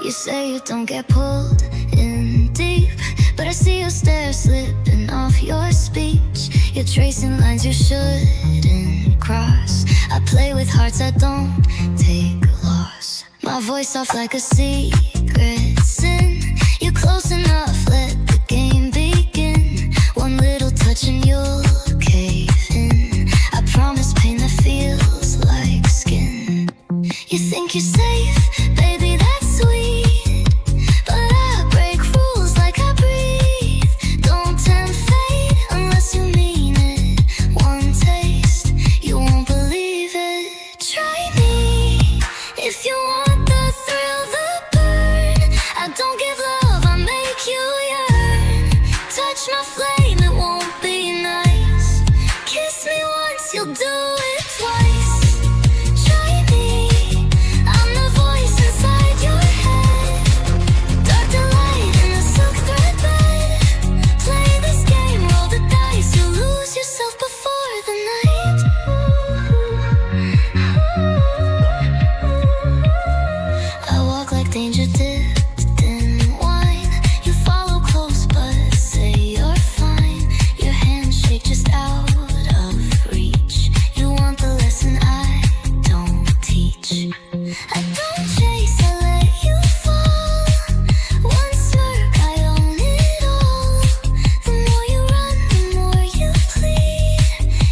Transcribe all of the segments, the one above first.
You say you don't get pulled in deep, but I see your stare slipping off your speech. You're tracing lines you shouldn't cross. I play with hearts I don't take loss. My voice off like a secret sin. You're close enough, let the game begin. One little touch and you'll cave in. I promise pain that feels like skin. You think you're safe, baby, that's sweet, but I break rules like I breathe. Don't tempt fate unless you mean it. One taste, you won't believe it. Try me if you want the thrill, the burn. I don't give love, I make you yearn. Touch my flame, it won't be nice. Kiss me once, you'll do it twice. Try me, I'm the voice inside your head. Dark delight in a silk thread bed. Play this game, roll the dice. You'll lose yourself before the night. I walk like danger dipped in wine. You follow close but say you're fine. Your handshake just out of reach. You want the lesson I don't teach. I don't chase, I let you fall. One smirk, I own it all. The more you run, the more you plead.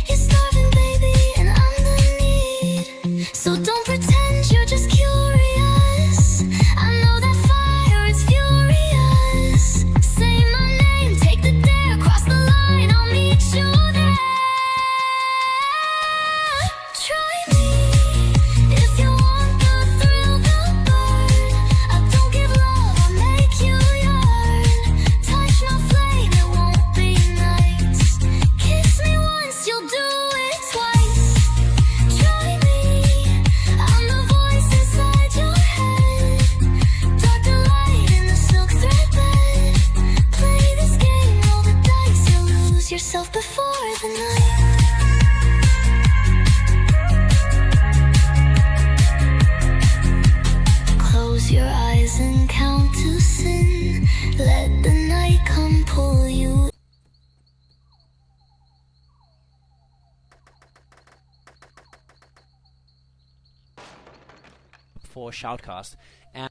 You're starving, baby, and I'm the need. So don't pretend you're just curious. I know that fire, it's furious. Say my name, take the dare, cross the line, I'll meet you there. Try me if you want the thrill, the burn. I don't give love, I make you yearn. Touch my flame, it won't be nice. Kiss me once, you'll do it twice. Try me, I'm the voice inside your head. Dark delight in the silk thread bed. Play this game, roll the dice. You'll lose yourself before the night. Close your eyes and count to sin. Let the night come pull you. For Shoutcast. And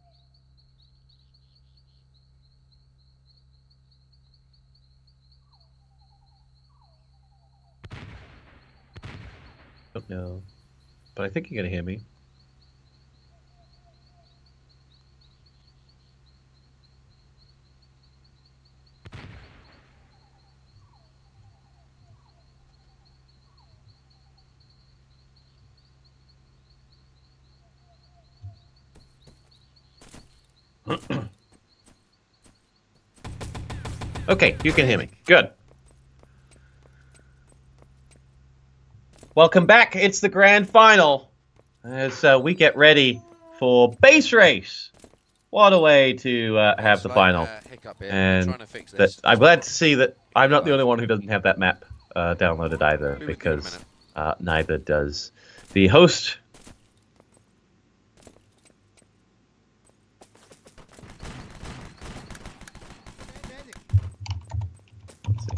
Don't know, but I think you're gonna hear me. Okay, you can hear me. Good. Welcome back. It's the grand final as we get ready for Base Race. What a way to have the final. And I'm glad to see that I'm not the only one who doesn't have that map downloaded either, because neither does the host. Let's see.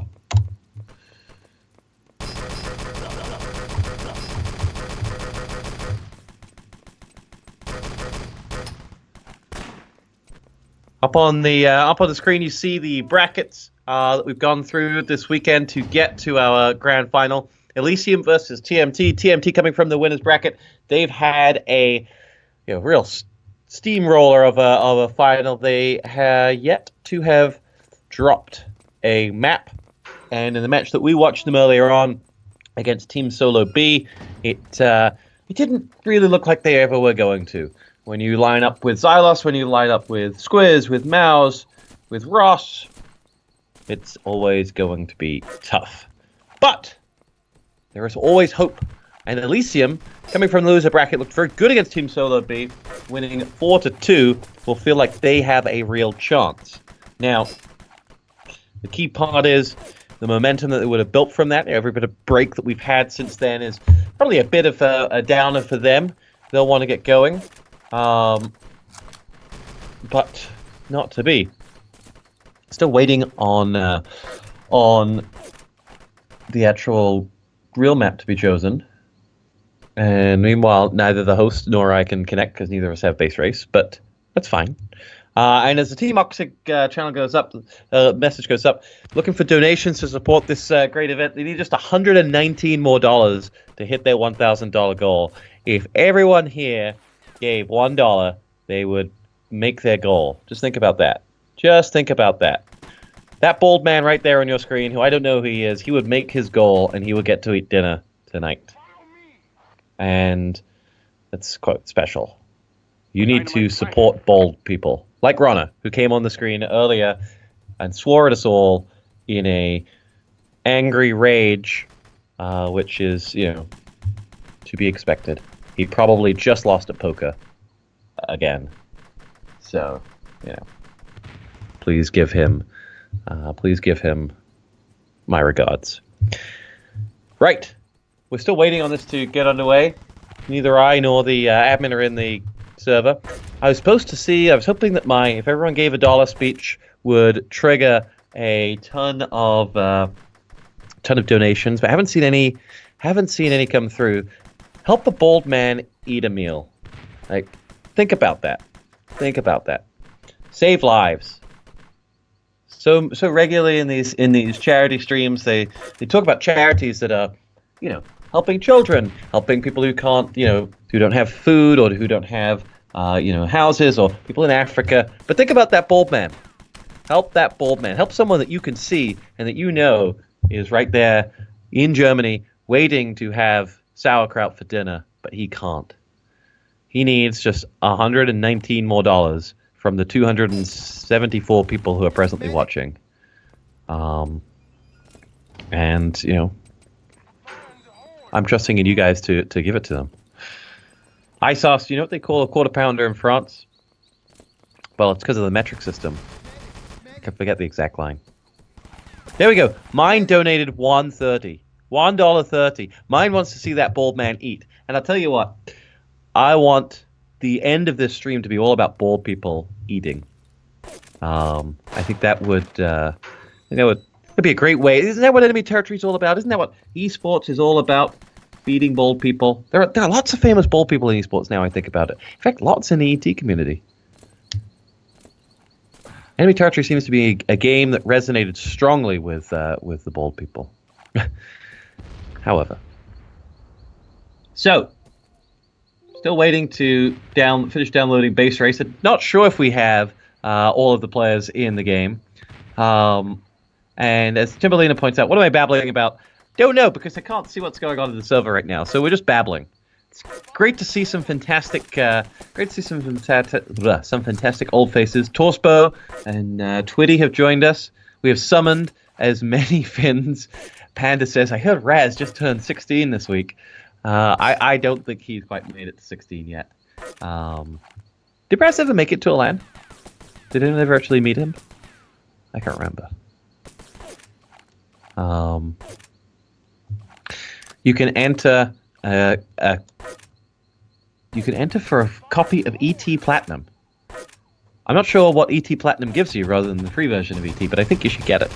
Up on the screen, you see the brackets that we've gone through this weekend to get to our grand final. Elysium versus TMT. TMT coming from the winners bracket. They've had a real steamroller of a final. They have yet to have dropped a map, and in the match that we watched them earlier on against Team Solo B, it didn't really look like they ever were going to. When you line up with Xylos, when you line up with Squiz, with Mouse, with Ross, it's always going to be tough. But there is always hope. And Elysium, coming from the loser bracket, looked very good against Team Solo B, winning 4-2, will feel like they have a real chance. Now, the key part is the momentum that they would have built from that. Every bit of break that we've had since then is probably a bit of a downer for them. They'll want to get going. but not to be. Still waiting on the actual real map to be chosen. And meanwhile, neither the host nor I can connect because neither of us have base race, but that's fine. And as the Team Oxic channel goes up, message goes up, looking for donations to support this great event. They need just $119 more to hit their $1,000 goal. If everyone here gave $1, they would make their goal. Just think about that. Just think about that. That bald man right there on your screen, who I don't know who he is, he would make his goal and he would get to eat dinner tonight. And that's quite special. You need to support bald people. Like Ronna, who came on the screen earlier and swore at us all in a angry rage, which is, to be expected. He probably just lost at poker again. So, please give him my regards. Right. We're still waiting on this to get underway. Neither I nor the admin are in the server. I was hoping that if everyone gave $1 speech would trigger a ton of donations, but I haven't seen any come through. Help the bald man eat a meal. Like, think about that. Save lives. So regularly in these charity streams, they talk about charities that are, helping children, helping people who can't, who don't have food or who don't have, houses, or people in Africa. But think about that bald man. Help that bald man. Help someone that you can see and that is right there in Germany waiting to have sauerkraut for dinner, but he can't. He needs just $119 more from the 274 people who are presently watching. I'm trusting in you guys to give it to them. ISOS, you know what they call a quarter pounder in France? Well, it's because of the metric system. I forget the exact line. There we go. Mine donated $1.30. $1.30. Mine wants to see that bald man eat. And I'll tell you what. I want the end of this stream to be all about bald people eating. I think that would it'd be a great way. Isn't that what enemy territory is all about? Isn't that what esports is all about? Feeding bald people. There are lots of famous bald people in esports now. I think about it. In fact, lots in the ET community. Enemy territory seems to be a game that resonated strongly with the bald people. However, so still waiting to finish downloading base race. Not sure if we have all of the players in the game. And as Timberlina points out, what am I babbling about? Don't know, because I can't see what's going on in the server right now. So we're just babbling. It's great to see some fantastic, some fantastic old faces. Torsbo and Twitty have joined us. We have summoned as many Finns. Panda says, I heard Raz just turned 16 this week. I don't think he's quite made it to 16 yet. Did Raz ever make it to a LAN? Did anyone ever actually meet him? I can't remember. You can enter for a copy of ET Platinum. I'm not sure what ET Platinum gives you rather than the free version of ET, but I think you should get it.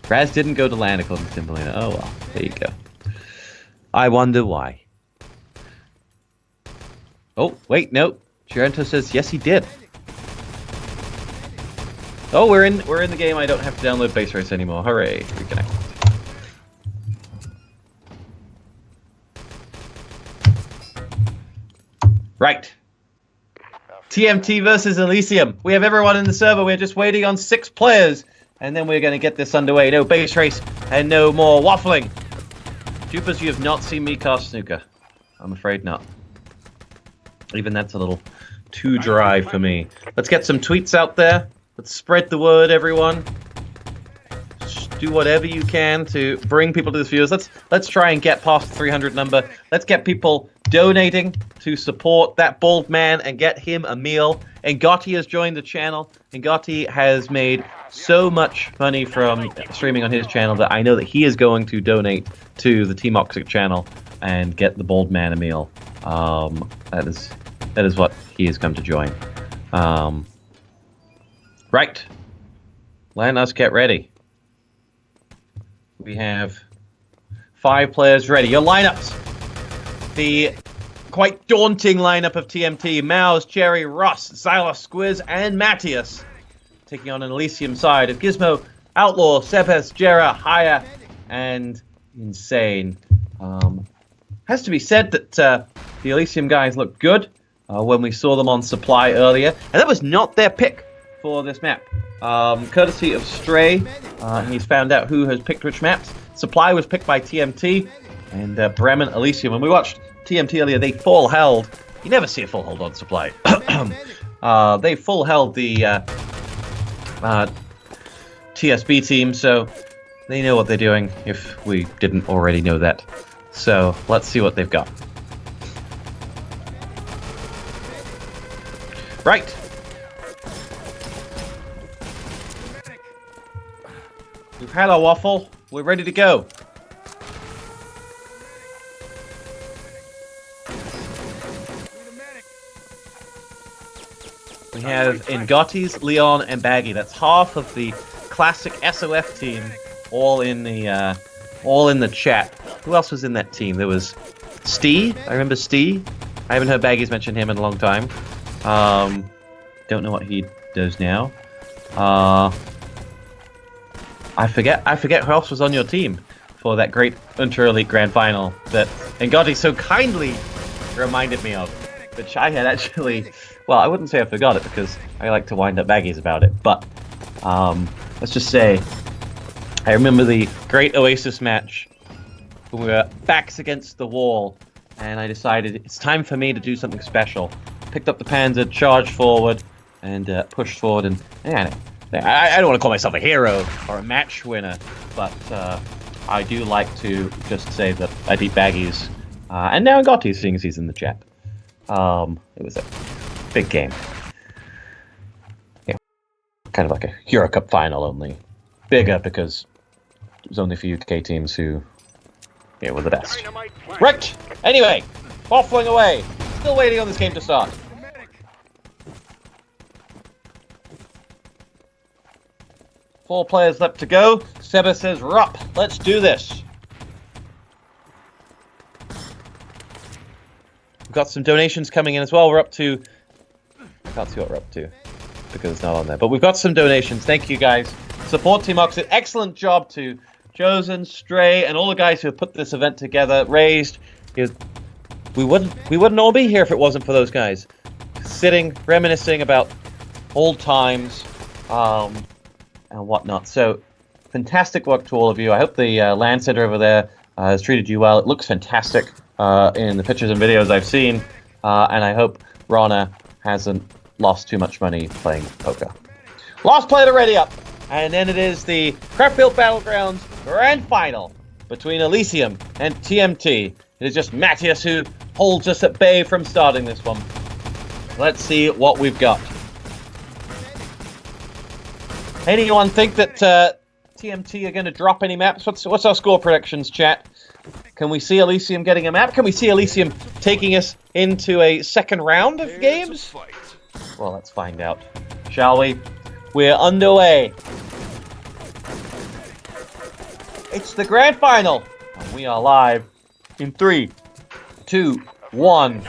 Raz didn't go to LAN according to Timberlina. Oh well, there you go. I wonder why. Oh, wait, no. Girento says yes he did. Oh, we're in the game. I don't have to download base race anymore. Hooray! Reconnect. Right. TMT versus Elysium. We have everyone in the server. We're just waiting on 6 players, and then we're going to get this underway. No base race and no more waffling. Jupers, you have not seen me cast snooker. I'm afraid not. Even that's a little too dry for me. Let's get some tweets out there. Let's spread the word, everyone. Just do whatever you can to bring people to this viewers. Let's try and get past the 300 number. Let's get people donating to support that bald man and get him a meal. And Gotti has joined the channel. And Gotti has made so much money from streaming on his channel that I know that he is going to donate to the Team Oxic channel and get the bald man a meal. That is that is what he has come to join. Right. Let us get ready. We have 5 players ready. Your lineups. The quite daunting lineup of TMT. Mouse, Cherry, Ross, Xylos, Squiz, and Matthias. Taking on an Elysium side of Gizmo, Outlaw, Sebes, Jera, Haya, and Insane. Has to be said that the Elysium guys looked good when we saw them on Supply earlier. And that was not their pick for this map. Courtesy of Stray, he's found out who has picked which maps. Supply was picked by TMT, and Bremen, Elysium. When we watched TMT earlier, they full held. You never see a full hold on Supply. They full held the TSB team, so they know what they're doing if we didn't already know that. So let's see what they've got. Right. We've had our waffle. We're ready to go. We have Ngotti's, Leon, and Baggy. That's half of the classic SOF team, all in the chat. Who else was in that team? There was Stee. I remember Stee. I haven't heard Baggy's mention him in a long time. Don't know what he does now. I forget who else was on your team for that great Inter-Elite Grand Final that Ngotti so kindly reminded me of, which I had actually... Well, I wouldn't say I forgot it because I like to wind up Baggies about it, but let's just say I remember the great Oasis match when we were backs against the wall, and I decided it's time for me to do something special. Picked up the Panzer, charged forward, and pushed forward, and I don't want to call myself a hero or a match winner, but I do like to just say that I beat Baggies, and now Ngotti, seeing as he's in the chat. It was a big game. Yeah, kind of like a Euro Cup final, only bigger because it was only for UK teams who were the best. Right! Anyway, waffling away. Still waiting on this game to start. Four players left to go. Seba says, "Rup, let's do this." We've got some donations coming in as well. We're up to... I can't see what we're up to because it's not on there. But we've got some donations. Thank you, guys. Support Team Oxid. Excellent job to Chosen, Stray, and all the guys who have put this event together. Raised. We wouldn't all be here if it wasn't for those guys. Sitting, reminiscing about old times, and whatnot. So, fantastic work to all of you. I hope the LAN center over there has treated you well. It looks fantastic in the pictures and videos I've seen, and I hope Rana hasn't lost too much money playing poker. Last player to ready up, and then it is the Craftfield Battlegrounds Grand Final between Elysium and TMT. It is just Matthias who holds us at bay from starting this one. Let's see what we've got. Anyone think that TMT are going to drop any maps? What's our score predictions, chat? Can we see Elysium getting a map? Can we see Elysium taking us into a second round of games? Well, let's find out, shall we? We're underway. It's the grand final, and we are live in 3, 2, 1.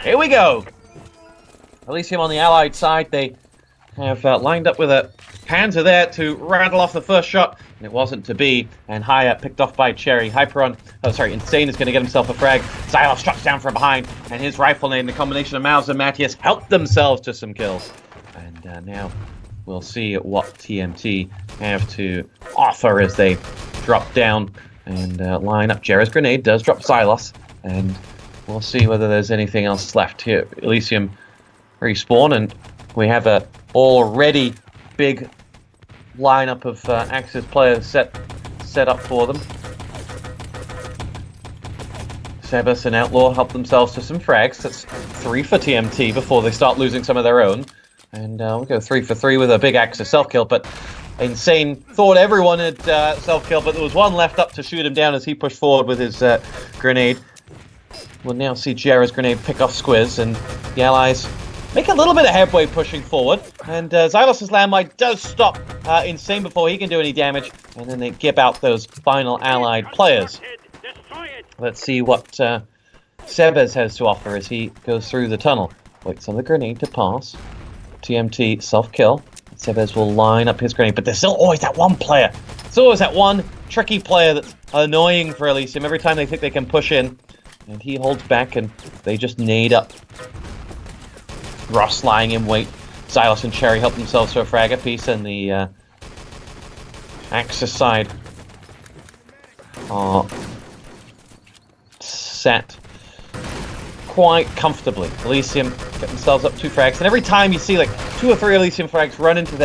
Here we go. Elysium on the Allied side, they have lined up with a Panzer there to rattle off the first shot, and it wasn't to be, and Haya picked off by Cherry. Insane is going to get himself a frag. Xylos struck down from behind, and his rifle nade, the combination of Mouse and Matthias, helped themselves to some kills. And now we'll see what TMT have to offer as they drop down and line up. Jera's grenade does drop Xylos, and we'll see whether there's anything else left here. Elysium respawn, and we have a already big lineup of Axis players set up for them. Sebas and Outlaw help themselves to some frags. That's 3 for TMT before they start losing some of their own. And we'll go 3 for 3 with a big Axis self-kill, but Insane thought everyone had self-kill, but there was one left up to shoot him down as he pushed forward with his grenade. We'll now see Jera's grenade pick off Squiz, and The Allies make a little bit of headway pushing forward, and Xylos's landmine does stop Insane before he can do any damage, and then they gib out those final Allied players. Let's see what Sebes has to offer as he goes through the tunnel. Waits on the grenade to pass. TMT self-kill. Sebes will line up his grenade, but there's still always that one player. There's always that one tricky player that's annoying for Elysium every time they think they can push in. And he holds back, and they just nade up. Ross lying in wait. Xylos and Cherry help themselves to a frag apiece, and the Axis side are set quite comfortably. Elysium get themselves up 2 frags, and every time you see like 2 or 3 Elysium frags run into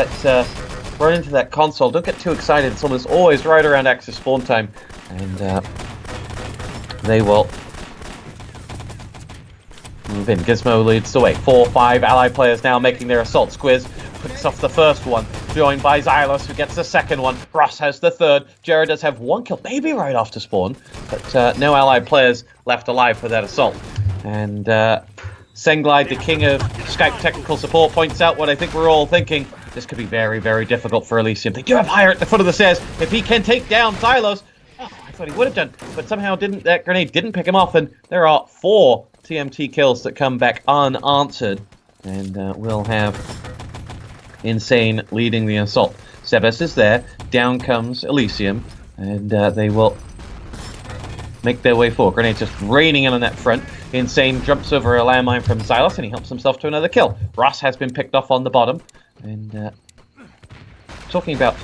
that console, don't get too excited. It's almost always right around Axis spawn time, and they will move in. Gizmo leads the way. 4 or 5 Allied players now making their assault. Squiz picks off the first one, joined by Xylos, who gets the second one. Ross has the third. Jared does have 1 kill, maybe right after spawn, but no Allied players left alive for that assault. And Senglide, the king of Skype technical support, points out what I think we're all thinking. This could be very, very difficult for Elysium. They do have Hire at the foot of the stairs. If he can take down Xylos, I thought he would have done, but somehow that grenade didn't pick him off, and there are 4 TMT kills that come back unanswered, and we'll have Insane leading the assault. Sebes is there, down comes Elysium, and they will make their way forward. Grenades just raining in on that front. Insane jumps over a landmine from Xylos, and he helps himself to another kill. Ross has been picked off on the bottom, and talking about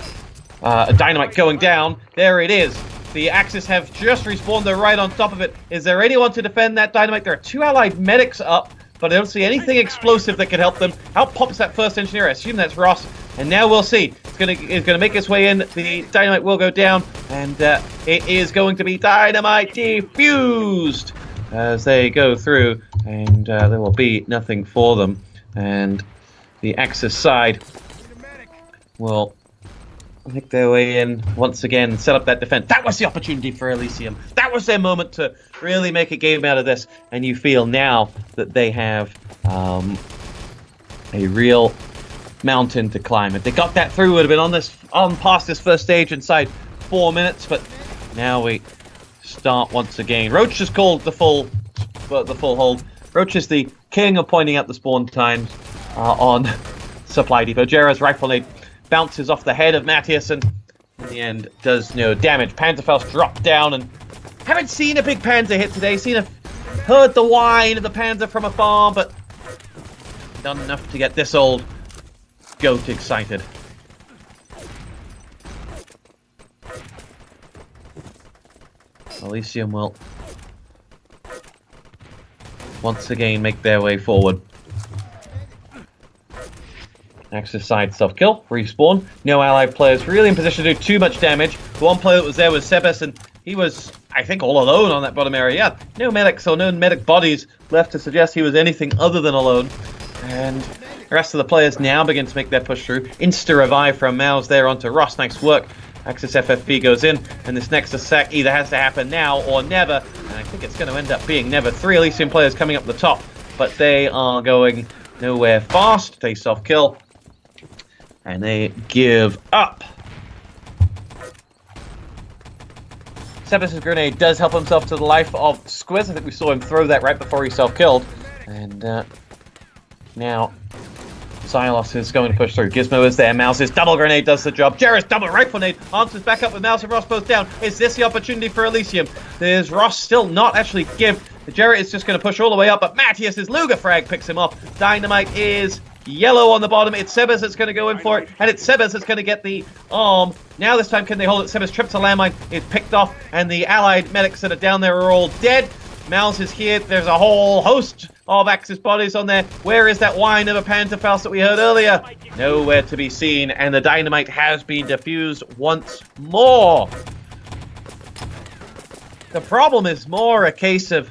a dynamite going down, there it is. The Axis have just respawned, they're right on top of it. Is there anyone to defend that dynamite? There are 2 Allied medics up, but I don't see anything explosive that could help them. Out pops that first engineer, I assume that's Ross, and now we'll see. It's gonna make its way in, the dynamite will go down, and it is going to be dynamite defused as they go through, and there will be nothing for them, and the Axis side will make their way in once again, set up that defense. That was the opportunity for Elysium. That was their moment to really make a game out of this, and you feel now that they have a real mountain to climb. If they got that through, it would have been on past this first stage inside 4 minutes, but now we start once again. Roach has called the full hold. Roach is the king of pointing out the spawn times on Supply Depot. Jera's rifle nade bounces off the head of Matthias, and in the end does no damage. Panzerfaust dropped down, and haven't seen a big Panzer hit today. Heard the whine of the Panzer from afar, but done enough to get this old goat excited. Elysium will once again make their way forward. Axis side self-kill, respawn. No Allied players really in position to do too much damage. The one player that was there was Sebes, and he was, I think, all alone on that bottom area. Yeah, no medics or no medic bodies left to suggest he was anything other than alone. And the rest of the players now begin to make their push through. Insta-revive from Mouse there onto Ross. Nice work. Axis FFB goes in, and this next attack either has to happen now or never. And I think it's going to end up being never. 3 Elysium players coming up the top, but they are going nowhere fast. They self-kill, and they give up. Sebes' grenade does help himself to the life of Squiz. I think we saw him throw that right before he self-killed. And now Xylos is going to push through. Gizmo is there. Mouse's double grenade does the job. Jarrett's double rifle nade answers back up with Mouse and Ross both down. Is this the opportunity for Elysium? There's Ross still not actually give. Jarrett is just going to push all the way up, but Matthias' Luger frag picks him up. Dynamite is yellow on the bottom. It's Sebes that's going to go in for it, and it's Sebes that's going to get the arm. Now this time can they hold it? Sebes trips a landmine. It's picked off, and the Allied medics that are down there are all dead. Mouse is here. There's a whole host of Axis bodies on there. Where is that whine of a Panzerfaust that we heard earlier? Nowhere to be seen, and the dynamite has been defused once more. The problem is more a case of,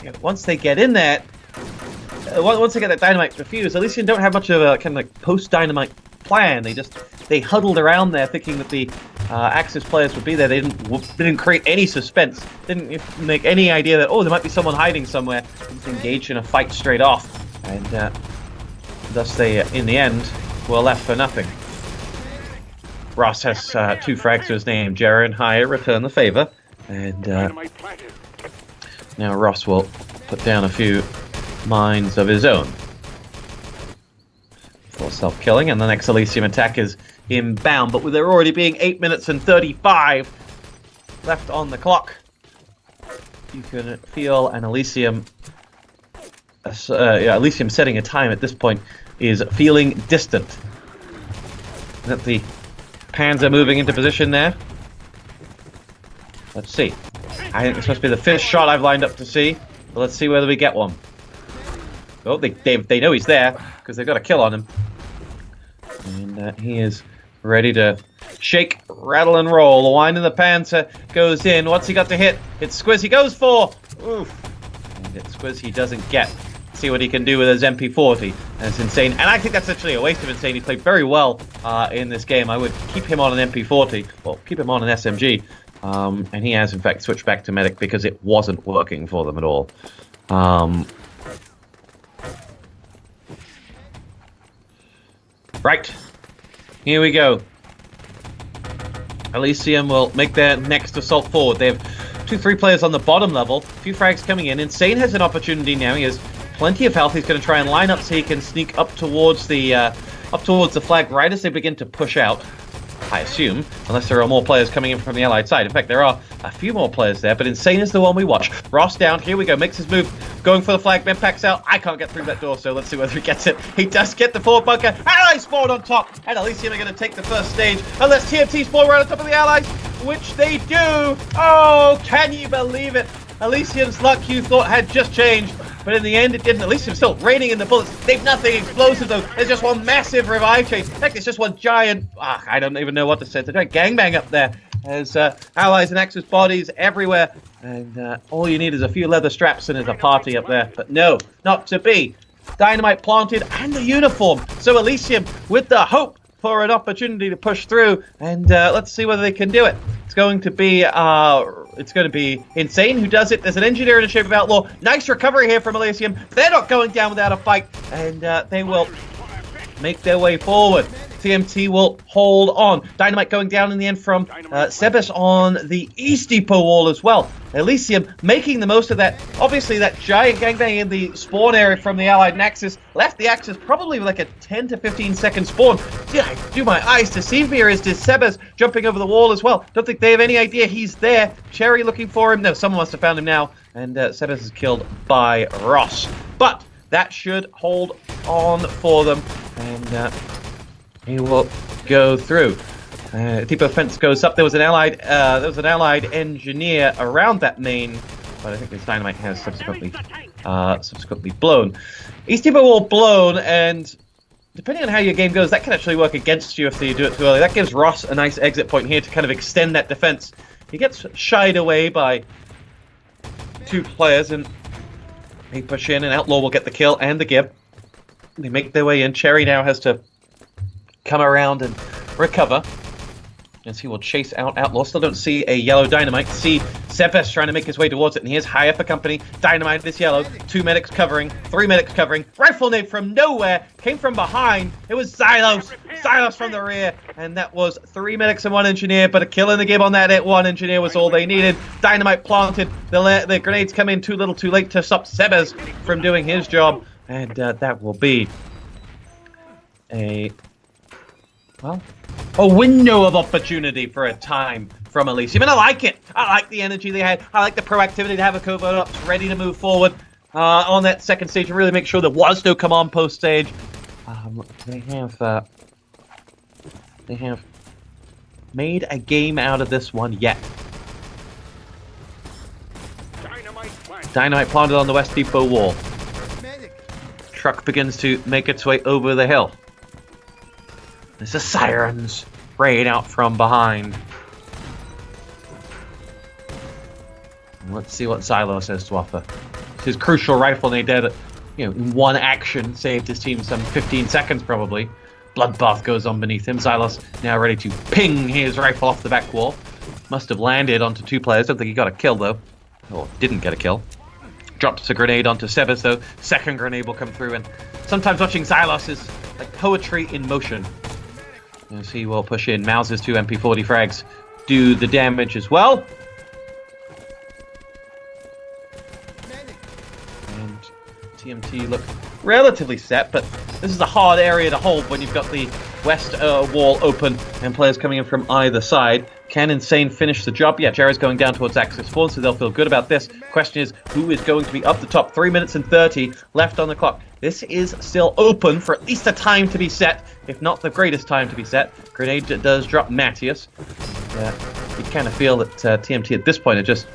you know, once they get in there, once they get that dynamite defused, Elysium don't have much of a kind of like post-dynamite plan. They huddled around there thinking that the Axis players would be there. They didn't create any suspense. Didn't make any idea that, oh, there might be someone hiding somewhere. Didn't engage in a fight straight off. And thus they, in the end, were left for nothing. Ross has 2 frags to his name. Jaren and Haya return the favor. And now Ross will put down a few mines of his own for self-killing. And the next Elysium attack is inbound. But with there already being 8 minutes and 35 left on the clock, you can feel an Elysium... Elysium setting a time at this point is feeling distant. That the Panzer moving into position there. Let's see. I think this must be the 5th shot I've lined up to see. But let's see whether we get one. Oh, they know he's there because they've got a kill on him. And he is ready to shake, rattle, and roll. The wine in the Panzer goes in. What's he got to hit? It's Squiz he goes for. Oof. And it's Squiz he doesn't get. See what he can do with his MP40. That's insane. And I think that's actually a waste of insane. He played very well in this game. I would keep him on an MP40. Well, keep him on an SMG. And he has, in fact, switched back to medic because it wasn't working for them at all. Right. Here we go. Elysium will make their next assault forward. They have 2-3 players on the bottom level. A few frags coming in. Insane has an opportunity now. He has plenty of health. He's going to try and line up so he can sneak up towards the flag right as they begin to push out. I assume, unless there are more players coming in from the allied side. In fact, there are a few more players there, but Insane is the one we watch. Ross down, here we go, makes his move, going for the flag, then packs out. I can't get through that door, so let's see whether he gets it. He does get the forward bunker. Allies spawn on top, and Elysium are going to take the first stage, unless TMT spawn right on top of the Allies, which they do. Oh, can you believe it? Elysium's luck, you thought, had just changed, but in the end it didn't. Elysium's still raining in the bullets. They've nothing explosive though. There's just one massive revive chase. In fact, it's just one giant, I don't even know what to say. It's a giant gangbang up there. There's allies and Axis bodies everywhere, and all you need is a few leather straps and there's a party up there. But no, not to be. Dynamite planted and the uniform. So Elysium with the hope for an opportunity to push through, and let's see whether they can do it. It's going to be Insane who does it. There's an engineer in the shape of Outlaw. Nice recovery here from Elysium. They're not going down without a fight, and they will make their way forward. TMT will hold on. Dynamite going down in the end from Sebes on the East Depot wall as well. Elysium making the most of that. Obviously, that giant gangbang in the spawn area from the Allied Axis left the Axis probably with like a 10 to 15 second spawn. See, I do my eyes deceive me, or is this Sebes jumping over the wall as well? Don't think they have any idea he's there. Cherry looking for him. No, someone must have found him now. And Sebes is killed by Ross. But that should hold on for them. And he will go through. Depot fence goes up. There was an allied engineer around that main, but I think his dynamite has subsequently blown. East Depot wall blown, and depending on how your game goes, that can actually work against you if you do it too early. That gives Ross a nice exit point here to kind of extend that defense. He gets shied away by 2 players, and they push in, and Outlaw will get the kill and the give. They make their way in. Cherry now has to come around and recover as he will chase out Outlaw. Still don't see a yellow dynamite. See Sebes trying to make his way towards it, and here's high up a company. Dynamite this yellow. 2 medics covering. 3 medics covering. Rifle nade from nowhere. Came from behind. It was Xylos. Xylos from the rear. And that was 3 medics and 1 engineer, but a kill in the game on that 1 engineer was all they needed. Dynamite planted. The grenades come in too little too late to stop Sebes from doing his job. And that will be a window of opportunity for a time from Elysium. And I like it. I like the energy they had. I like the proactivity to have a covert ops ready to move forward on that second stage and really make sure there was no command post stage. They have made a game out of this one yet. Dynamite planted on the West Depot wall. Truck begins to make its way over the hill. There's the sirens spraying out from behind. Let's see what Xylos has to offer. His crucial rifle nade did, in one action saved his team some 15 seconds probably. Bloodbath goes on beneath him. Xylos now ready to ping his rifle off the back wall. Must have landed onto 2 players. Don't think he got a kill though. Or didn't get a kill. Drops a grenade onto Sebas, though. Second grenade will come through, and sometimes watching Xylos is like poetry in motion. As he will push in. Mouse's 2 MP40 frags do the damage as well. And TMT look relatively set, but this is a hard area to hold when you've got the west wall open and players coming in from either side. Can Insane finish the job? Yeah, Jared's going down towards Axis 4, so they'll feel good about this. Question is, who is going to be up the top? 3 minutes and 30 left on the clock. This is still open for at least a time to be set, if not the greatest time to be set. Grenade does drop Matthias. You kind of feel that TMT at this point are just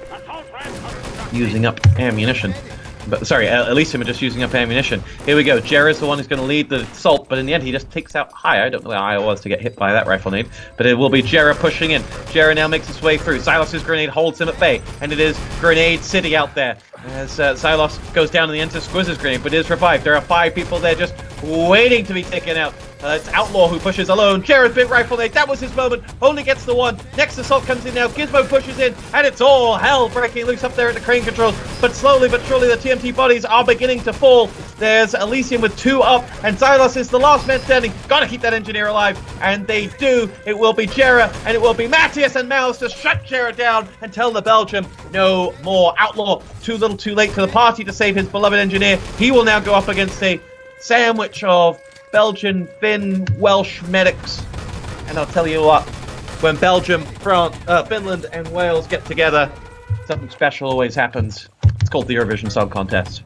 using up ammunition. But sorry, Elysium are just using up ammunition. Here we go. Jared's the one who's going to lead the assault, but in the end he just takes out Haya. I don't know how Haya was to get hit by that rifle nade, but it will be Jared pushing in. Jared now makes his way through. Xylos's grenade holds him at bay, and it is Grenade City out there. As Xylos goes down to the end to Squiz's grenade, but is revived. There are 5 people there just waiting to be taken out. It's Outlaw who pushes alone. Jared's big rifle nade. That was his moment. Only gets the one. Next assault comes in now. Gizmo pushes in, and it's all hell breaking loose up there at the crane controls. But slowly but surely the TMT bodies are beginning to fall. There's Elysium with 2 up, and Xylos is the last man standing. Gotta keep that engineer alive, and they do. It will be Jera, and it will be Matthias and Mouse to shut Jera down and tell the Belgium no more. Outlaw, too little too late to the party to save his beloved engineer. He will now go up against a sandwich of Belgian, Finn, Welsh medics. And I'll tell you what, when Belgium, France, Finland and Wales get together, something special always happens. It's called the Eurovision Song Contest.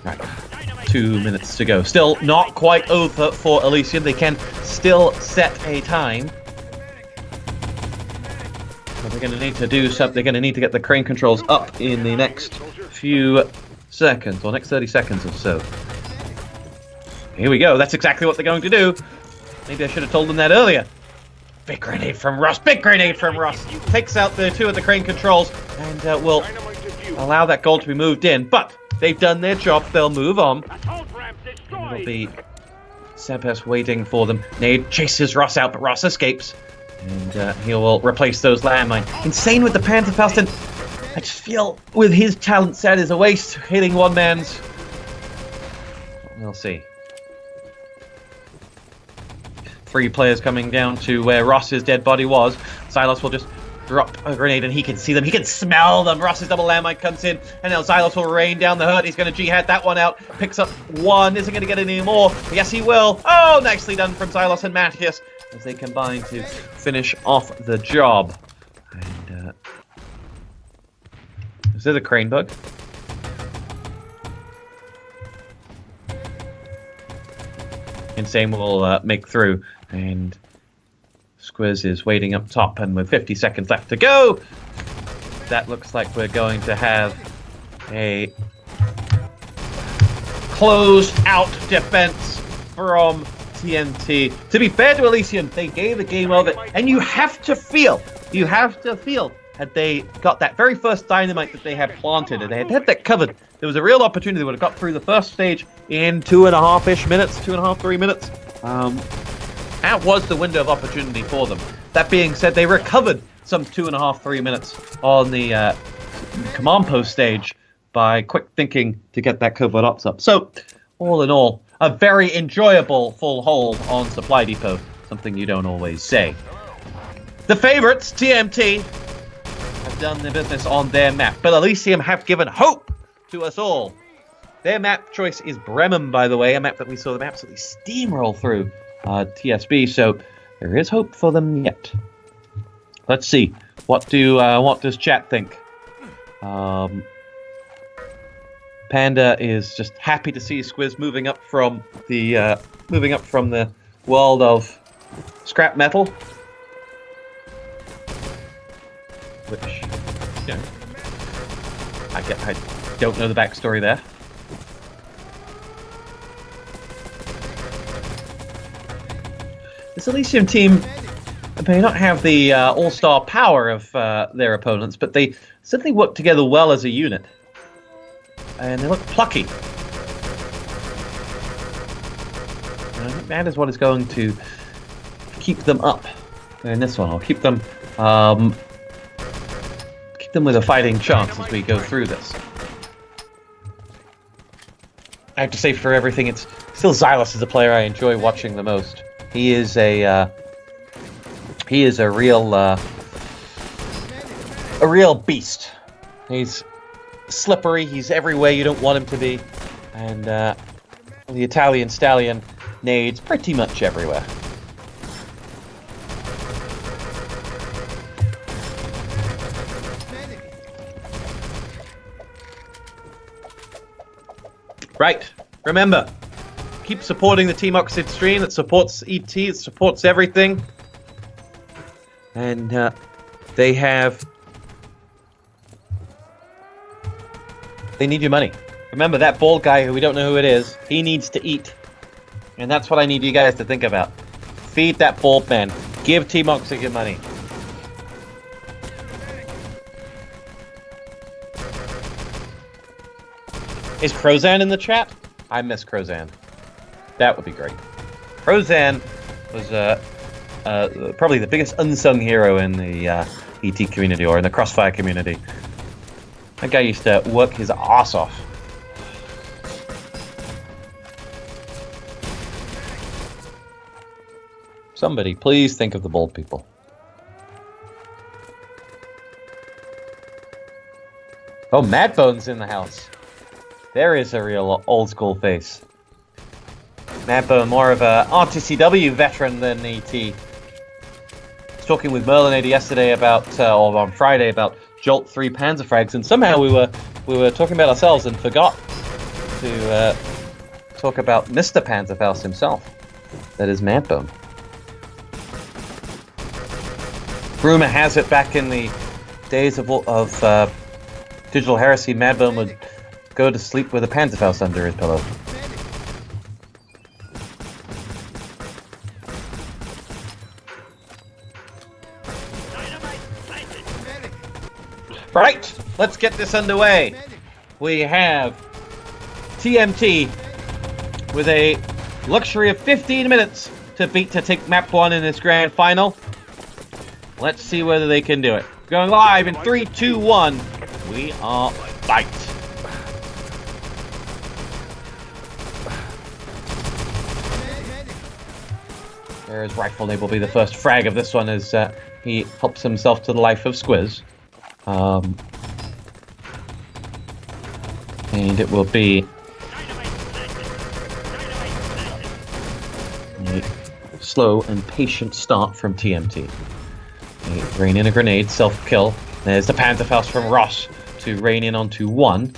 Right. 2 minutes to go. Still not quite over for Elysium. They can still set a time. But they're going to need to do something. They're going to need to get the crane controls up in the next few seconds, or next 30 seconds or so. Here we go. That's exactly what they're going to do. Maybe I should have told them that earlier. Big grenade from Ross. Big grenade from Ross. Takes out the 2 of the crane controls and will allow that goal to be moved in. But they've done their job. They'll move on. It'll be Sebas waiting for them. Nade chases Ross out, but Ross escapes. And he will replace those landmines. Insane with the Panzerfaust, and I just feel with his talent set is a waste hitting one man's. We'll see. 3 players coming down to where Ross's dead body was. Xylos will just drop a grenade and he can see them. He can smell them. Ross's double landmine comes in, and now Xylos will rain down the hurt. He's going to jihad that one out. Picks up 1. Isn't going to get any more. Yes, he will. Oh, nicely done from Xylos and Matthias as they combine to finish off the job. And is there a crane bug? Insane will make through, and Squiz is waiting up top, and with 50 seconds left to go, that looks like we're going to have a closed out defense from TNT. To be fair to Elysium, they gave a game of it, and you have to feel had they got that very first dynamite that they had planted, and they had that covered, there was a real opportunity. They would have got through the first stage in 2.5-ish minutes, 2.5, 3 minutes. That was the window of opportunity for them. That being said, they recovered some 2.5, 3 minutes on the command post stage by quick thinking to get that covert ops up. So, all in all, a very enjoyable full hold on Supply Depot, something you don't always say. The favorites, TMT, have done their business on their map, but Elysium have given hope to us all. Their map choice is Bremen, by the way, a map that we saw them absolutely steamroll through TSB, so there is hope for them yet. Let's see. What does chat think? Panda is just happy to see Squiz moving up from the world of scrap metal, which, you know, I don't know the backstory there. This Elysium team may not have the all-star power of their opponents, but they certainly work together well as a unit. And they look plucky. And I think that is what is going to keep them up in this one. I'll keep them them with a fighting chance as we go through this. I have to say, for everything, it's still Xylos is the player I enjoy watching the most. He is a real beast. He's slippery. He's everywhere you don't want him to be, and the Italian stallion nades pretty much everywhere. Right, remember, keep supporting the Team Oxid stream. That supports ET, it supports everything. And they need your money. Remember, that bald guy who we don't know who it is, he needs to eat. And that's what I need you guys to think about. Feed that bald man. Give Team Oxid your money. Is Crozan in the chat? I miss Crozan. That would be great. Crozan was probably the biggest unsung hero in the ET community, or in the Crossfire community. That guy used to work his ass off. Somebody, please think of the bold people. Oh, Madbone's in the house. There is a real old school face. Madbone, more of a RTCW veteran than ET. I was talking with Merlinator yesterday about, or on Friday, about Jolt 3 Panzerfrags, and somehow we were talking about ourselves and forgot to talk about Mr. Panzerfaust himself. That is Madbone. Rumor has it, back in the days of Digital Heresy, Madbone would go to sleep with a Panzerfaust under his pillow. Right, let's get this underway. We have TMT with a luxury of 15 minutes to take map 1 in this grand final. Let's see whether they can do it. Going live in 3, 2, 1. We are fight. There's Rifle will be the first frag of this one as he helps himself to the life of Squiz. And it will be a slow and patient start from TMT. They rain in a grenade, self-kill. There's the Panzerfaust from Ross to rain in onto 1.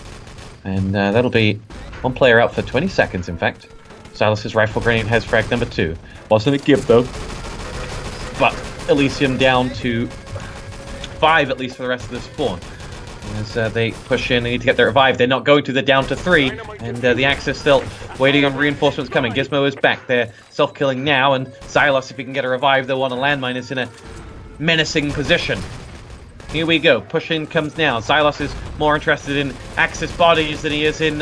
And that'll be one player out for 20 seconds, in fact. Silas's rifle grenade has frag number 2. Wasn't a give, though. But Elysium down to 5, at least, for the rest of the spawn. As they push in, they need to get their revive. They're not going to, they're down to 3. And the Axis still waiting on reinforcements coming. Gizmo is back. They're self-killing now. And Xylos, if he can get a revive, though, on a landmine, is in a menacing position. Here we go. Push-in comes now. Xylos is more interested in Axis bodies than he is in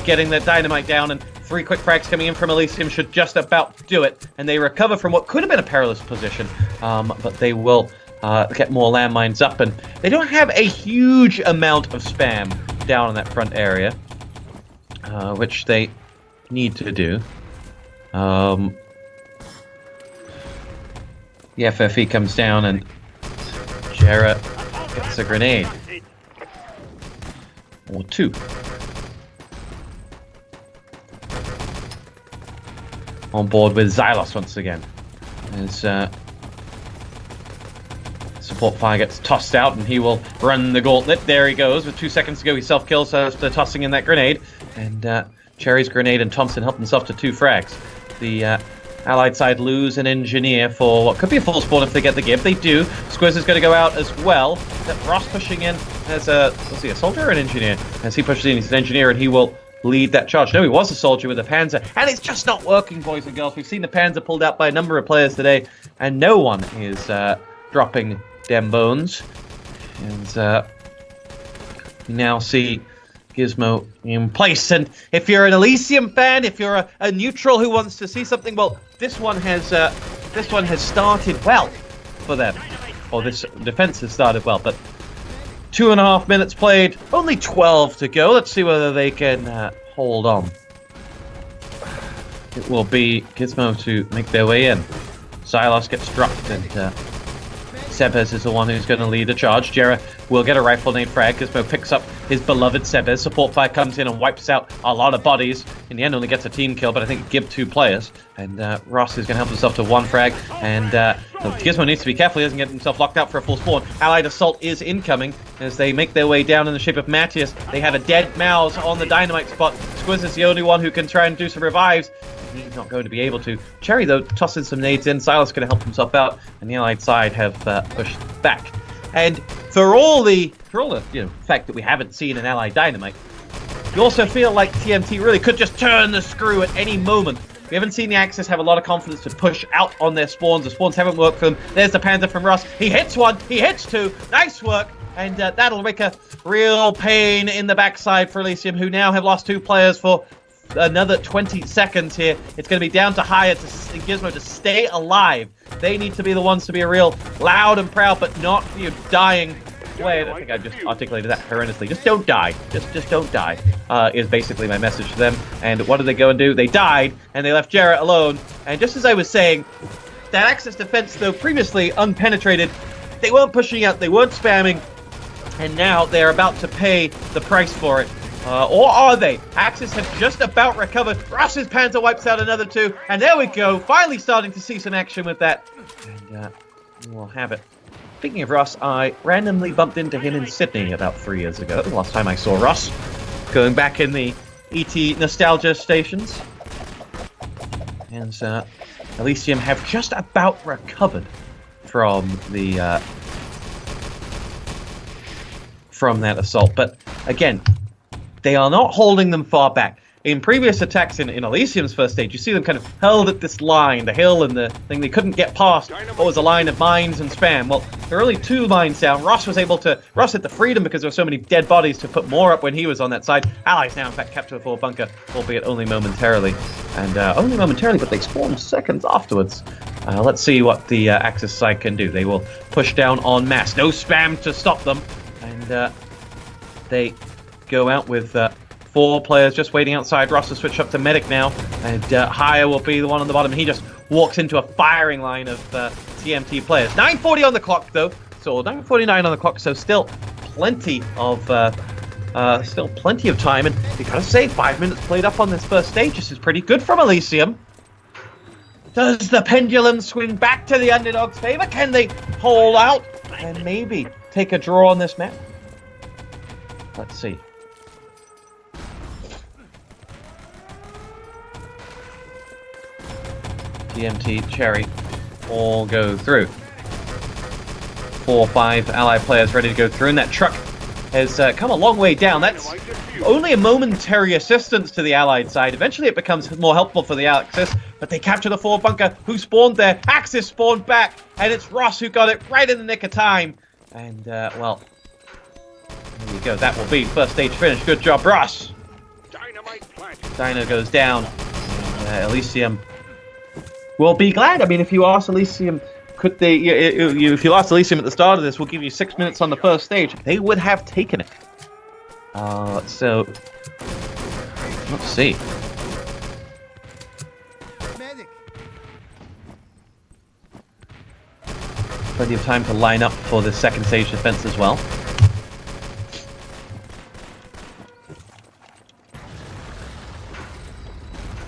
getting the dynamite down. And 3 quick frags coming in from Elysium should just about do it. And they recover from what could have been a perilous position. But they will get more landmines up. And they don't have a huge amount of spam down in that front area, which they need to do. The FFE comes down and Jarrett gets a grenade. Or 2. On board with Xylos once again. As support fire gets tossed out and he will run the gauntlet. There he goes. With 2 seconds to go, he self-kills after tossing in that grenade. And Cherry's grenade and Thompson help themselves to 2 frags. The Allied side lose an engineer for what could be a full spawn if they get the give. They do. Squiz is going to go out as well. Ross pushing in as a soldier or an engineer? As he pushes in, he's an engineer and he will lead that charge. No, he was a soldier with a Panzer, and it's just not working, boys and girls. We've seen the Panzer pulled out by a number of players today, and no one is dropping them bones. And you now see Gizmo in place. And if you're an Elysium fan, if you're a neutral who wants to see something, well, this one has started well for them. Or this defense has started well, but 2.5 minutes played, only 12 to go. Let's see whether they can hold on. It will be Gizmo to make their way in. Xylos gets dropped, and Sebes is the one who's going to lead a charge. Jera will get a rifle nade frag. Gizmo picks up his beloved Sebes. Support fire comes in and wipes out a lot of bodies. In the end, only gets a team kill, but I think give 2 players. And Ross is going to help himself to 1 frag. And Gizmo needs to be careful. He doesn't get himself locked out for a full spawn. Allied assault is incoming as they make their way down in the shape of Matthias. They have a dead mouse on the dynamite spot. Squiz is the only one who can try and do some revives. He's not going to be able to. Cherry, though, tossing some nades in. Silas going to help himself out, and the Allied side have pushed back. And for all the fact that we haven't seen an Allied dynamite, you also feel like TMT really could just turn the screw at any moment. We haven't seen the Axis have a lot of confidence to push out on their spawns. The spawns haven't worked for them. There's the Panther from Russ. He hits 1. He hits 2. Nice work. And that'll make a real pain in the backside for Elysium, who now have lost 2 players for another 20 seconds here. It's going to be down to Hyatt and Gizmo to stay alive. They need to be the ones to be a real loud and proud, but not dying way. I think I just articulated that horrendously. Just don't die. Just don't die, is basically my message to them. And what did they go and do? They died, and they left Jarrett alone. And just as I was saying, that Axis defense, though previously unpenetrated, they weren't pushing out, they weren't spamming, and now they're about to pay the price for it. Or are they? Axis have just about recovered. Ross's Panther wipes out another 2. And there we go. Finally starting to see some action with that. And we'll have it. Speaking of Ross, I randomly bumped into him in Sydney about 3 years ago. That was the last time I saw Ross. Going back in the ET nostalgia stations. And Elysium have just about recovered from the from that assault. But again, they are not holding them far back. In previous attacks in Elysium's first stage, you see them kind of held at this line, the hill and the thing they couldn't get past. What was a line of mines and spam? Well, there are only 2 mines down. Ross had the freedom because there were so many dead bodies to put more up when he was on that side. Allies now, in fact, kept to a full bunker, albeit only momentarily. And only momentarily, but they spawned seconds afterwards. Let's see what the Axis side can do. They will push down en masse. No spam to stop them. And they go out with 4 players just waiting outside. Ross will switch up to medic now, and Haya will be the one on the bottom. He just walks into a firing line of TMT players. 9:40 on the clock, though. So 9:49 on the clock. So still plenty of time. And you gotta say, 5 minutes played up on this first stage. This is pretty good from Elysium. Does the pendulum swing back to the underdog's favor? Can they hold out and maybe take a draw on this map? Let's see. TMT, Cherry, all go through. 4 or 5 Allied players ready to go through, and that truck has come a long way down. That's only a momentary assistance to the Allied side. Eventually it becomes more helpful for the Axis, but they capture the forward bunker. Who spawned there? Axis spawned back, and it's Ross who got it right in the nick of time. And, well, there you go. That will be first stage finish. Good job, Ross. Dino goes down. And, Elysium will be glad. I mean, if you ask Elysium, could they? If you asked Elysium at the start of this, we'll give you 6 minutes on the first stage. They would have taken it. So let's see. Plenty of time to line up for the second stage defense as well.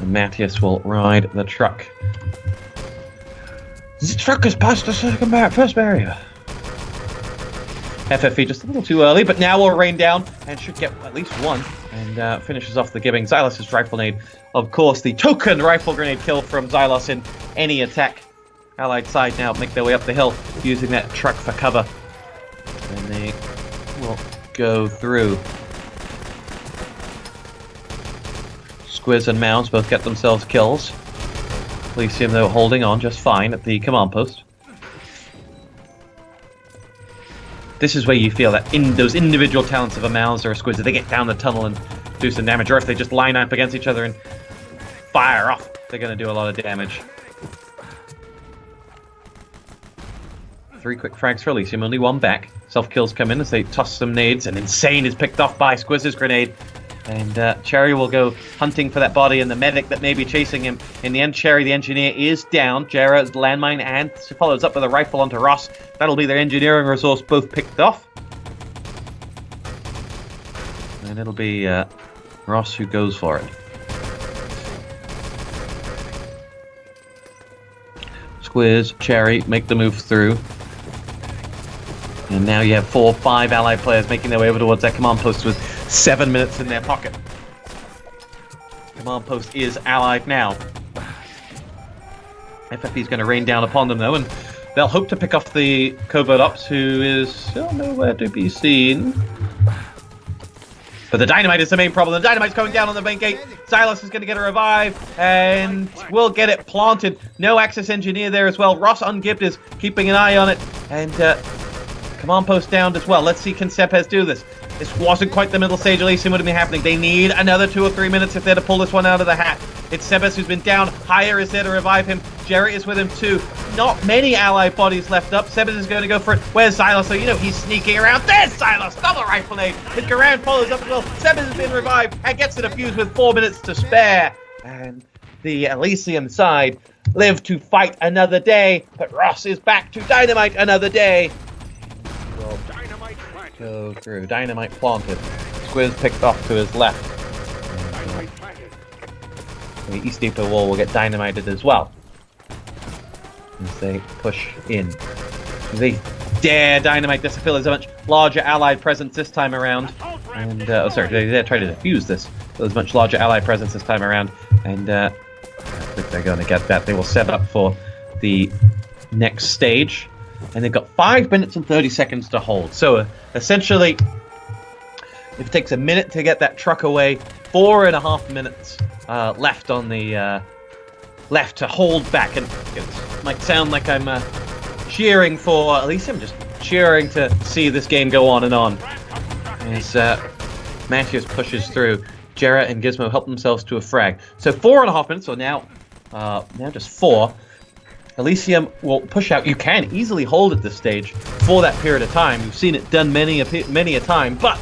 And Matthias will ride the truck. The truck has passed the first barrier. FFE just a little too early, but now will rain down and should get at least 1 and finishes off the giving. Xylos' rifle nade, of course, the token rifle grenade kill from Xylos in any attack. Allied side now make their way up the hill using that truck for cover. And they will go through. Squiz and Mounds both get themselves kills. Elysium, though, holding on just fine at the command post. This is where you feel that in those individual talents of a Mounds or a Squiz, if they get down the tunnel and do some damage, or if they just line up against each other and fire off, they're going to do a lot of damage. 3 quick frags for Elysium, only 1 back. Self-kills come in as they toss some nades, and Insane is picked off by Squizz's grenade. And Cherry will go hunting for that body and the medic that may be chasing him. In the end, Cherry, the engineer, is down. Jera's landmine and follows up with a rifle onto Ross. That'll be their engineering resource, both picked off. And it'll be Ross who goes for it. Squiz, Cherry make the move through. And now you have 4 or 5 allied players making their way over towards that command post with 7 minutes in their pocket. Command post is allied now. FFE is going to rain down upon them though, and they'll hope to pick off the covert ops, who is still nowhere to be seen. But the dynamite is the main problem. The dynamite's going down on the main gate. Silas is going to get a revive, and we'll get it planted. No access engineer there as well. Ross ungibbed is keeping an eye on it, and command post downed as well. Let's see, can Sepez do this? This wasn't quite the middle stage Elysium would have been happening. They need another 2 or 3 minutes if they're to pull this one out of the hat. It's Sebes who's been down. Higher is there to revive him. Jerry is with him too. Not many allied bodies left up. Sebes is going to go for it. Where's Silas? So you know he's sneaking around. There's Silas! Double rifle aid. His Garand follows up as well. Sebes has been revived and gets the defuse with 4 minutes to spare. And the Elysium side live to fight another day. But Ross is back to dynamite another day. Go through. Dynamite planted. Squiz picked off to his left. The East Depot wall will get dynamited as well as they push in. They dare dynamite this. I feel there's a much larger allied presence this time around. And they try to defuse this. There's a much larger allied presence this time around. And I think they're going to get that. They will set up for the next stage. And they've got 5 minutes and 30 seconds to hold. So essentially, if it takes a minute to get that truck away, 4.5 minutes left on the left to hold back. And it might sound like I'm cheering for, at least I'm just cheering to see this game go on and on. As Matthews pushes through, Jarrett and Gizmo help themselves to a frag. So 4.5 minutes, or now just 4. Elysium will push out. You can easily hold at this stage for that period of time. You've seen it done many a time. But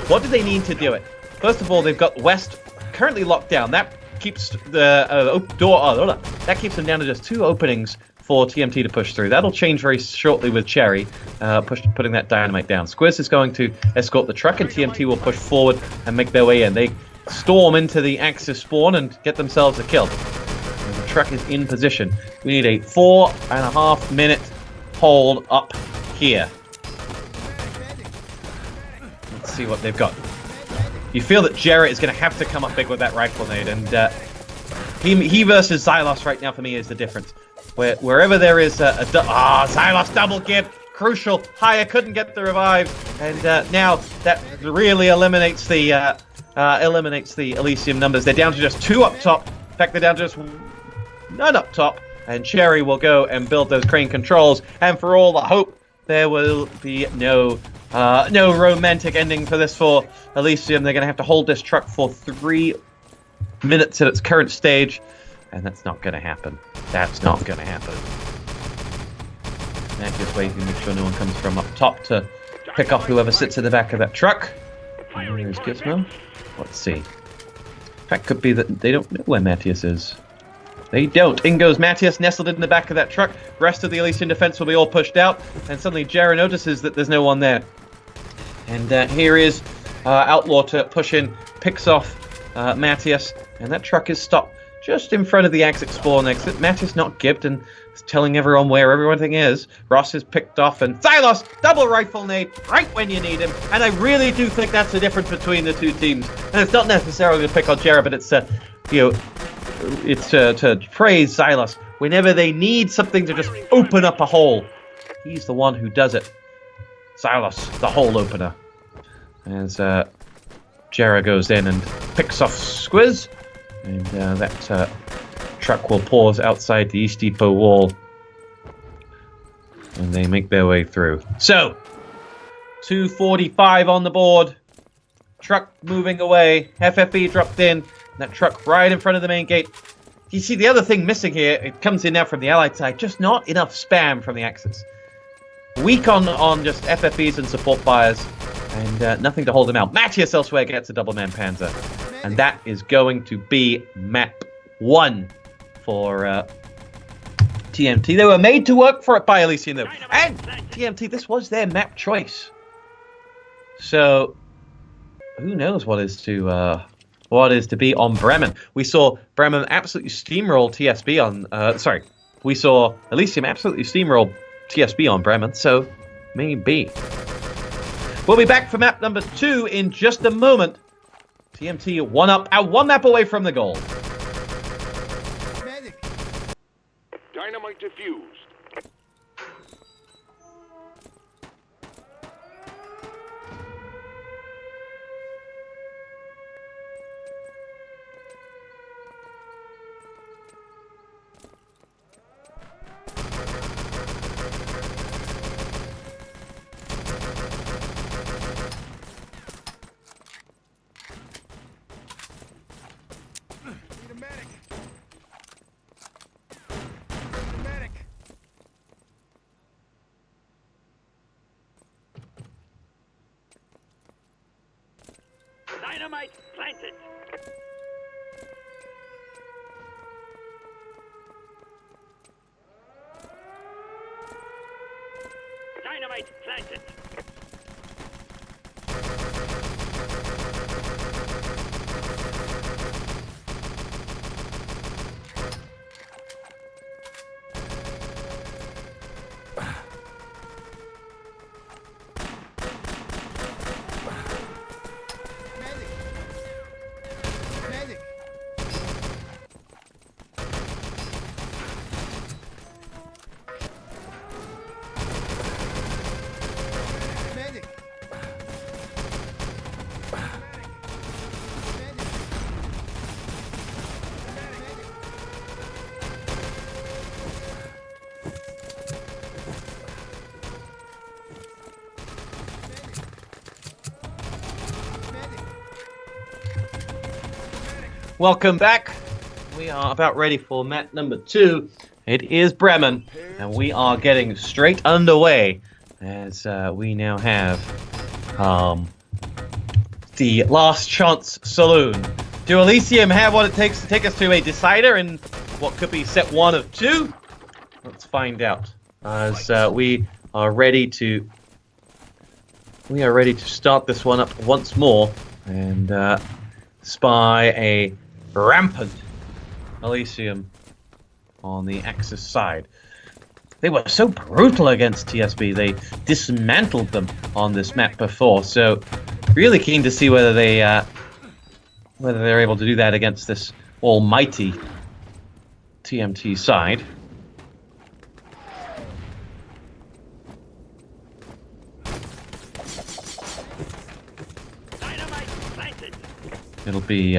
what do they need to do it? First of all, they've got West currently locked down. That keeps the door. That keeps them down to just 2 openings for TMT to push through. That'll change very shortly with Cherry putting that dynamite down. Squiz is going to escort the truck, and TMT will push forward and make their way in. They storm into the Axis spawn and get themselves a kill. Truck is in position. We need a 4.5 minute hold up here. Let's see what they've got. You feel that Jarrett is going to have to come up big with that rifle nade, and he versus Xylos right now for me is the difference. Wherever there is Xylos double gib, crucial. Higher couldn't get the revive, and now that really eliminates the Elysium numbers. They're down to just 2 up top. In fact, they're down to just none up top, and Cherry will go and build those crane controls, and for all the hope, there will be no romantic ending for this for Elysium. They're going to have to hold this truck for 3 minutes at its current stage, and that's not going to happen. That's not going to happen. Now just waiting to make sure no one comes from up top to pick off whoever sits in the back of that truck. And there's Gizmo. Let's see. In fact, could be that they don't know where Matthias is. They don't. In goes Matthias, nestled in the back of that truck. Rest of the Elysian defense will be all pushed out. And suddenly Jera notices that there's no one there. And here is Outlaw to push in, picks off Matthias. And that truck is stopped just in front of the exit spawn exit. Matthias not gibbed and is telling everyone where everything is. Ross is picked off, and Xylos, double rifle nade, right when you need him. And I really do think that's the difference between the two teams. And it's not necessarily to pick on Jera, but it's it's to praise Xylos. Whenever they need something to just open up a hole, he's the one who does it. Xylos, the hole opener. As Jera goes in and picks off Squiz, and that truck will pause outside the East Depot wall, and they make their way through. So, 2:45 on the board. Truck moving away. FFE dropped in. That truck right in front of the main gate. You see, the other thing missing here, it comes in now from the Allied side, just not enough spam from the Axis. weak on just FFEs and support fires, and nothing to hold him out. Matthias elsewhere gets a double-man Panzer, and that is going to be map 1 for TMT. They were made to work for it by Elysium, though. And TMT, this was their map choice. So, who knows what is to be on Bremen. We saw Bremen absolutely steamroll TSB on... we saw Elysium absolutely steamroll TSB on Bremen, so maybe. We'll be back for map number 2 in just a moment. TMT one map away from the goal. Dynamite defused. Dynamite planted. Dynamite planted. Welcome back. We are about ready for map number 2. It is Bremen, and we are getting straight underway as we now have the last chance saloon. Do Elysium have what it takes to take us to a decider in what could be set 1 of 2? Let's find out. As we are ready to start this one up once more and spy a rampant Elysium on the Axis side. They were so brutal against TSB. They dismantled them on this map before, so really keen to see whether they're able to do that against this almighty TMT side. It'll be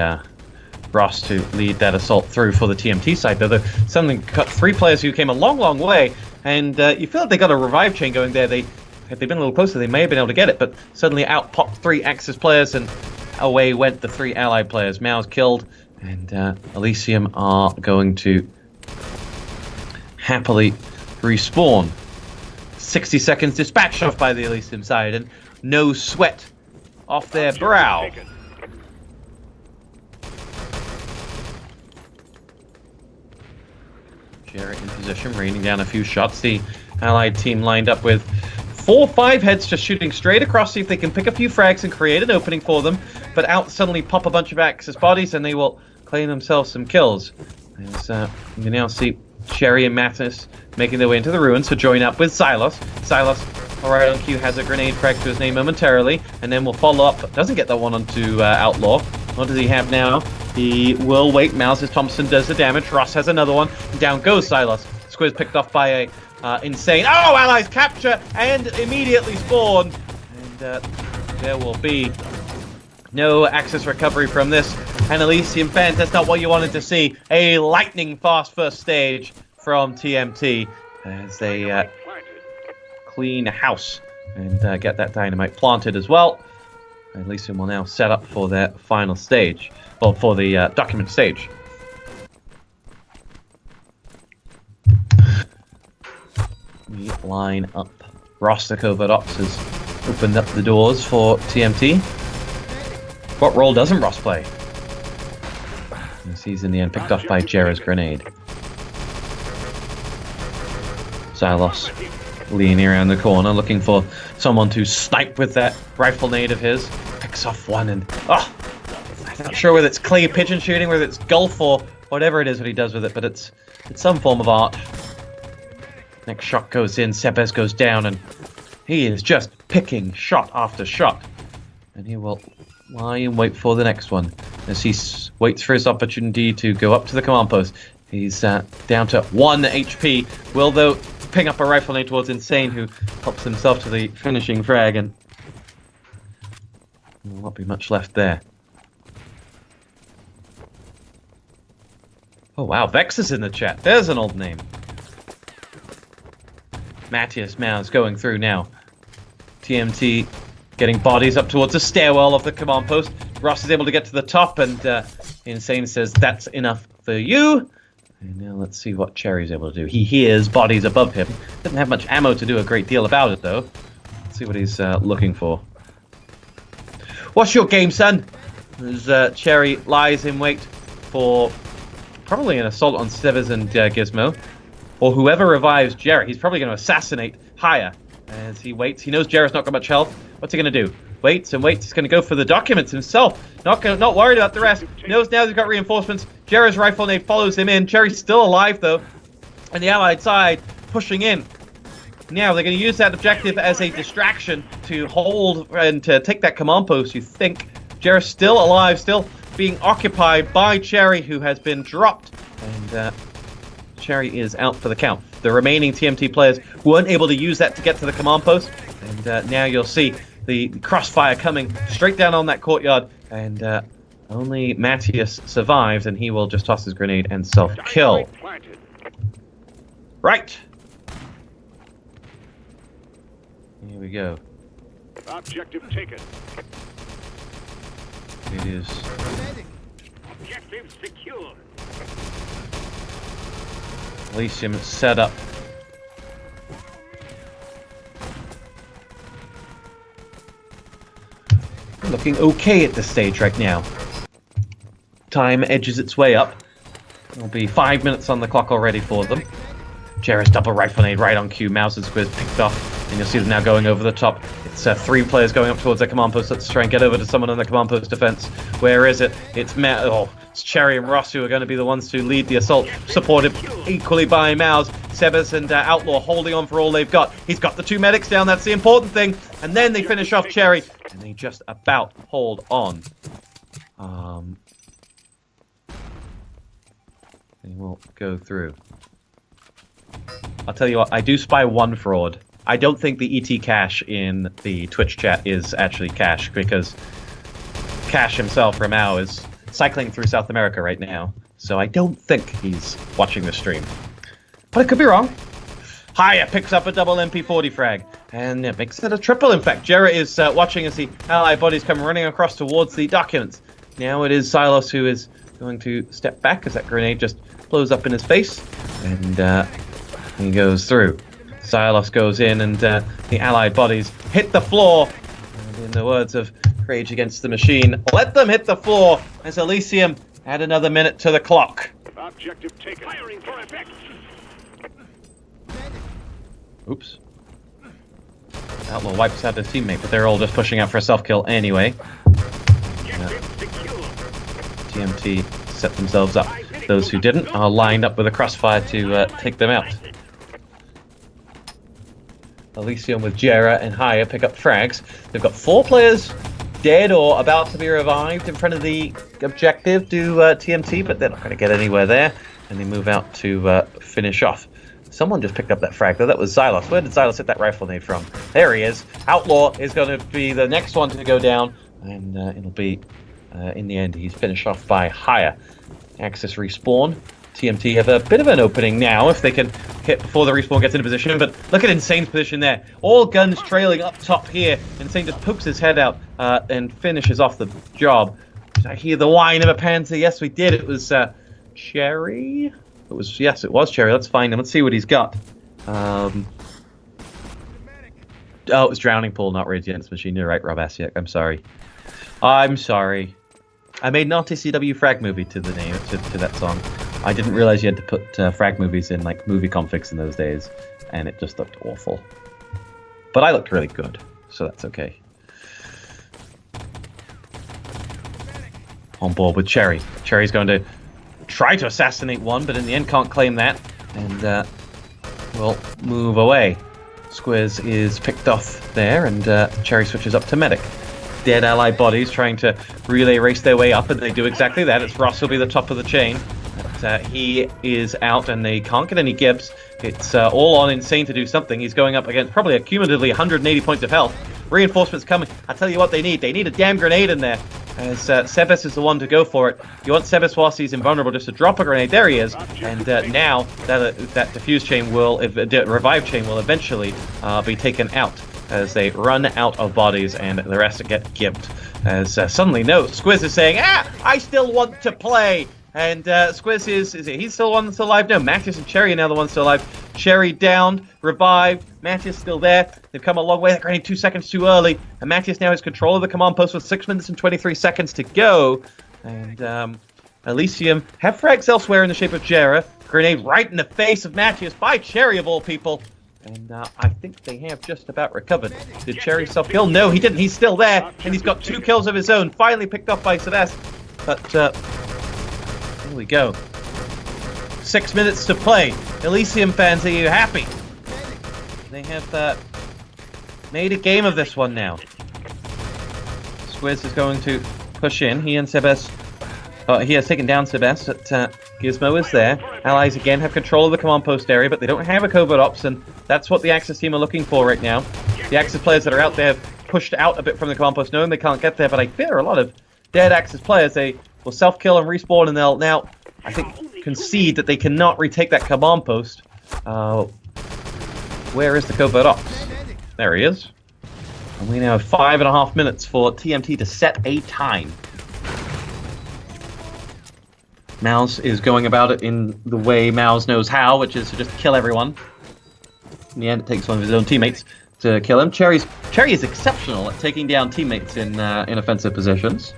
Ross to lead that assault through for the TMT side, though. Something cut 3 players who came a long, long way, and you feel like they got a revive chain going there. Had they been a little closer, they may have been able to get it, but suddenly out popped 3 Axis players, and away went the 3 Allied players. Mao's killed, and Elysium are going to happily respawn. 60 seconds dispatched off by the Elysium side, and no sweat off their brow. Jarrett in position, raining down a few shots. The Allied team lined up with 4-5 heads just shooting straight across, see if they can pick a few frags and create an opening for them. But out suddenly pop a bunch of Axis bodies and they will claim themselves some kills. As you can now see Sherry and Mattis making their way into the ruins to join up with Silas. Silas, alright on cue, has a grenade frag to his name momentarily, and then will follow up, but doesn't get that one onto Outlaw. What does he have now? He will wait. Mouses Thompson does the damage. Ross has another one. Down goes Silas. Squid's picked off by a insane... Oh! Allies capture and immediately spawn. And there will be no Axis recovery from this. And Elysium fans, that's not what you wanted to see. A lightning fast first stage from TMT as they clean house and get that dynamite planted as well. And Elysium will now set up for their final stage. Well, for the document stage. We line up Ross, the covert ops, has opened up the doors for TMT. What role doesn't Ross play? As he's in the end picked off by Jera's grenade. Xylos leaning around the corner, looking for someone to snipe with that rifle nade of his. Picks off one and... oh! I'm not sure whether it's clay pigeon shooting, whether it's golf or whatever it is what he does with it, but it's some form of art. Next shot goes in, Sebes goes down, and he is just picking shot after shot. And he will lie and wait for the next one as he waits for his opportunity to go up to the command post. He's down to 1 HP. Will, though, ping up a rifle nade towards Insane, who helps himself to the finishing frag, and there will not be much left there. Oh wow, Vex is in the chat. There's an old name. Matthias Mouse going through now. TMT getting bodies up towards the stairwell of the command post. Ross is able to get to the top, and Insane says, "That's enough for you." And now let's see what Cherry's able to do. He hears bodies above him. Doesn't have much ammo to do a great deal about it, though. Let's see what he's looking for. What's your game, son? As Cherry lies in wait for probably an assault on Stevers and Gizmo. Or whoever revives Jerry. He's probably going to assassinate Haya as he waits. He knows Jerry's not got much health. What's he going to do? Waits and waits. He's going to go for the documents himself. Not worried about the rest. Knows now he's got reinforcements. Jerry's rifle nade follows him in. Jerry's still alive, though. On the Allied side, pushing in. Now, they're going to use that objective as a distraction to hold and to take that command post, you think. Jerry's still alive, still being occupied by Cherry, who has been dropped. And Cherry is out for the count. The remaining TMT players weren't able to use that to get to the command post. And now you'll see the crossfire coming straight down on that courtyard. And only Matthias survives, and he will just toss his grenade and self-kill. Right. Here we go. Objective taken. It is Objective secure. Elysium set up. Looking okay at this stage right now. Time edges its way up. There'll be 5 minutes on the clock already for them. Jera's double rifle nade right on cue. Mouse and Squiz picked off, and you'll see them now going over the top. It's 3 players going up towards their command post. Let's try and get over to someone on the command post defense. Where is it? It's it's Cherry and Ross who are going to be the ones to lead the assault, supported equally by Mouse. Sebes and Outlaw holding on for all they've got. He's got the 2 medics down. That's the important thing. And then they finish off Cherry, and they just about hold on. They will go through. I'll tell you what, I do spy one fraud. I don't think the ET Cash in the Twitch chat is actually Cash, because Cash himself, Ramau, is cycling through South America right now. So I don't think he's watching the stream. But I could be wrong. Haya picks up a double MP40 frag, and it makes it a triple, in fact. Jera is watching as the allied bodies come running across towards the documents. Now it is Silos who is going to step back as that grenade just blows up in his face, and he goes through. Silos goes in, and the allied bodies hit the floor. And in the words of Rage Against the Machine, let them hit the floor as Elysium add another minute to the clock. Objective taken. Firing for effect. Oops. Outlaw wipes out his teammate, but they're all just pushing out for a self-kill anyway. Objective secure. TMT set themselves up. Those who didn't are lined up with a crossfire to take them out. Elysium with Jera and Haya pick up frags. They've got 4 players dead or about to be revived in front of the objective to TMT, but they're not going to get anywhere there. And they move out to finish off. Someone just picked up that frag, though. That was Xylos. Where did Xylos hit that rifle nade from? There he is. Outlaw is going to be the next one to go down. And it'll be, in the end, he's finished off by Haya. Axis respawn. TMT have a bit of an opening now if they can hit before the respawn gets into position, but look at Insane's position there. All guns trailing up top here. Insane just pokes his head out and finishes off the job. Did I hear the whine of a Panzer? Yes, we did. It was Cherry. Yes, it was Cherry. Let's find him. Let's see what he's got. Oh, it was Drowning Pool, not Radiance Machine. You're right, Rob Asiak. I'm sorry. I'm sorry. I made an RTCW frag movie to the name to that song. I didn't realize you had to put frag movies in like movie configs in those days, and it just looked awful. But I looked really good, so that's okay. On board with Cherry. Cherry's going to try to assassinate one, but in the end can't claim that, and will move away. Squiz is picked off there, and Cherry switches up to Medic. Dead ally bodies trying to relay race their way up, and they do exactly that. It's Ross will be the top of the chain. But, he is out, and they can't get any Gibbs. It's all on Insane to do something. He's going up against probably cumulatively 180 points of health. Reinforcements coming. I tell you what they need. They need a damn grenade in there. As Sebes is the one to go for it. You want Sebes whilst he's invulnerable just to drop a grenade. There he is. And now that diffuse chain will, revive chain will eventually be taken out as they run out of bodies and the rest get gibbed. As suddenly, no, Squiz is saying, I still want to play. And Squiz is he still the one that's alive? No, Mattias and Cherry are now the ones still alive. Cherry downed, revived, Mattias still there. They've come a long way. They're grenade 2 seconds too early. And Mattias now has control of the command post with 6 minutes and 23 seconds to go. And Elysium have frags elsewhere in the shape of Jera. Grenade right in the face of Mattias by Cherry of all people. And I think they have just about recovered. Did Cherry self-kill? No, he didn't. He's still there. And he's got 2 kills of his own. Finally picked up by Celeste. But here we go. 6 minutes to play. Elysium fans, are you happy? They have made a game of this one now. Squiz is going to push in. He and Sebes. He has taken down Sebes, but Gizmo is there. Allies again have control of the command post area, but they don't have a covert ops, and that's what the Axis team are looking for right now. The Axis players that are out there have pushed out a bit from the command post, knowing they can't get there, but I fear a lot of dead Axis players. They will self-kill and respawn, and they'll now, I think, concede that they cannot retake that command post. Where is the covert ops? There he is. And we now have 5.5 minutes for TMT to set a time. Mouse is going about it in the way Mouse knows how, which is to just kill everyone. In the end, it takes one of his own teammates to kill him. Cherry is exceptional at taking down teammates in offensive positions.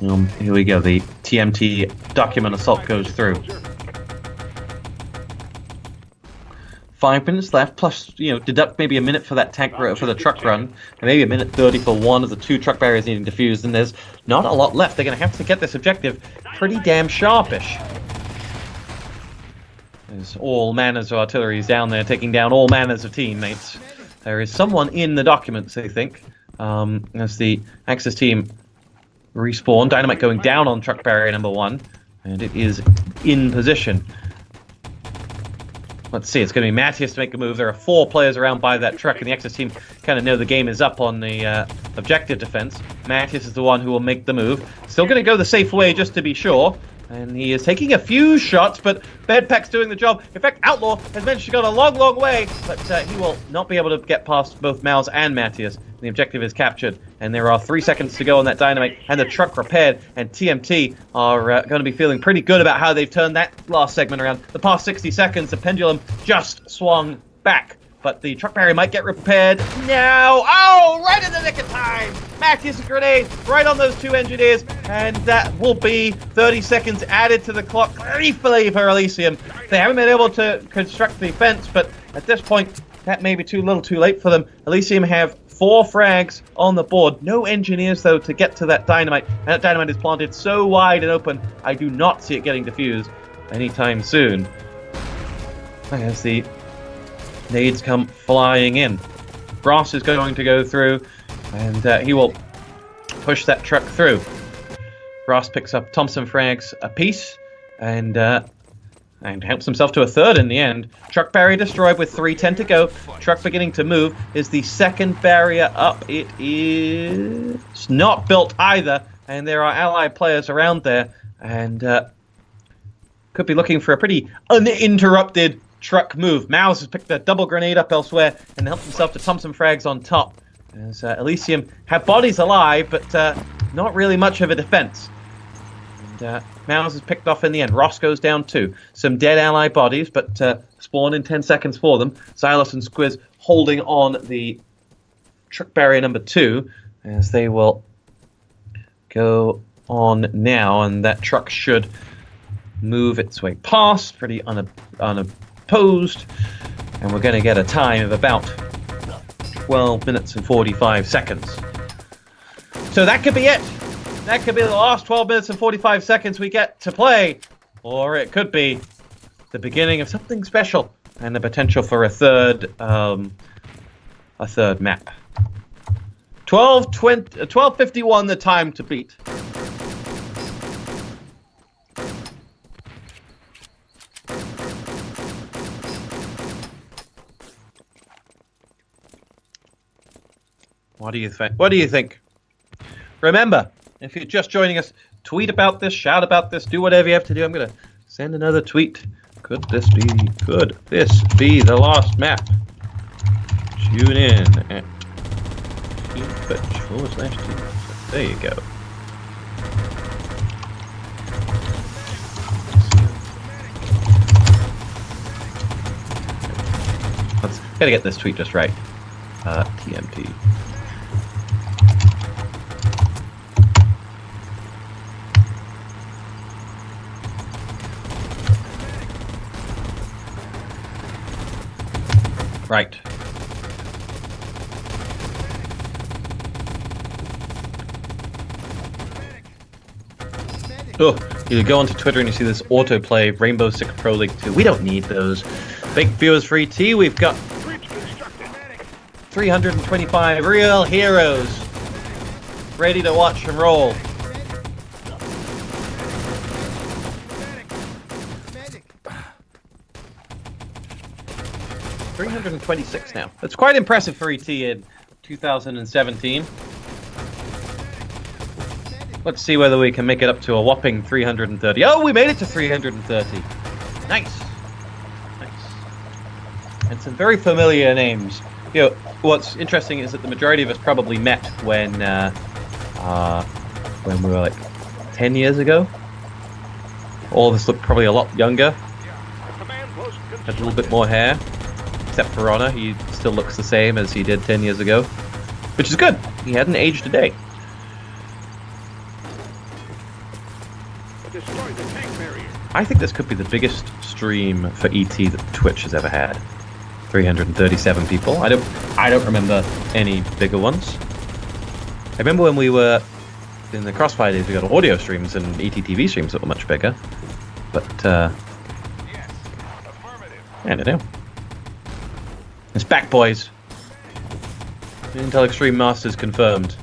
Here we go. The TMT document assault goes through. 5 minutes left, plus, deduct maybe a minute for that tank for the truck run, and maybe a minute 30 for one of the 2 truck barriers needing defused, and there's not a lot left. They're going to have to get this objective pretty damn sharpish. There's all manners of artilleries down there, taking down all manners of teammates. There is someone in the documents, they think, as the Axis team respawn. Dynamite going down on truck barrier number 1, and it is in position. Let's see, it's going to be Mattias to make a move. There are 4 players around by that truck, and the Axis team kind of know the game is up on the objective defense. Mattias is the one who will make the move. Still going to go the safe way just to be sure. And he is taking a few shots, but Bedpack's doing the job. In fact, Outlaw has managed to go a long, long way, but he will not be able to get past both Mouse and Mattias. The objective is captured, and there are 3 seconds to go on that dynamite, and the truck repaired, and TMT are going to be feeling pretty good about how they've turned that last segment around. The past 60 seconds, the pendulum just swung back, but the truck barrier might get repaired now. Oh, right in the nick of time! Mattias' grenade right on those 2 engineers, and that will be 30 seconds added to the clock gleefully for Elysium. They haven't been able to construct the fence, but at this point, that may be too little too late for them. Elysium have 4 frags on the board. No engineers, though, to get to that dynamite. And that dynamite is planted so wide and open, I do not see it getting defused anytime soon. As the nades come flying in. Ross is going to go through, and he will push that truck through. Ross picks up Thompson frags apiece, and helps himself to a 3rd in the end. Truck barrier destroyed with 3:10 to go. Truck beginning to move. Is the 2nd barrier up? It is not built either, and there are allied players around there, and could be looking for a pretty uninterrupted truck move. Mouse has picked a double grenade up elsewhere and helped himself to Thompson frags on top. As Elysium have bodies alive, but not really much of a defense. Mouse is picked off in the end. Ross goes down too. Some dead ally bodies, but spawn in 10 seconds for them. Silas and Squiz holding on the truck barrier number 2 as they will go on now, and that truck should move its way past pretty unopposed, and we're going to get a time of about 12 minutes and 45 seconds. So that could be it. That could be the last 12 minutes and 45 seconds we get to play, or it could be the beginning of something special and the potential for a third map. 12:51 the time to beat. What do you think? What do you think? Remember, if you're just joining us, tweet about this, shout about this, do whatever you have to do. I'm going to send another tweet. Could this be the last map? Tune in at Twitch/Team. There you go. Gotta get this tweet just right. TMT. Right. Oh, you go onto Twitter and you see this autoplay Rainbow Six Pro League 2. We don't need those. Big viewers for ET. We've got 325 real heroes ready to watch and roll. $326 now. That's quite impressive for ET in 2017. Let's see whether we can make it up to a whopping 330. Oh, we made it to 330. Nice. Nice. And some very familiar names. You know, what's interesting is that the majority of us probably met when we were like 10 years ago. All of us looked probably a lot younger. Had a little bit more hair. Except for Honor, he still looks the same as he did 10 years ago. Which is good. He hadn't aged a day. I think this could be the biggest stream for ET that Twitch has ever had. 337 people. I don't remember any bigger ones. I remember when we were in the Crossfire days, we got audio streams and ETTV streams that were much bigger. But I don't know. It's back, boys. Intel Extreme Masters confirmed.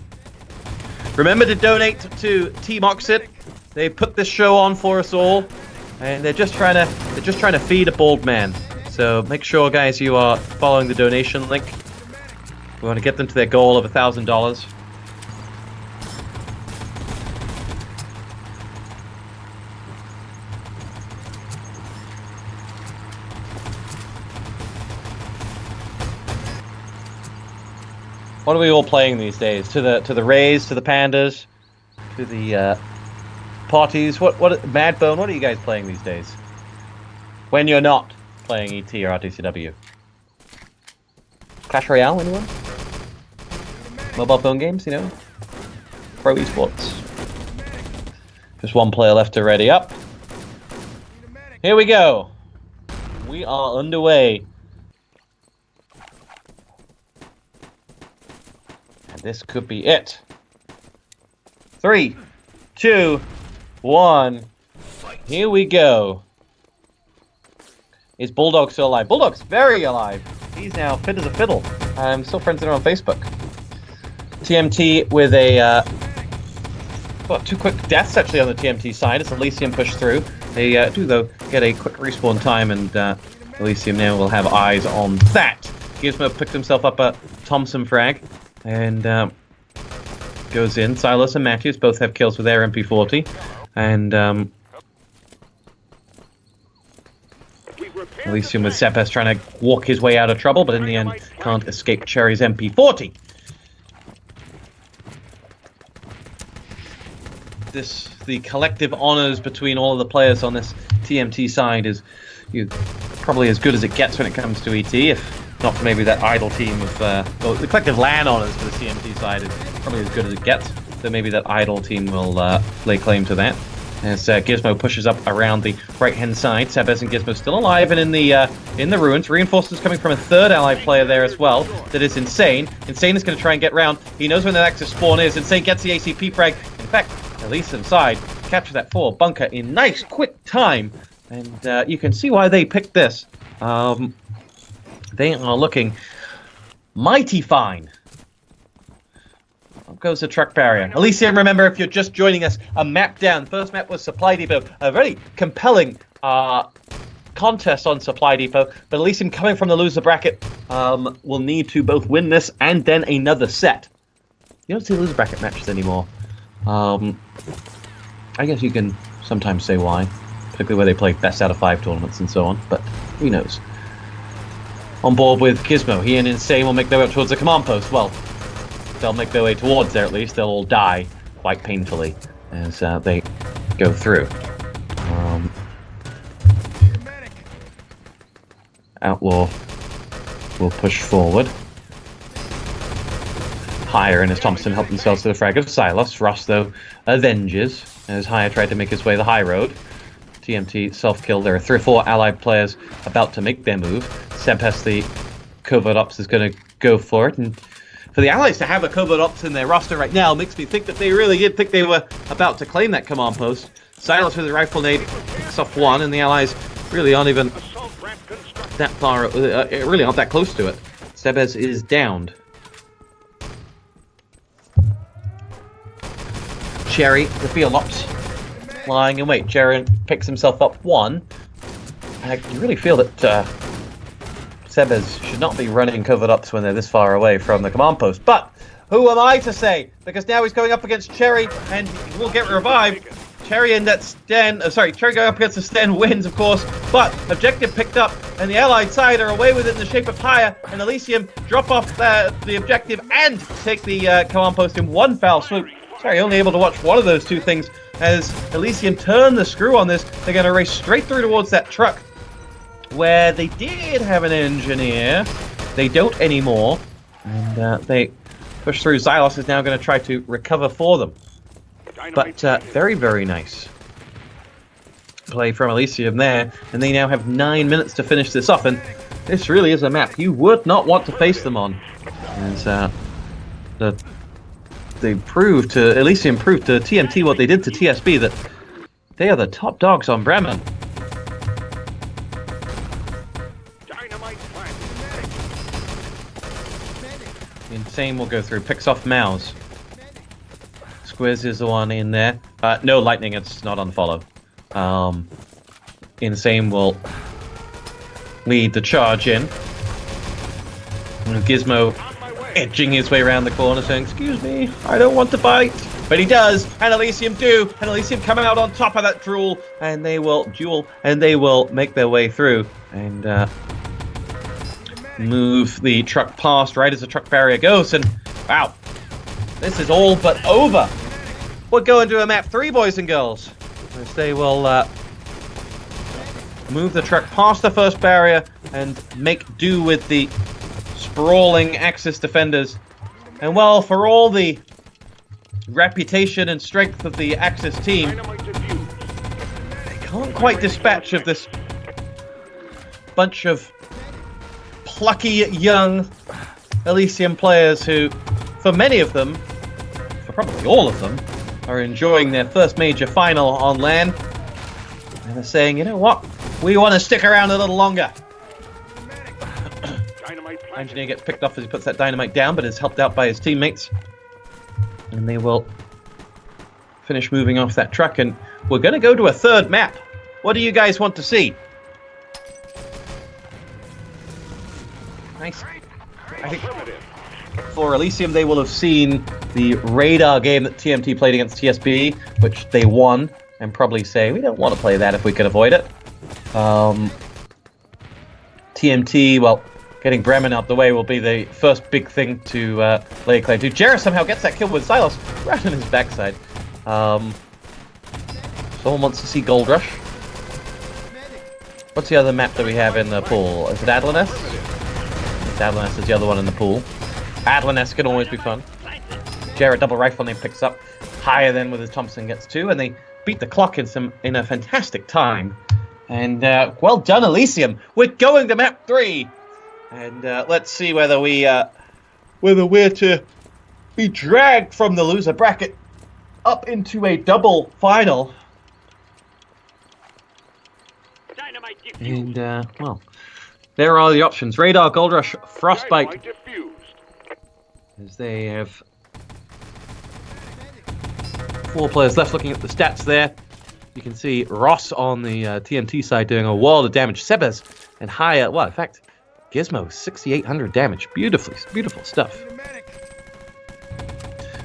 Remember to donate to Team Oxid. They put this show on for us all, and they're just trying to feed a bald man. So make sure, guys, you are following the donation link. We want to get them to their goal of $1,000. What are we all playing these days? To the Rays, to the Pandas, to the parties. What Madbone? What are you guys playing these days? When you're not playing ET or RTCW? Clash Royale, anyone? Mobile phone games, you know? Pro esports. Just one player left to ready up. Here we go. We are underway. And this could be it. 3, 2, 1. Here we go. Is Bulldog still alive? Bulldog's very alive. He's now fit as a fiddle. I'm still friends with him on Facebook. TMT with a... well, 2 quick deaths actually on the TMT side as Elysium pushed through. They do, though, get a quick respawn time, and Elysium now will have eyes on that. Gizmo picked himself up a Thompson frag, and goes in. Silas and Matthews both have kills with their MP40, and Elysium with Sepes trying to walk his way out of trouble, but in the end can't escape Cherry's MP40. the collective honors between all of the players on this TMT side is probably as good as it gets when it comes to ET, if not for maybe that idle team of well, the collective LAN honors for the TMT side is probably as good as it gets. So maybe that idle team will lay claim to that. As Gizmo pushes up around the right-hand side, Sebes and Gizmo still alive and in the ruins. Reinforcements coming from a third allied player there as well. That is Insane. Insane is going to try and get round. He knows where the active spawn is. Insane gets the ACP frag. In fact, at least inside, capture that forward bunker in nice, quick time. And you can see why they picked this. They are looking mighty fine. Up goes the truck barrier. Elysium, remember, if you're just joining us, a map down. First map was Supply Depot. A very compelling contest on Supply Depot. But Elysium, coming from the loser bracket, will need to both win this and then another set. You don't see loser bracket matches anymore. I guess you can sometimes say why. Particularly where they play best out of 5 tournaments and so on. But who knows. On board with Gizmo. He and Insane will make their way up towards the command post. Well, they'll make their way towards there at least. They'll all die quite painfully as they go through. Outlaw will push forward. Higher and as Thompson help themselves to the frag of Silos. Ross, though, avenges as Higher tried to make his way the high road. TMT self-kill. There are 3 or 4 allied players about to make their move. Sebes, the covert ops, is going to go for it. And for the allies to have a covert ops in their roster right now makes me think that they really did think they were about to claim that command post. Silas with a rifle nade picks off one, and the allies really aren't even that far, really aren't that close to it. Sebes is downed. Cherry, the field ops, lying in wait. Cherry picks himself up one. You really feel that Sebes should not be running covered ups when they're this far away from the command post. But who am I to say? Because now he's going up against Cherry and he will get revived. Cherry and that Sten, Cherry going up against the Sten wins, of course. But objective picked up and the allied side are away with it in the shape of Higher. And Elysium drop off the objective and take the command post in one foul swoop. Sorry, only able to watch one of those two things as Elysium turn the screw on this. They're going to race straight through towards that truck where they did have an engineer. They don't anymore. And they push through. Xylos is now going to try to recover for them. But very, very nice play from Elysium there. And they now have 9 minutes to finish this off. And this really is a map you would not want to face them on. As Elysium proved to TMT what they did to TSB, that they are the top dogs on Bremen. Insane will go through, picks off Mouse. Squiz is the one in there. No lightning, it's not on follow. Insane will lead the charge in. And Gizmo edging his way around the corner saying, "Excuse me, I don't want to fight." But he does, and Elysium do, and Elysium coming out on top of that duel, and they will make their way through and move the truck past right as the truck barrier goes. And wow, this is all but over. We're going to a map 3, boys and girls, as they will move the truck past the first barrier and make do with the sprawling Axis defenders. And well, for all the reputation and strength of the Axis team, they can't quite dispatch of this bunch of plucky young Elysium players who, for many of them, for probably all of them, are enjoying their first major final on LAN. And they're saying, you know what, we want to stick around a little longer. Engineer gets picked off as he puts that dynamite down, but is helped out by his teammates. And they will finish moving off that truck, and we're going to go to a third map. What do you guys want to see? Nice. I think for Elysium, they will have seen the radar game that TMT played against TSB, which they won, and probably say, we don't want to play that if we could avoid it. TMT, well, getting Bremen out the way will be the first big thing to lay claim to. Jarrah somehow gets that kill with Silos right on his backside. Someone wants to see Gold Rush. What's the other map that we have in the pool? Is it Adlaness? Adlaness is the other one in the pool. Adlaness can always be fun. Jarrett double rifle name picks up higher than with his Thompson gets 2, and they beat the clock in a fantastic time. And well done, Elysium. We're going to map 3, and let's see whether we're to be dragged from the loser bracket up into a double final. Dynamite defused. And well, there are the options: Radar, Gold Rush, Frostbite. Dynamite defused. As they have 4 players left. Looking at the stats there, you can see Ross on the TMT side doing a world of damage. Sebes and higher. Well, in fact, Gizmo 6,800 damage. Beautiful stuff.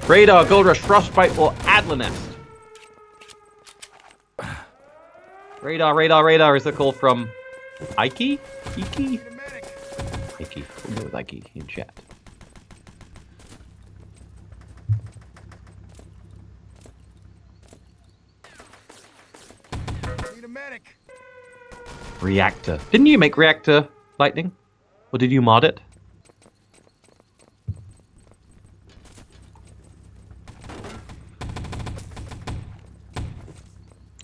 Radar, Gold Rush, Frostbite, or Adlanest. Radar is the call from Ike? Ike? We'll go with Ike in chat. Reactor. Didn't you make Reactor, Lightning? Or did you mod it?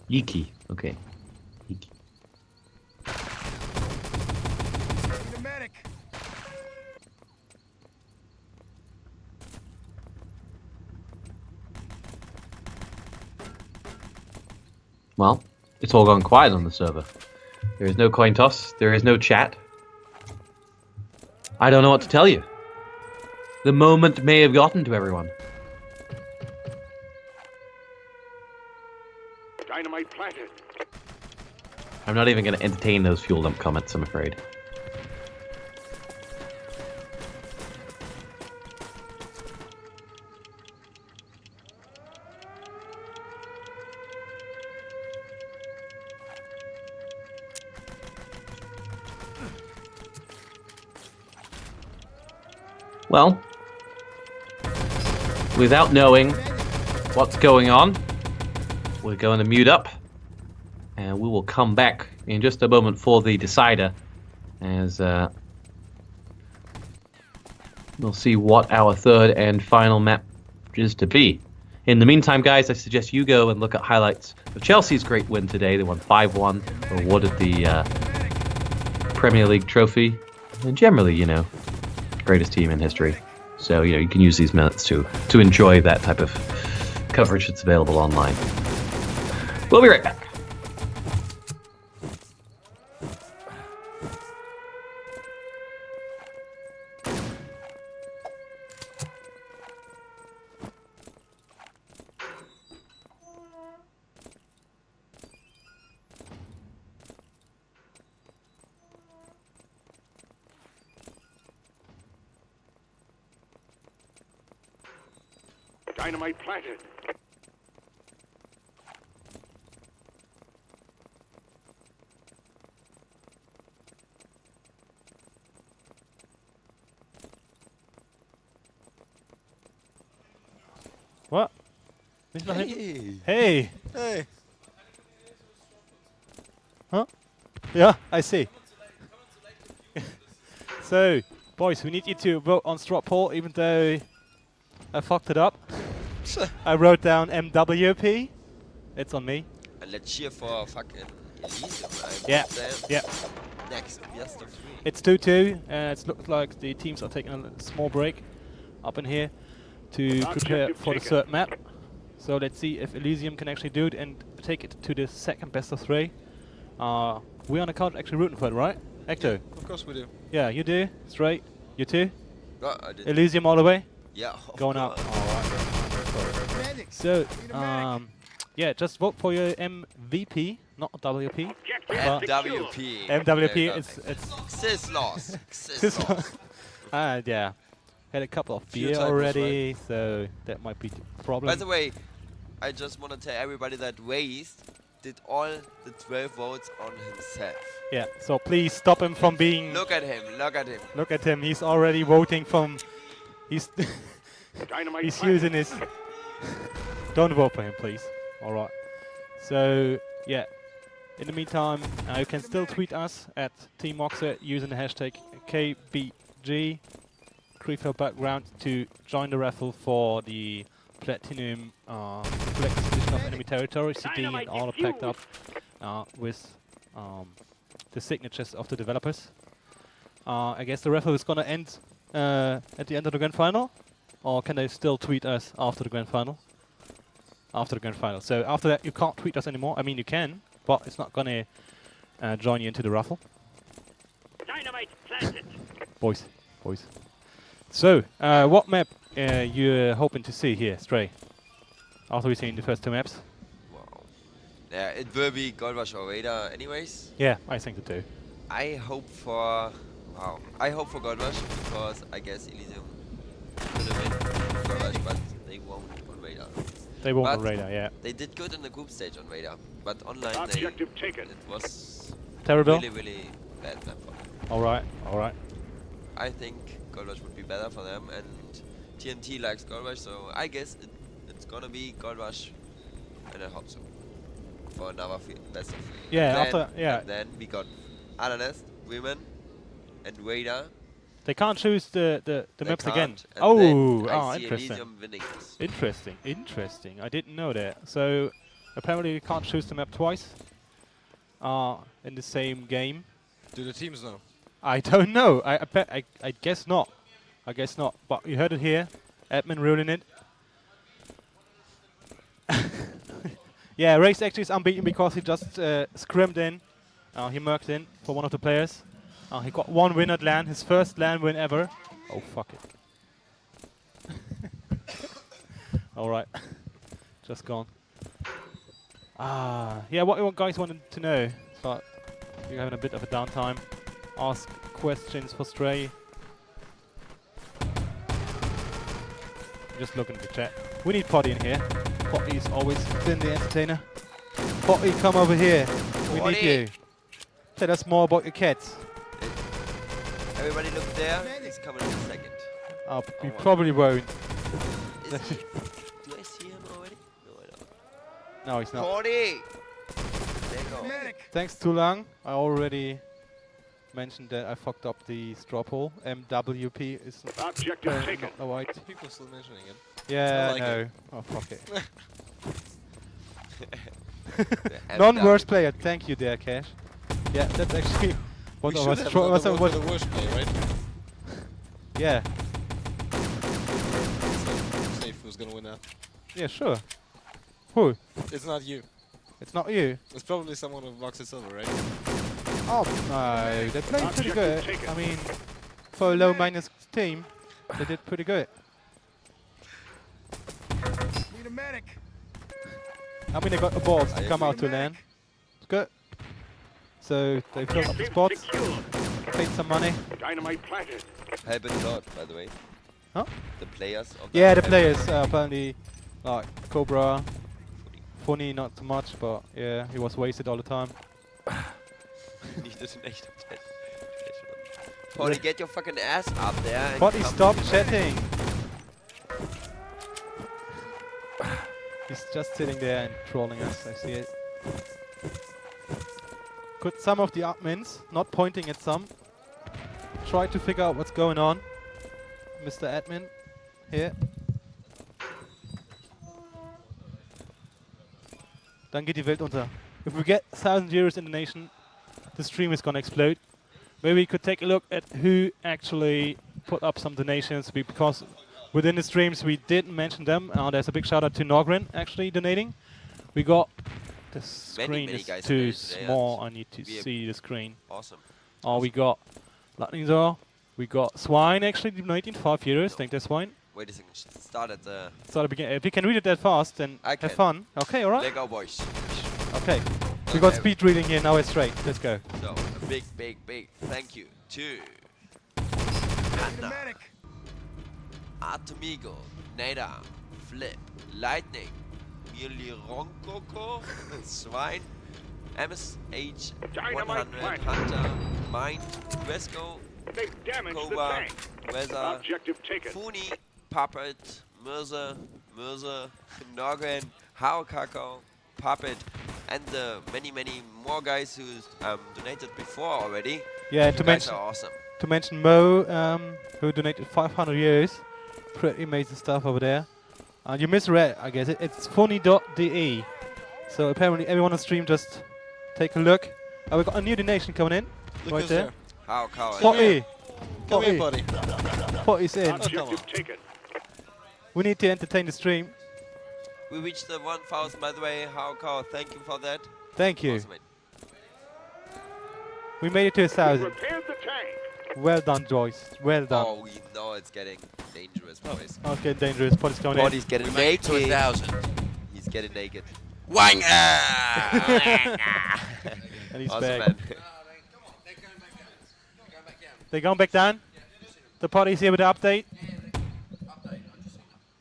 Yiki. Okay. Yiki. Well, it's all gone quiet on the server. There is no coin toss. There is no chat. I don't know what to tell you. The moment may have gotten to everyone. Dynamite planted. I'm not even going to entertain those fuel dump comments, I'm afraid. Well, without knowing what's going on, we're going to mute up, and we will come back in just a moment for the decider, as we'll see what our third and final map is to be. In the meantime, guys, I suggest you go and look at highlights of Chelsea's great win today. They won 5-1, were awarded the Premier League trophy, and generally, you know, greatest team in history. So, you know, you can use these minutes to enjoy that type of coverage that's available online. We'll be right back. Dynamite planted. What? Hey! Hey! Huh? Yeah, I see. So, boys, we need you to vote on straw poll, even though I fucked it up. I wrote down MWP. It's on me. And let's cheer for fucking Elysium. Yeah, yeah. Next, best of 3. It's 2-2, and it looks like the teams are taking a small break up in here to prepare for the third map. So let's see if Elysium can actually do it and take it to the second best of 3. We on account actually rooting for it, right? Ecto? Yeah, of course we do. Yeah, you do. Straight. You too? No, I did. Elysium all the way? Yeah, Going up. Alright. So, yeah, just vote for your MVP, not WP. but MWP. MWP, it's Sis loss. Sis loss. yeah. Had a couple of Few beer typos, already, so that might be the problem. By the way, I just want to tell everybody that Waste did all the 12 votes on himself. Yeah, so please stop him from being... Look at him, look at him. Look at him, he's already voting from... He's Dynamite he's planted. using his... Don't vote for him, please. Alright. So yeah. In the meantime, you can still tweet us at Team Moxer using the hashtag KBG Creeper background to join the raffle for the Platinum Collector's Edition of Enemy Territory CD and all are packed up with the signatures of the developers. I guess the raffle is gonna end at the end of the grand final, or can they still tweet us after the grand final? After the grand final. So after that, you can't tweet us anymore. I mean, you can, but it's not gonna join you into the raffle. Dynamite planted. Boys. So, what map you're hoping to see here, Stray? After we've seen the first two maps? Wow. Yeah, it will be Gold Rush or Raider anyways. Yeah, I think so too. I hope for Gold Rush because I guess Elysium could have been Gold Rush, but they won't on Raider. They won't on But radar, yeah. They did good in the group stage on Raider, but online Objective taken. it was Terrible? really bad map for them. Alright. I think Gold Rush would be better for them, and TNT likes Gold Rush, so I guess it's gonna be Gold Rush, and I hope so. For another best of three. Yeah, And then we got Ananas, Women, and Raider. They can't choose the They maps can't, again. and Oh, then I see interesting. Elysium winning this. Interesting. I didn't know that. So, apparently you can't choose the map twice in the same game. Do the teams know? I don't know. I guess not. But you heard it here. Admin ruling it. Yeah, Race actually is unbeaten because he just scrimmed in. He merked in for one of the players. He got one win at LAN, his first LAN win ever. Oh, fuck it. Alright. Just gone. Yeah, what you guys wanted to know. So you're having a bit of a downtime. Ask questions for Stray. Just looking at the chat. We need Potty in here. Potty's always been the entertainer. Potty, come over here. We need you. Tell us more about your cats. Everybody look there. He's coming in a second. We probably won't. Is he? Do I see him already? No, I don't. No, he's not. Cordy! There you go. Thanks too long. I already mentioned that I fucked up the straw poll. MWP is Objective taken. not the white. People still mentioning it. Yeah, I like no. it. Oh, fuck it. The Non-worst MW. player. Thank you there, Cash. Yeah, that's actually what We I should was have trying. another word for the worst play, right? Yeah. So, safe who's gonna win that. Yeah, sure. Who? It's not you. It's not you. It's probably someone with Voxy Silver, right? Oh, no. They played pretty Objective good. taken. I mean, for a low minus team, they did pretty good. Need a medic. I mean, they got the balls to I come out to agree. LAN. It's good. So they filled up the spots, paid some money. Dynamite planted. Help it a lot, by the way. Huh? The players of Yeah, the help. players apparently, like Cobra, Funny not too much, but yeah, he was wasted all the time. Needed an echter Chat. Polly, get your fucking ass up there. And Potty, come stop to the chatting! He's just sitting there and trolling us, I see it. Could some of the admins, not pointing at some, try to figure out what's going on? Mr. Admin, here. Dann geht die Welt unter. If we get 1,000 euros in the nation, the stream is gonna explode. Maybe we could take a look at who actually put up some donations, because within the streams we didn't mention them. There's a big shout out to Nogrin actually donating. We got the screen many is guys too donated today, small. I and need to we have- see the screen. Awesome. We got Lightning Door. We got Swine actually donating 5 euros. Thank you, Swine. Wait a second. Start at the So if you can read it that fast, then I have can. fun. Okay, alright. Lego boys. Okay. We got Okay. speed reading here. Now it's straight. Let's go. So, a big thank you to Need a Anna, medic. Atomigo, Nada, Flip, Lightning, Milironkoko, Swine, MSH, Dynamite 100, planted. Hunter, Mind, Resco, They've damaged the Cobra, tank. Weather, Objective taken. Funi, Puppet, Mörser, Norgren, Hao Kakao, Puppet, and the many more guys who donated before already. Yeah, You to guys mention are awesome. to mention Mo, who donated 500 euros. Pretty amazing stuff over there. You misread, I guess. It's funny.de. So apparently everyone on stream just take a look. We got a new donation coming in. Look right who's there. there. How cow? Potty. Come here, buddy. Potty's in. Objective taken. We need to entertain the stream. We reached the 1,000 by the way. How cow? Thank you for that. Thank you. Awesome, mate. We made it to 1,000. Repaired the tank. Well done, Joyce. Well done. Oh, we know it's getting dangerous, boys. Oh, it's getting dangerous. Potty's coming in. Body's getting We made it naked. to 1,000. He's getting naked. Wang! And he's Awesome, back. man. They're going back down. The Potty's here with the update.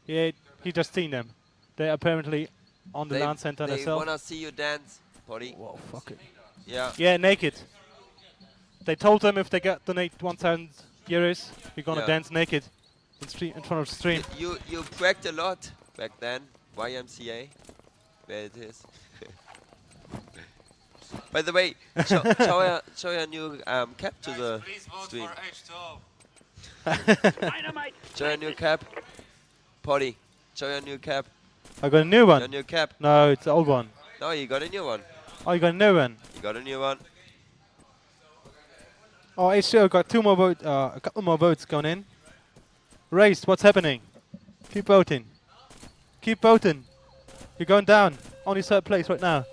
Yeah, he just seen them. They're apparently on the LAN center They themselves. wanna see you dance, Body. Whoa, fuck it. Yeah. Yeah, naked. They told them if they donate 1,000 euros, we're gonna Yeah. dance naked in front of the stream. You bragged a lot back then. YMCA, where it is. By the way, show your new cap to the stream. Dynamite Show your new cap. Potty, show your new cap. I got a new one. Your new cap. No, it's the old one. No, you got a new one. Oh, you got a new one. You got a new one. Oh, H2 got two more votes, a couple more votes going in. Race, what's happening? Keep voting. Keep voting. You're going down. Only third place right now.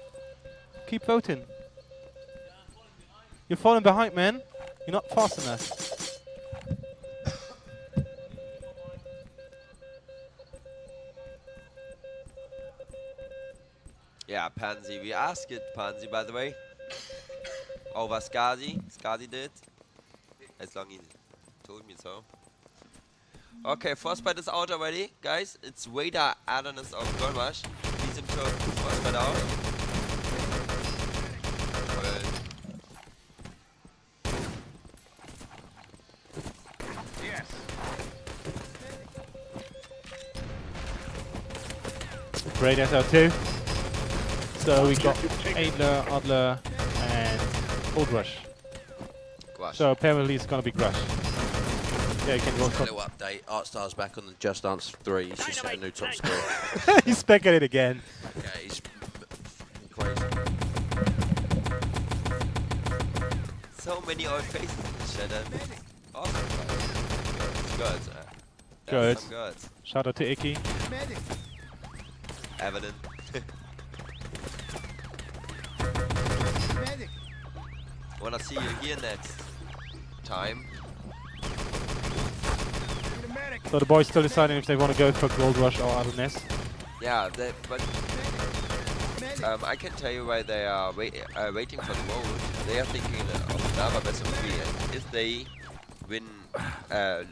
Keep voting. You're falling behind, man. You're not fast enough. Yeah, Pansy. We asked it, Pansy, by the way. Over Skazi. Skazi did. As long as he told me so. Okay, Frostbite is out already, guys. It's Vader, Adonis of Goldrush. Please ensure Frostbite out. Yes. Great SL2. So we got Adler, Adler, and Goldrush. Gosh. So apparently it's gonna be Grush. Yeah, you can go A top. little update. Artstar's back on the Just Dance 3. He's just set a new top score. He's back at it again. Yeah, he's crazy. So many old faces in the chat. Awesome. Good. Good. Good. Shout out to Icky. Medic. Evelyn. Medic. Wanna see you here next time. Need a medic. So the boys still deciding if they want to go for Gold Rush or Adonis. Yeah, but Medic. I can tell you why they are waiting for the vote. They are thinking of another best of 3. And if they win,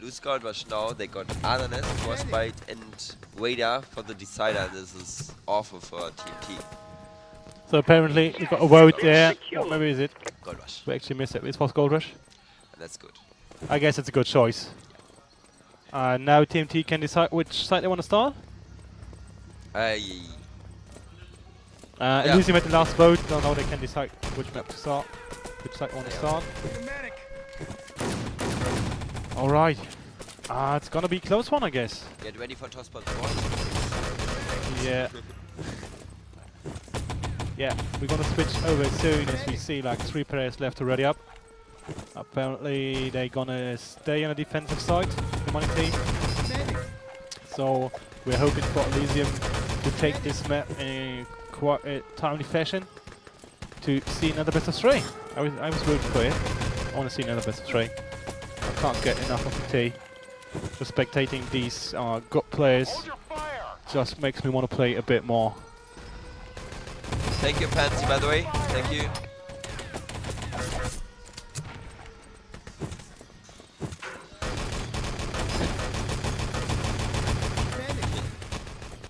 lose Gold Rush now, they got Adonis, Frostbite, and Vader for the decider. This is awful for TNT. So apparently we got a vote there. What maybe is it? Gold Rush. We actually missed it. It was Gold Rush. And that's good. I guess it's a good choice. Now TMT can decide which side they want to start. Yeah. Elysium at the last vote. So now they can decide which map to start, which side they want to start. Need a medic. All right. It's gonna be a close one, I guess. Get ready for Tosspot. Yeah. Yeah, we're gonna switch over as soon as we see like 3 players left to ready up. Apparently they're gonna stay on the defensive side, the money team. Medic. So we're hoping for Elysium to take this map in quite a timely fashion to see another best of 3. I was rooting for it. I want to see another best of 3. I can't get enough of the tea. Just spectating these good players Hold your fire. just makes me want to play a bit more. Thank you, Pansy, by the way. Thank you.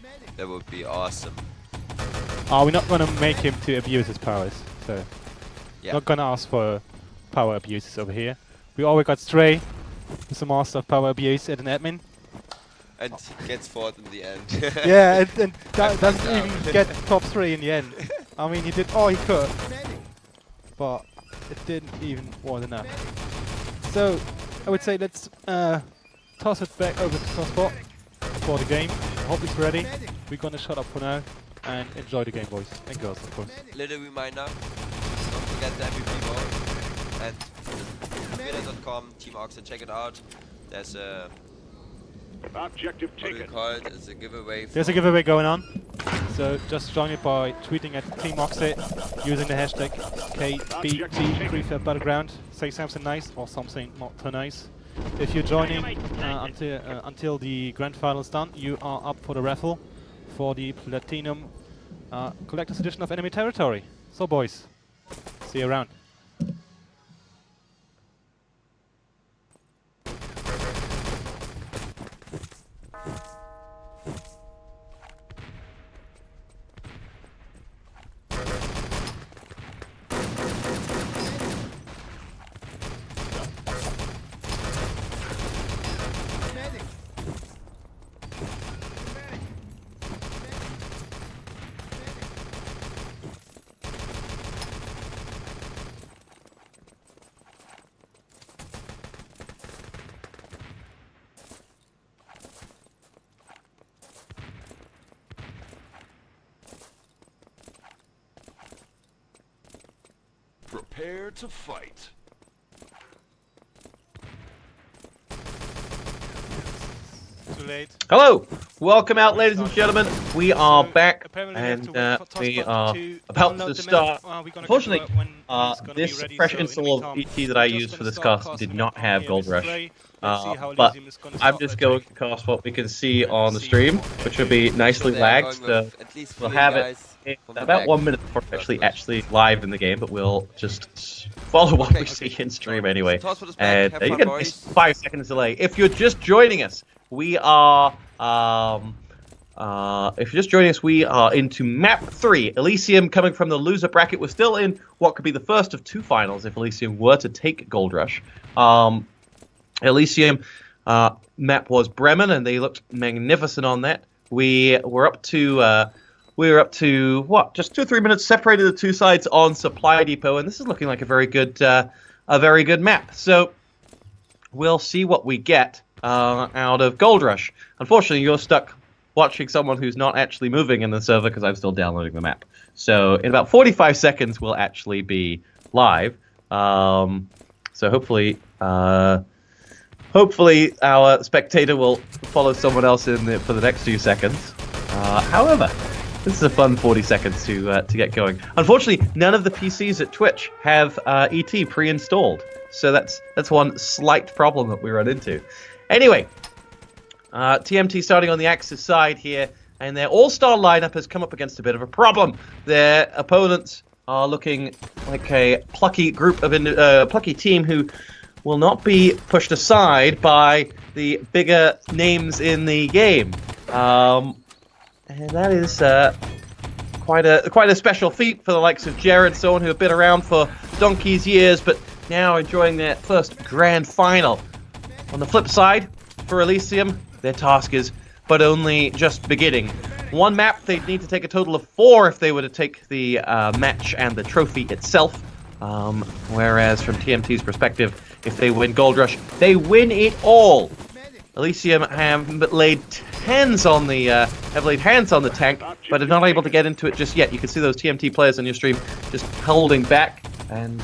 Medic. That would be awesome. We're not gonna make him to abuse his powers, so Yeah. not gonna ask for power abuses over here. We already got Stray, who's a master of power abuse and an admin. And gets fourth in the end. Yeah, and doesn't even get top 3 in the end. I mean, he did all he could, but it didn't even was enough. So, I would say let's toss it back over to Tosspot for the game. I hope he's ready. We're gonna shut up for now and enjoy the game, boys and girls, of course. Little reminder, don't forget the MVP vote. And Twitter.com, Team Oxen, check it out. There's a, Objective what do you taken. call it? It's a giveaway. There's a giveaway going on, so just join it by tweeting at Team Oxit using the hashtag KBT3Battleground. Say something nice or something not so nice. If you're joining until the grand final is done, you are up for the raffle for the Platinum Collector's Edition of Enemy Territory. So boys, see you around. Prepare to fight. Too late. Hello, welcome out, ladies and gentlemen. We are back, Apparently we have and to wait for we Tosspot are to about download to the start. map. We're gonna Unfortunately, get to it when it's gonna this be ready, fresh so in the install of meantime, ET that I we're just use for gonna this start cast casting did it not on have here, Gold this Rush. display. Let's see how But Elysium is gonna I'm start just that going trick. to cast what we can see on the See stream, what which will be nicely So they are lagged. going So with at least we'll three have it guys in from the about back. 1 minute before First actually live in the game, but we'll just follow what Okay, we see in stream anyway. So Tosspot is back. And Have you fun, get boys. 5 seconds delay. If you're just joining us, we are into map 3, Elysium coming from the loser bracket. We're still in what could be the first of 2 finals if Elysium were to take Gold Rush. Elysium map was Bremen, and they looked magnificent on that. We were up to what? Just 2 or 3 minutes separated the 2 sides on Supply Depot, and this is looking like a very good map. So we'll see what we get out of Gold Rush. Unfortunately, you're stuck watching someone who's not actually moving in the server because I'm still downloading the map. So in about 45 seconds, we'll actually be live. So hopefully our spectator will follow someone else in for the next few seconds. However, this is a fun 40 seconds to get going. Unfortunately, none of the PCs at Twitch have ET pre-installed, so that's one slight problem that we run into. Anyway, TMT starting on the Axis side here, and their all-star lineup has come up against a bit of a problem. Their opponents are looking like a plucky group of plucky team who will not be pushed aside by the bigger names in the game. And that is quite a special feat for the likes of Jared, someone who have been around for donkey's years, but now enjoying their first grand final. On the flip side, for Elysium, their task is but only just beginning. One map, they'd need to take a total of 4 if they were to take the match and the trophy itself. Whereas from TMT's perspective, if they win Gold Rush, they win it all. Elysium have laid hands on the tank, but are not able to get into it just yet. You can see those TMT players on your stream just holding back, and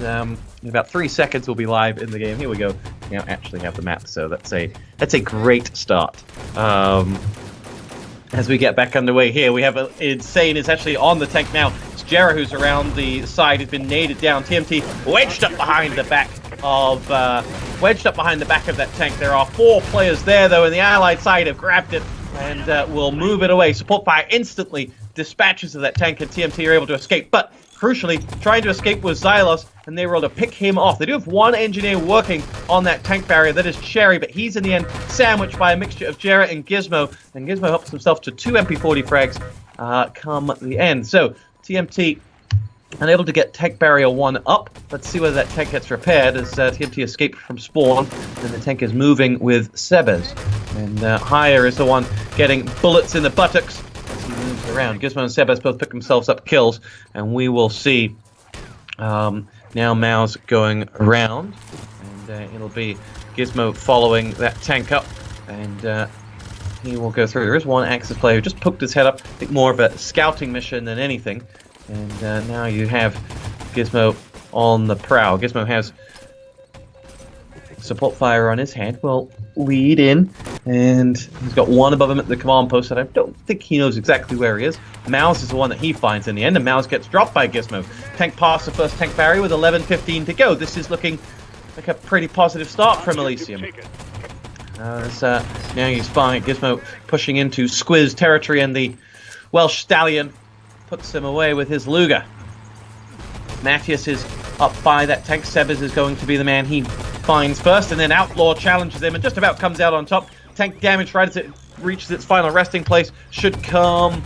in about 3 seconds we'll be live in the game. Here we go. We now actually have the map, so that's a great start. As we get back underway here, we have Insane is actually on the tank now. It's Jera who's around the side, who's been naded down. TMT wedged up behind the back of that tank. There are 4 players there though, and the allied side have grabbed it and will move it away. Support fire instantly dispatches of that tank, and TMT are able to escape. But crucially, trying to escape was Xylos, and they were able to pick him off. They do have 1 engineer working on that tank barrier. That is Cherry, but he's in the end sandwiched by a mixture of Jera and Gizmo. And Gizmo helps himself to 2 MP40 frags come the end. So TMT unable to get tank barrier 1 up. Let's see whether that tank gets repaired as TMT escaped from spawn, and the tank is moving with Sebes. And Higher is the one getting bullets in the buttocks. he moves around. Gizmo and Sebes both pick themselves up kills, and we will see now Mao's going around, and it'll be Gizmo following that tank up, and he will go through. There is one Axis player who just poked his head up, I think more of a scouting mission than anything, and now you have Gizmo on the prowl. Gizmo has support fire on his hand, will lead in, and he's got one above him at the command post, and I don't think he knows exactly where he is. Mouse is the one that he finds in the end, and Mouse gets dropped by Gizmo. Tank past the first tank barrier with 11:15 to go. This is looking like a pretty positive start from Elysium. Now he's spying at Gizmo, pushing into Squiz territory, and the Welsh Stallion puts him away with his Luger. Matthias is up by that tank. Sebes is going to be the man he finds first, and then Outlaw challenges him and just about comes out on top. Tank damage right as it reaches its final resting place. Should come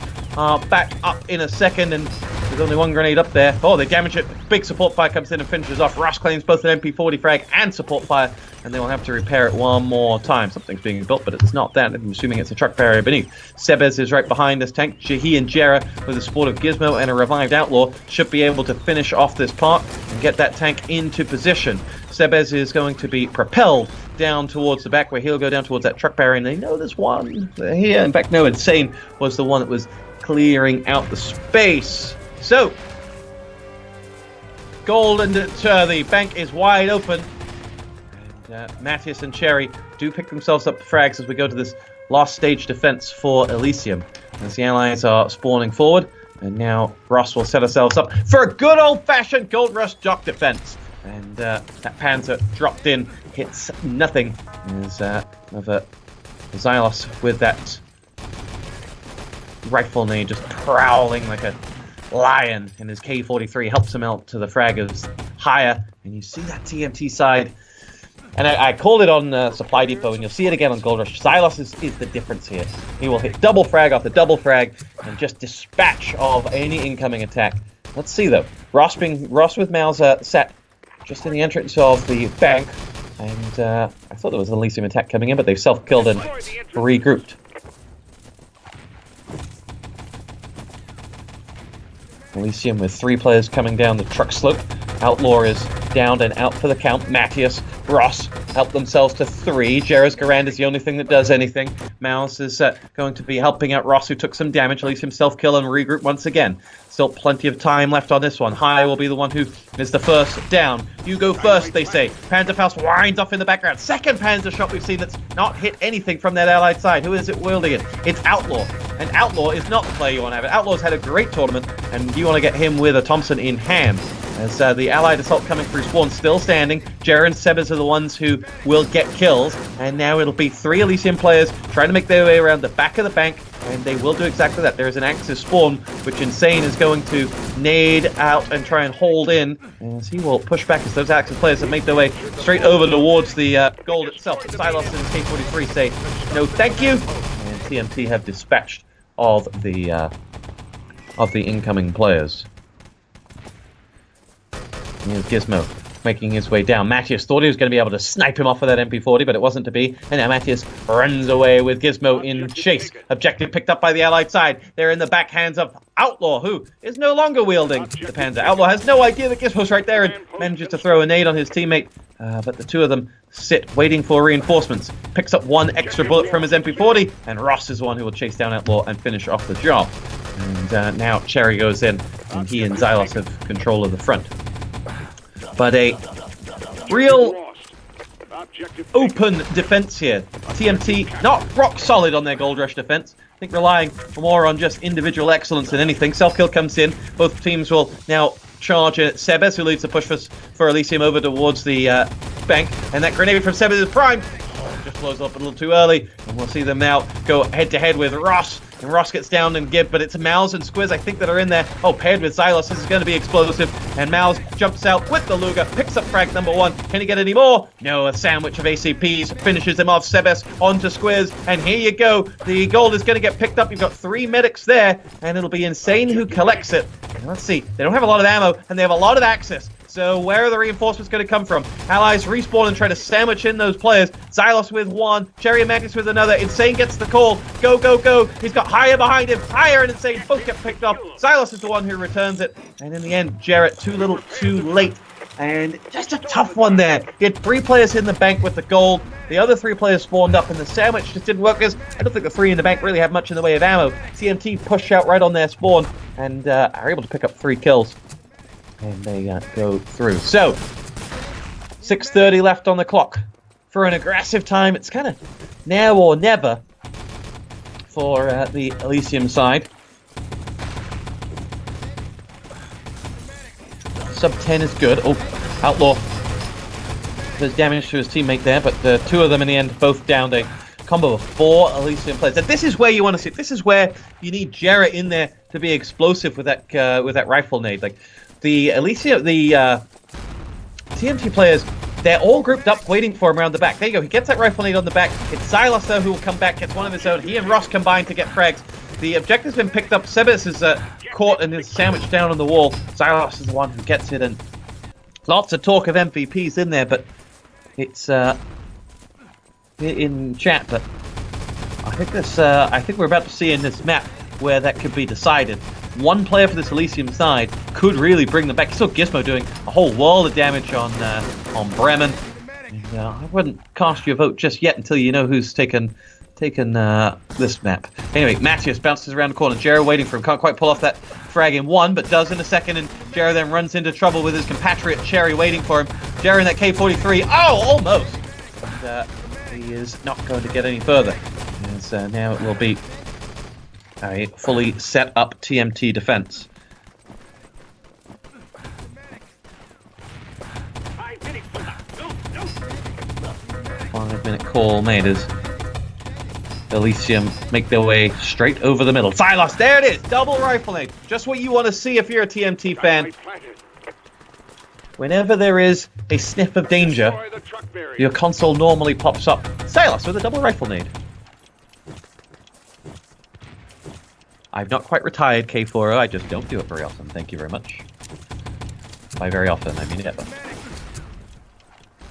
back up in a second, and there's only one grenade up there. Oh, they damage it. Big support fire comes in and finishes off. Rush claims both an MP40 frag and support fire, and they will have to repair it one more time. Something's being built, but it's not that. I'm assuming it's a truck barrier beneath. Sebes is right behind this tank. He and Jera, with the support of Gizmo and a revived Outlaw, should be able to finish off this part and get that tank into position. Sebes is going to be propelled down towards the back, where he'll go down towards that truck barrier, and they know there's one here. In fact, no, Insane was the one that was clearing out the space. So, gold and the bank is wide open. And Matthias and Cherry do pick themselves up the frags as we go to this last stage defense for Elysium. As the allies are spawning forward, and now Ross will set ourselves up for a good old-fashioned Gold Rush dock defense. And that Panzer dropped in, hits nothing. There's another Xylos with that rifle nade just prowling like a lion, and his K-43 helps him out to the fraggers higher, and you see that TMT side, and I called it on Supply Depot, and you'll see it again on Gold Rush. Xylos is the difference here. He will hit double frag after double frag and just dispatch of any incoming attack. Let's see though, Ross with Mauser set just in the entrance of the bank, and I thought there was an Elysium attack coming in, but they've self-killed and regrouped. Elysium with 3 players coming down the truck slope. Outlaw is downed and out for the count. Matthias, Ross help themselves to 3. Jera's Garand is the only thing that does anything. Mouse is going to be helping out Ross, who took some damage. Elysium self-kill and regroup once again. Still plenty of time left on this one. High will be the one who is the first down. You go first, they say. Panzerfaust winds off in the background. Second Panzer shot we've seen that's not hit anything from that allied side. Who is it wielding it? It's Outlaw. And Outlaw is not the player you want to have. Outlaw's had a great tournament, and you want to get him with a Thompson in hand. As the allied assault coming through spawn still standing. Jera and Sebes are the ones who will get kills, and now it'll be 3 Elysium players trying to make their way around the back of the bank, and they will do exactly that. There is an Axis spawn, which Insane is going to nade out and try and hold in, as he will push back as those Axis players have made their way straight over towards the gold itself. Silos and K-43 say no thank you, and TMT have dispatched of the incoming players. Here's Gizmo making his way down. Matthias thought he was going to be able to snipe him off with that MP40, but it wasn't to be. And now Matthias runs away with Gizmo in chase. Objective picked up by the allied side. They're in the back hands of Outlaw, who is no longer wielding the Panzer. Outlaw has no idea that Gizmo's right there and manages to throw a nade on his teammate. But the two of them sit waiting for reinforcements. Picks up 1 extra bullet from his MP40, and Ross is the one who will chase down Outlaw and finish off the job. And now Cherry goes in, and he and Xylos have control of the front. But a real open defense here. TMT not rock solid on their Gold Rush defense. I think relying more on just individual excellence than anything. Self-kill comes in. Both teams will now charge at Sebes, who leads the push for Elysium over towards the bank. And that grenade from Sebes is primed. Just blows up a little too early. And we'll see them now go head-to-head with Ross. And Ross gets down and Gib, but it's Mouse and Squiz, I think, that are in there. Oh, paired with Xylos, this is going to be explosive. And Mouse jumps out with the Luger, picks up frag number 1. Can he get any more? No, a sandwich of ACPs finishes him off. Sebes onto Squiz, and here you go. The gold is going to get picked up. You've got 3 medics there, and it'll be Insane who collects it. And let's see, they don't have a lot of ammo, and they have a lot of access. So where are the reinforcements going to come from? Allies respawn and try to sandwich in those players. Xylos with one, Jerry and Magnus with another. Insane gets the call. Go, go, go. He's got Higher behind him. Higher and Insane both get picked up. Xylos is the one who returns it. And in the end, Jarrett too little, too late. And just a tough one there. He had 3 players in the bank with the gold. The other 3 players spawned up, and the sandwich just didn't work because I don't think the 3 in the bank really have much in the way of ammo. TMT pushed out right on their spawn and are able to pick up 3 kills. And they go through. So, 6:30 left on the clock. For an aggressive time, it's kind of now or never for the Elysium side. Sub 10 is good. Oh, Outlaw does damage to his teammate there, but 2 of them in the end both downed. A combo of 4 Elysium players. And this is where you want to see. This is where you need Jarrett in there to be explosive with that rifle nade. Like the Elysium, the TMT players, they're all grouped up waiting for him around the back. There you go. He gets that rifle nade on the back. It's Xylos though who will come back, gets one of his own. He and Ross combine to get frags. The objective's been picked up. Sebes is caught and is sandwiched down on the wall. Xylos is the one who gets it, and lots of talk of MVPs in there, but it's in chat. But I think we're about to see in this map where that could be decided. One player for this Elysium side could really bring them back. You saw Gizmo doing a whole world of damage on Bremen. And, I wouldn't cast your vote just yet until you know who's taken this map. Anyway, Matthias bounces around the corner. Jared waiting for him. Can't quite pull off that frag in one, but does in a second. And Jared then runs into trouble with his compatriot Cherry waiting for him. Jared in that K-43. Oh, almost! But he is not going to get any further. As now it will be a fully set up TMT defense. 5-minute call made as Elysium make their way straight over the middle. Xylos, there it is! Double rifle nade. Just what you want to see if you're a TMT fan. Whenever there is a sniff of danger, your console normally pops up. Xylos with a double rifle nade. I've not quite retired K4O, I just don't do it very often. Thank you very much. By very often, I mean ever.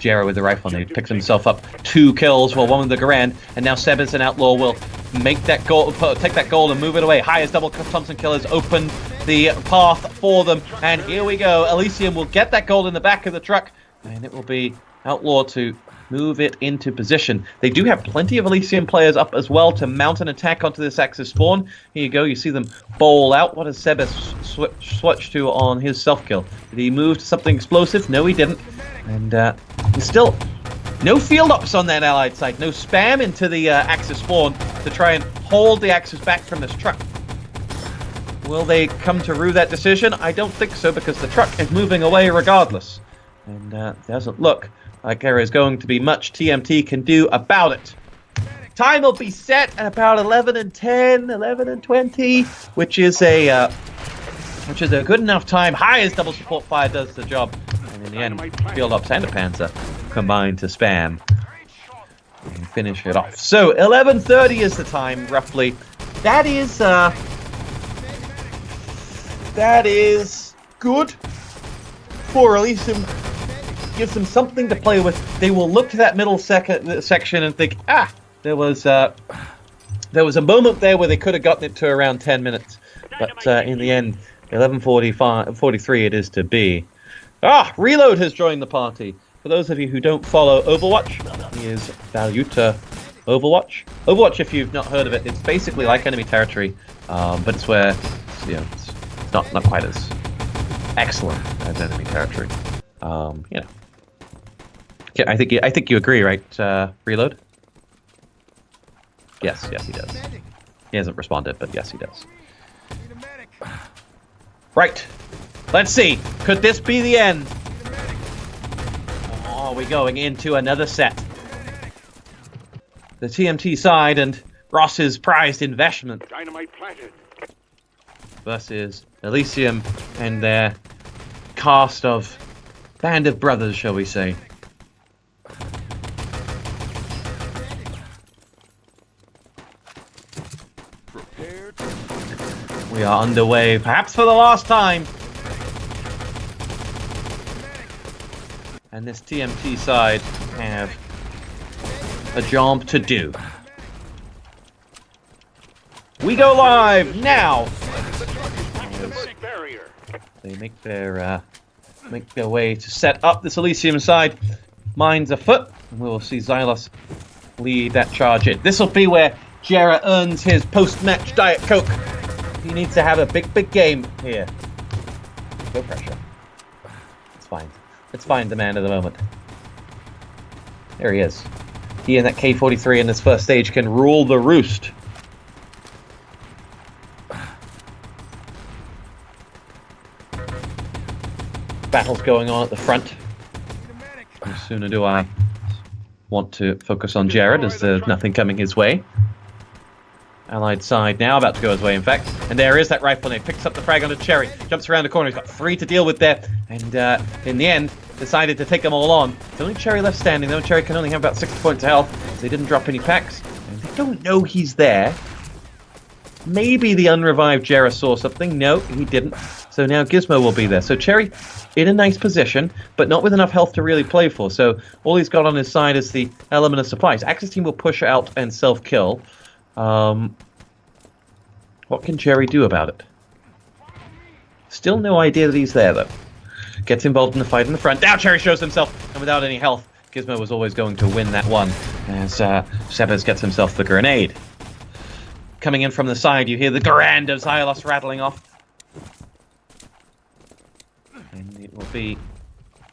Jera with the rifle nade picks himself up 2 kills, well, 1 with the Garand, and now Sebes and Outlaw will make that goal, take that goal and move it away. Highest double Thompson kill has opened the path for them, and here we go. Elysium will get that goal in the back of the truck, and it will be Outlaw to move it into position. They do have plenty of Elysium players up as well to mount an attack onto this Axis spawn. Here you go, you see them bowl out. What does Sebes switch to on his self-kill? Did he move to something explosive? No, he didn't. And there's still no field ops on that allied side. No spam into the Axis spawn to try and hold the Axis back from this truck. Will they come to rue that decision? I don't think so, because the truck is moving away regardless. And doesn't look like there is going to be much TMT can do about it. Time will be set at about 11:10, 11:20, which is a good enough time. Highest double support fire does the job. And in the end, Field Ops and a Panzer combine to spam and finish it off. So 11:30 is the time, roughly. That is good for Elysium. Gives them something to play with. They will look to that middle section and think, there was a moment there where they could have gotten it to around 10 minutes. But in the end, 11:43 it is to be. Reload has joined the party. For those of you who don't follow Overwatch, he is Valuta Overwatch. Overwatch, if you've not heard of it, it's basically like enemy territory, but it's where it's not quite as excellent as enemy territory. I think you agree, right, Reload? Yes, he does. He hasn't responded, but yes, he does. Right. Let's see. Could this be the end? Oh, we're going into another set. The TMT side and Ross's prized investment versus Elysium and their cast of band of brothers, shall we say. We are underway, perhaps for the last time. and this TMT side have a job to do. We go live now. Barrier. They make their way to set up this Elysium side. Mines afoot, and we will see Xylos lead that charge in. This will be where Jera earns his post-match Diet Coke. He needs to have a big game here. No pressure. It's fine. It's fine, the man of the moment. There he is. He and that K-43 in this first stage can rule the roost. Battle's going on at the front. No sooner do I want to focus on Jared as there's nothing coming his way. Allied side now about to go his way, in fact. And there is that rifle nade. Picks up the frag onto Cherry. Jumps around the corner. He's got 3 to deal with there. And in the end, decided to take them all on. It's only Cherry left standing, though. Cherry can only have about 60 points of health. So they didn't drop any packs. And they don't know he's there. Maybe the unrevived Jera saw something. No, he didn't. So now Gizmo will be there. So Cherry in a nice position, but not with enough health to really play for. So all he's got on his side is the element of supplies. Axis team will push out and self-kill. What can Cherry do about it? Still no idea that he's there, though. Gets involved in the fight in the front. Now Cherry shows himself, and without any health, Gizmo was always going to win that one, as Sebes gets himself the grenade. Coming in from the side, you hear the Garand of Xylos rattling off. And it will be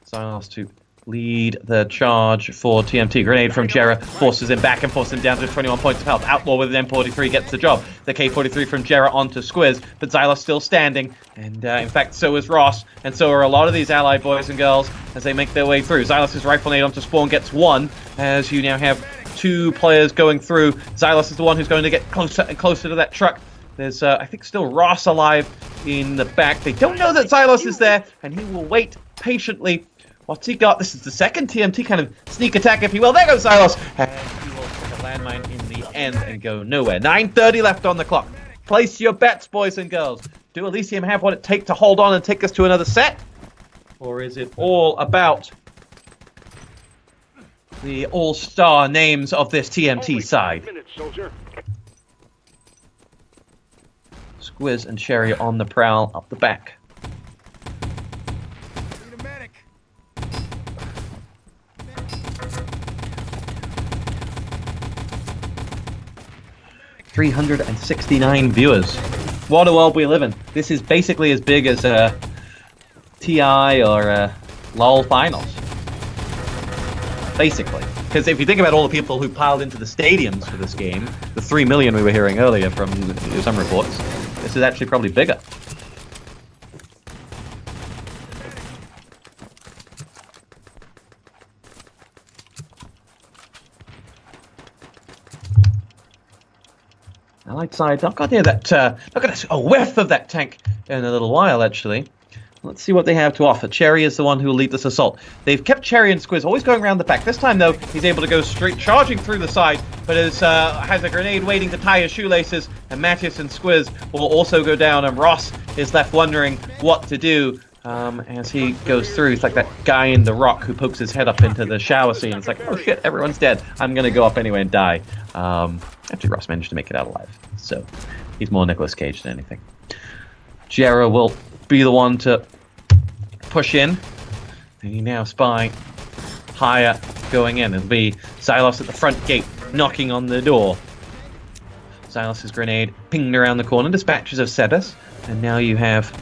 Xylos to lead the charge for TMT. Grenade from Jera forces him back and forces him down to 21 points of health. Outlaw with an M43 gets the job. The K43 from Jera onto Squiz, but Xylos still standing. And in fact, so is Ross, and so are a lot of these allied boys and girls as they make their way through. Xylos' rifle nade onto Spawn gets 1, as you now have 2 players going through. Xylos is the one who's going to get closer and closer to that truck. There's, I think, still Ross alive in the back. They don't know that Xylos is there, and he will wait patiently. What's he got? This is the second TMT kind of sneak attack, if you will. There goes Xylos. And he will put a landmine in the end and go nowhere. 9:30 left on the clock. Place your bets, boys and girls. Do Elysium have what it takes to hold on and take us to another set? Or is it all about the all-star names of this TMT side? Squiz and Cherry on the prowl up the back. 369 viewers. What a world we live in. This is basically as big as TI or LOL finals. Basically. Because if you think about all the people who piled into the stadiums for this game, the 3 million we were hearing earlier from some reports, this is actually probably bigger. Allied side, not got near that, not got a whiff of that tank in a little while, actually. Let's see what they have to offer. Cherry is the one who will lead this assault. They've kept Cherry and Squiz always going around the back. This time, though, he's able to go straight charging through the side, but has a grenade waiting to tie his shoelaces, and Matthias and Squiz will also go down, and Ross is left wondering what to do as he goes through. It's like that guy in The Rock who pokes his head up into the shower scene. It's like, oh shit, everyone's dead. I'm going to go up anyway and die. Actually, Ross managed to make it out alive, so he's more Nicolas Cage than anything. Jera will be the one to push in, and you now spy higher going in. It'll be Xylos at the front gate knocking on the door. Xylos' grenade pinged around the corner, dispatches of Sebes, and now you have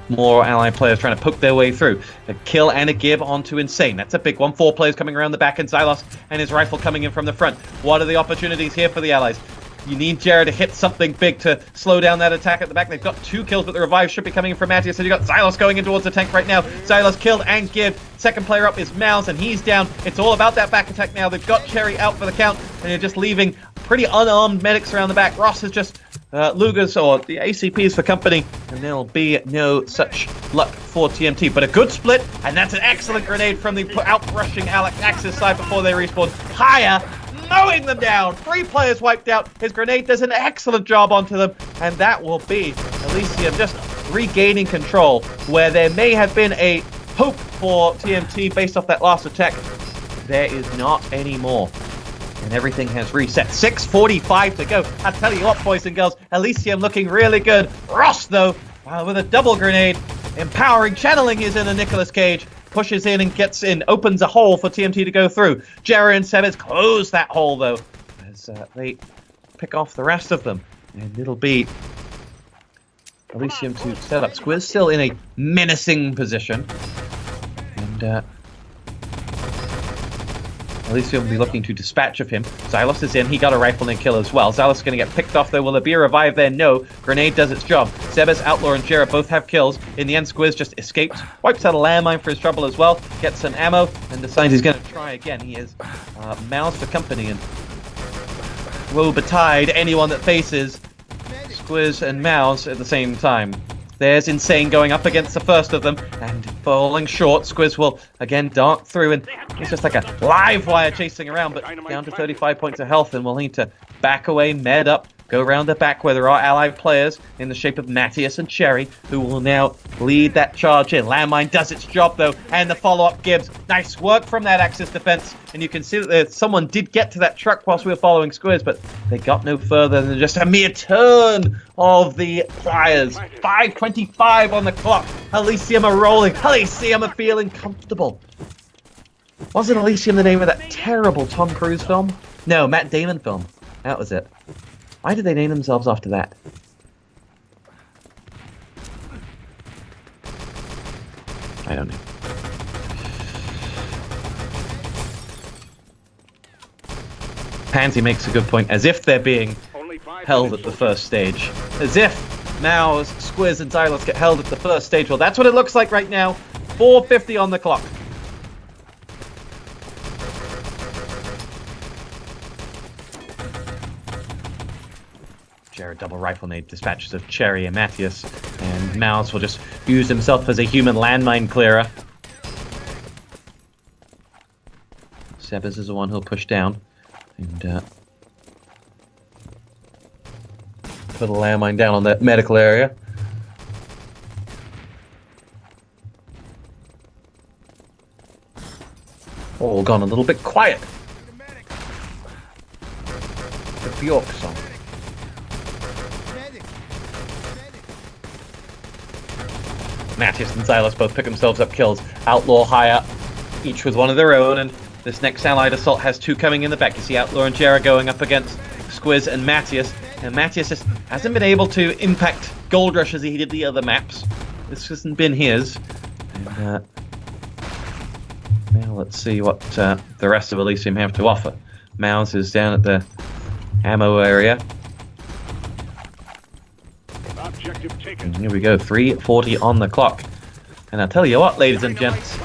more allied players trying to poke their way through. A kill and a give onto Insane. That's a big one. 4 players coming around the back, and Xylos and his rifle coming in from the front. What are the opportunities here for the allies? You need Jared to hit something big to slow down that attack at the back. They've got 2 kills, but the revive should be coming in from Matthias. So you got Xylos going in towards the tank right now. Xylos killed and give. Second player up is Mouse, and he's down. It's all about that back attack now. They've got Cherry out for the count, and they're just leaving pretty unarmed medics around the back. Ross is just Lugas or the ACPs for company, and there'll be no such luck for TMT. But a good split, and that's an excellent grenade from the out-rushing Axis side before they respawn. Higher, mowing them down. 3 players wiped out. His grenade does an excellent job onto them, and that will be Elysium just regaining control, where there may have been a hope for TMT based off that last attack. There is not any more. And everything has reset. 6:45 to go. I tell you what, boys and girls, Elysium looking really good. Ross, though, with a double grenade, empowering, channeling his inner Nicolas Cage, pushes in and gets in, opens a hole for TMT to go through. Jerry and Sebes close that hole, though, as they pick off the rest of them. And it'll be Elysium to set up. Squiz still in a menacing position. And Elysium will be looking to dispatch of him. Xylos is in. He got a rifle and kill as well. Xylos is going to get picked off, though. Will there be a revive there? No. Grenade does its job. Sebes, Outlaw, and Jera both have kills. In the end, Squiz just escapes. Wipes out a landmine for his trouble as well. Gets some ammo and decides he's going to try again. He is mouths for company and woe betide anyone that faces Squiz and Mouse at the same time. There's Insane going up against the first of them and falling short. Squiz will again dart through, and it's just like a live wire chasing around, but down to 35 points of health, and we'll need to back away, med up, go around the back where there are allied players in the shape of Matthias and Cherry, who will now lead that charge in. Landmine does its job, though, and the follow-up gives. Nice work from that Axis defense, and you can see that someone did get to that truck whilst we were following Squiz, but they got no further than just a mere turn of the pliers. 5:25 on the clock. Elysium are rolling. Elysium are feeling comfortable. Wasn't Elysium the name of that terrible Tom Cruise film? No, Matt Damon film. That was it. Why did they name themselves after that? I don't know. Pansy makes a good point, as if they're being held at the first stage. As if Mouse, Squiz, and Xylos get held at the first stage. Well, that's what it looks like right now. 4:50 on the clock. Jared double rifle nade dispatches of Cherry and Matthias, and Mouse will just use himself as a human landmine clearer. Sebes is the one who'll push down and put a landmine down on that medical area. All gone a little bit quiet. The Bjork song. Matthias and Xylos both pick themselves up kills. Outlaw higher, each with one of their own, and this next allied assault has two coming in the back. You see Outlaw and Jera going up against Squiz and Matthias just hasn't been able to impact Gold Rush as he did the other maps. This hasn't been his. And, now let's see what the rest of Elysium have to offer. Mouse is down at the ammo area. Objective taken. And here we go, 3:40 on the clock. And I'll tell you what, ladies and gents,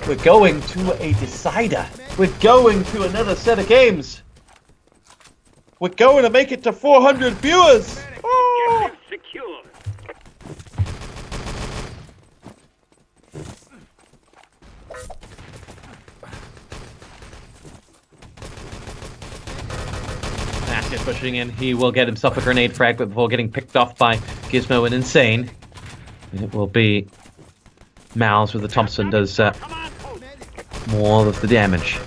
we're going to a decider. We're going to another set of games. We're going to make it to 400 viewers. Oh! Objective secure. Matthias pushing in. He will get himself a grenade frag before getting picked off by Gizmo and Insane. And it will be Mouse with the Thompson does more of the damage.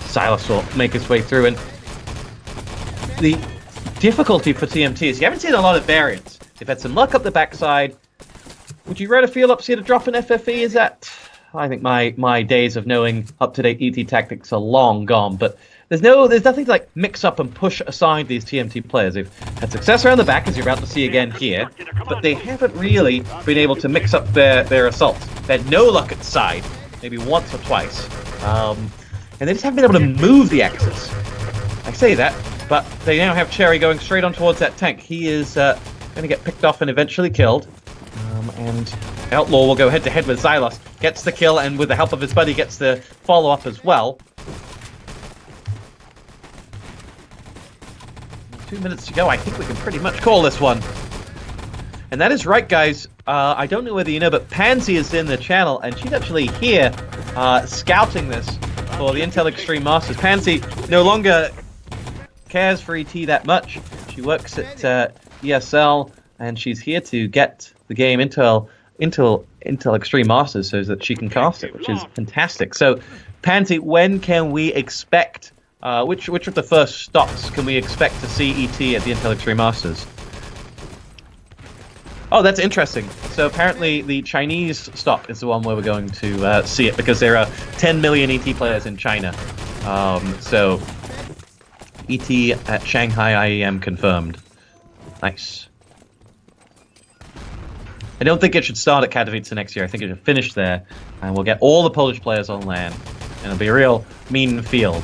Silas will make his way through, and the difficulty for TMT is you haven't seen a lot of variants. They've had some luck up the backside. Would you rather feel up, see to drop an FFE? Is that... I think my days of knowing up-to-date ET tactics are long gone, but there's nothing to like mix up and push aside these TMT players. They've had success around the back, as you're about to see again here, but they haven't really been able to mix up their assaults. They had no luck at side, maybe once or twice, and they just haven't been able to move the Axis. I say that, but they now have Cherry going straight on towards that tank. He is going to get picked off and eventually killed, and Outlaw will go head-to-head with Xylos, gets the kill, and with the help of his buddy gets the follow-up as well. 2 minutes to go. I think we can pretty much call this one. And that is right, guys. I don't know whether you know, but Pansy is in the channel, and she's actually here scouting this for the Intel Extreme Masters. Pansy no longer cares for ET that much. She works at ESL, and she's here to get the game Intel Extreme Masters so that she can cast it, which is fantastic. So, Pansy, when can we expect? Which of the first stops can we expect to see ET at the Intel Extreme Masters? Oh, that's interesting. So apparently the Chinese stop is the one where we're going to see it because there are 10 million ET players in China. So ET at Shanghai IEM confirmed. Nice. I don't think it should start at Katowice next year. I think it should finish there, and we'll get all the Polish players on land, and it'll be a real mean field.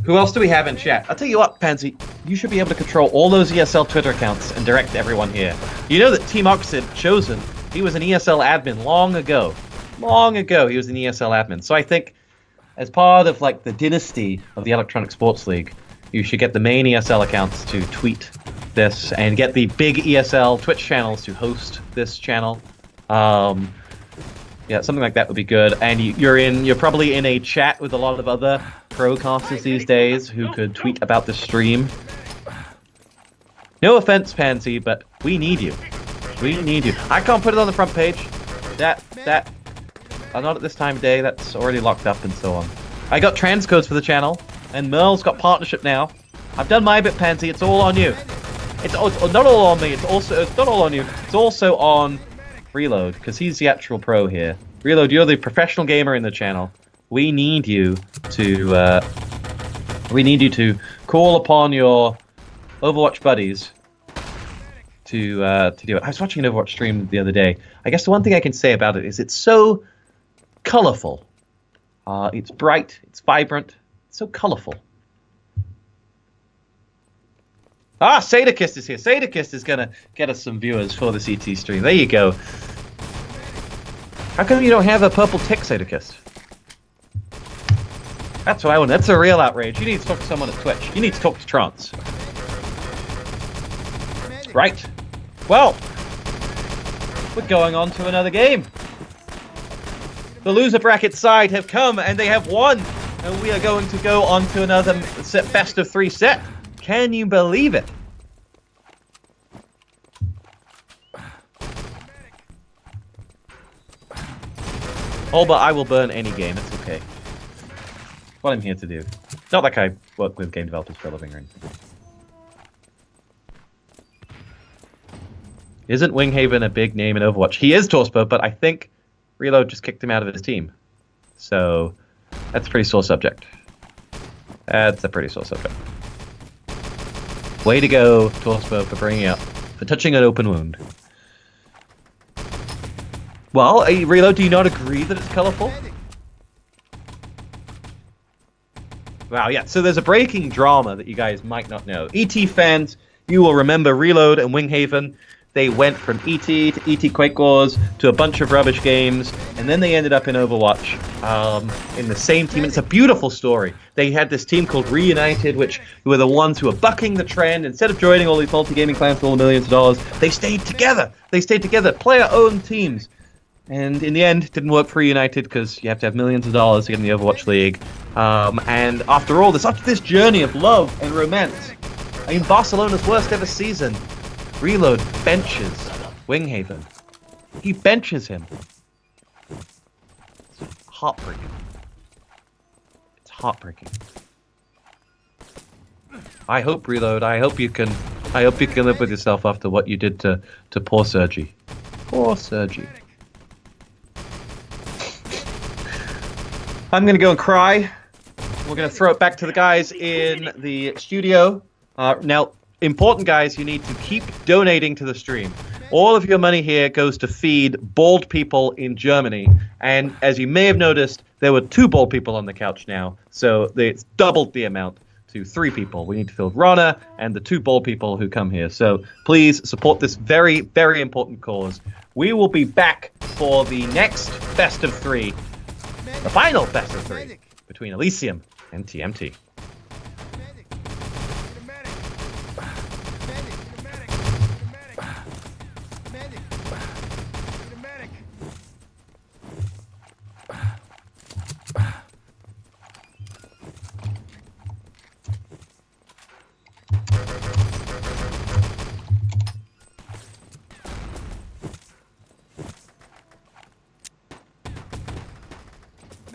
Who else do we have in chat? I'll tell you what, Pansy, you should be able to control all those ESL Twitter accounts and direct everyone here. You know that Team Oxid, Chosen, he was an ESL admin long ago. Long ago, he was an ESL admin. So I think, as part of like the dynasty of the Electronic Sports League, you should get the main ESL accounts to tweet this and get the big ESL Twitch channels to host this channel. Yeah, something like that would be good. And you're probably in a chat with a lot of other pro casters these days who could tweet about the stream. No offense, Pansy, but we need you. We need you. I can't put it on the front page. Not at this time of day. That's already locked up and so on. I got transcodes for the channel, and Merle's got partnership now. I've done my bit, Pansy. It's all on you. It's not all on me. It's not all on you. It's also on Reload, because he's the actual pro here. Reload, you're the professional gamer in the channel. We need you to call upon your Overwatch buddies to do it. I was watching an Overwatch stream the other day. I guess the one thing I can say about it is it's so colorful. It's bright. It's vibrant. It's so colorful. Ah, Sadakist is here. Sadakist is gonna get us some viewers for this ET stream. There you go. How come you don't have a purple tick, Sadakist? That's what I want. That's a real outrage. You need to talk to someone at Twitch. You need to talk to Trance. Right. Well, we're going on to another game. The loser bracket side have come and they have won. And we are going to go on to another best of 3 set. Can you believe it? Oh, but I will burn any game. It's okay. What I'm here to do. Not like I work with game developers for a living or anything. Isn't Winghaven a big name in Overwatch? He is Torspo, but I think Reload just kicked him out of his team. So, that's a pretty sore subject. That's a pretty sore subject. Way to go, Torspo, for touching an open wound. Well, Reload, do you not agree that it's colorful? Wow, yeah, so there's a breaking drama that you guys might not know. ET fans, you will remember Reload and Winghaven. They went from ET to ET Quake Wars to a bunch of rubbish games, and then they ended up in Overwatch in the same team. And it's a beautiful story. They had this team called Reunited, which were the ones who were bucking the trend. Instead of joining all these multi-gaming clans for all the millions of dollars, they stayed together. They stayed together, player-owned teams. And in the end, it didn't work for Reunited because you have to have millions of dollars to get in the Overwatch League. And after all this, after this journey of love and romance, I mean, Barcelona's worst ever season, Reload benches Winghaven. He benches him. It's heartbreaking. It's heartbreaking. I hope, Reload, I hope you can live with yourself after what you did to poor Sergi. Poor Sergi. I'm gonna go and cry. We're gonna throw it back to the guys in the studio. Now, important guys, you need to keep donating to the stream. All of your money here goes to feed bald people in Germany. And as you may have noticed, there were 2 bald people on the couch now. So it's doubled the amount to 3 people. We need to fill Rana and the 2 bald people who come here. So please support this very, very important cause. We will be back for the next best of 3. The final best of 3 between Elysium and TMT.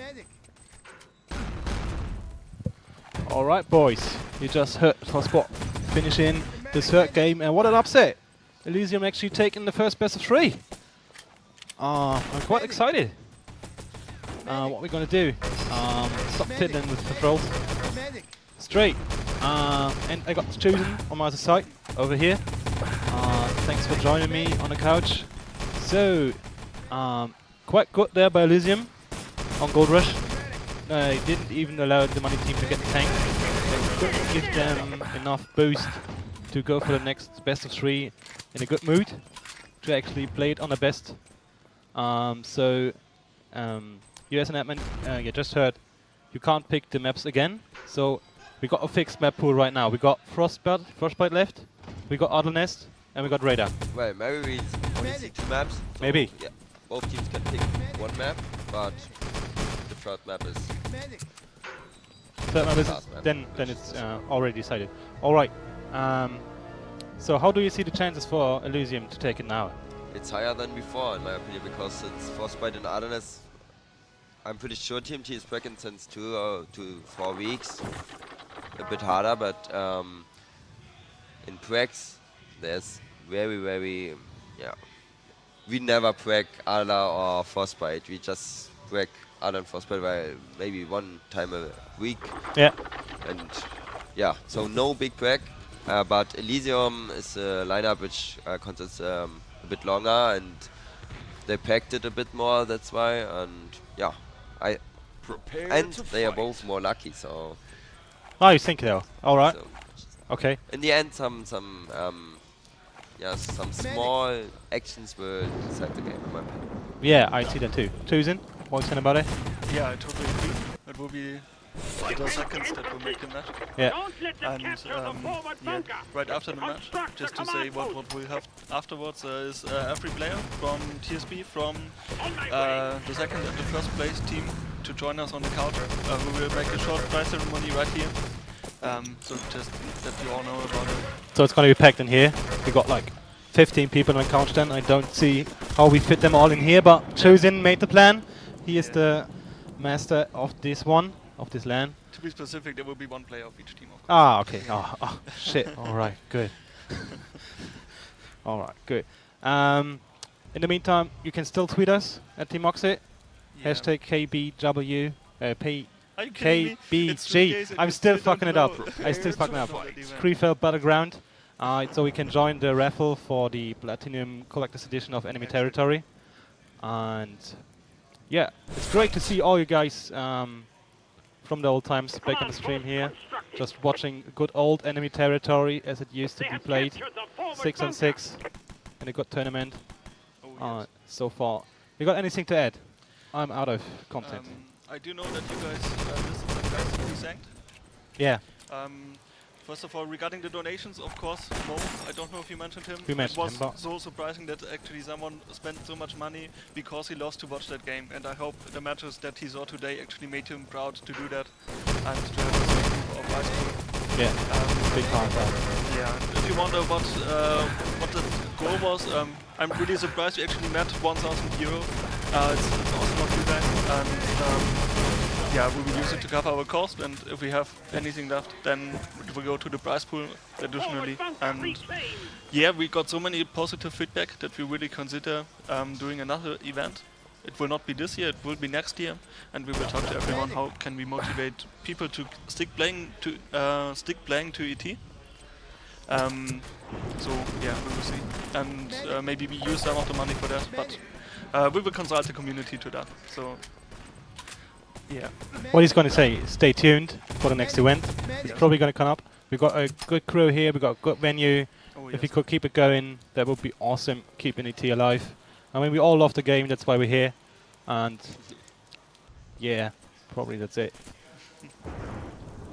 medic. Alright, boys. You just heard Hotspot finishing the third game, and what an upset! Elysium actually taking the first best of 3. I'm quite excited. What we're gonna do? Stop fiddling with controls. Medic. Straight. And I got chosen on my other side over here. Thanks for joining me on the couch. So, quite good there by Elysium on Gold Rush. They didn't even allow the money team to get the tank. They couldn't give them enough boost to go for the next best of 3 in a good mood to actually play it on the best. You as an admin, you just heard, you can't pick the maps again. So we got a fixed map pool right now. We got Frostbite left, we got Idle Nest, and we got Radar. Well, maybe we only see 2 maps. So Maybe. Yeah, both teams can pick 1 map, but the third map is Medic. Third map is last map, then which it's is- already decided. All right. So how do you see the chances for Elysium to take it now? It's higher than before, in my opinion, because it's Frostbite and Ardennes. I'm pretty sure TMT is pregnant since 2 to 4 weeks. A bit harder, but in pregs, there's very, yeah. We never preg Adler or Frostbite. We just preg Adler and Frostbite by maybe 1 time a week. Yeah. And yeah, so no big preg. But Elysium is a lineup which consists a bit longer, and they packed it a bit more. That's why, and yeah, Prepare to they are fight. both more lucky. So, Oh, you think though? All right. so Okay. in the end, some small actions will decide the game, in my opinion. Yeah, I see that too. Chosen. What you saying about it? Yeah, I totally agree. It will be the seconds that will make the match. Yeah. Don't let them And capture the forward yeah, bunker. right after the match, Obstruct just the to say command what we'll have afterwards is every player from TSB, from On my way. the second and the first place team to join us on the couch. We will make a short prize ceremony right here. So just that you all know about it. So it's gonna be packed in here. We got like 15 people on the couch then. I don't see how we fit them all in here, but Chosen made the plan. He is the master of this one, of this LAN. To be specific, there will be 1 player of each team, of course. Ah, okay. Oh shit. All right, good. All right, good. In the meantime, you can still tweet us at TeamOxit. Yeah. Hashtag KBW. Are you kidding me? It's 3 KBG. days and I'm you still don't fucking it up. know. I still fucking up. Know that event. Krefeld Battleground. So we can join the raffle for the Platinum Collector's Edition of Enemy Territory. And yeah, it's great to see all you guys from the old times back on the stream here. Just watching good old Enemy Territory as it used to They be have played. captured the forward 6 on bunker. 6 in a good tournament Oh, yes. so far. You got anything to add? I'm out of content. I do know that you guys listed some guys that we thanked. Yeah, First of all, regarding the donations, of course, Mo, I don't know if you mentioned him. We mentioned it him, was but so surprising that actually someone spent so much money because he loves to watch that game, and I hope the matches that he saw today actually made him proud to do that and to have a thank you for prize pool. yeah, big fan of that. Yeah, and if you wonder what the goal was, I'm really surprised we actually met 1,000 euro. It's awesome of you guys, and yeah, we will use it to cover our cost, and if we have anything left, then it will go to the prize pool additionally. Forward bunker And reclaimed. yeah, we got so many positive feedback that we really consider doing another event. It will not be this year, it will be next year, and we will talk to everyone how can we motivate people to stick playing to ET. So yeah, we will see, and maybe we use some of the money for that, but we will consult the community to that. So yeah, What he's going to say, stay tuned for the next event. It's probably going to come up. We've got a good crew here, we've got a good venue. oh, If yes. we could keep it going, that would be awesome, keeping ET alive. I mean, we all love the game, that's why we're here. And yeah, probably that's it.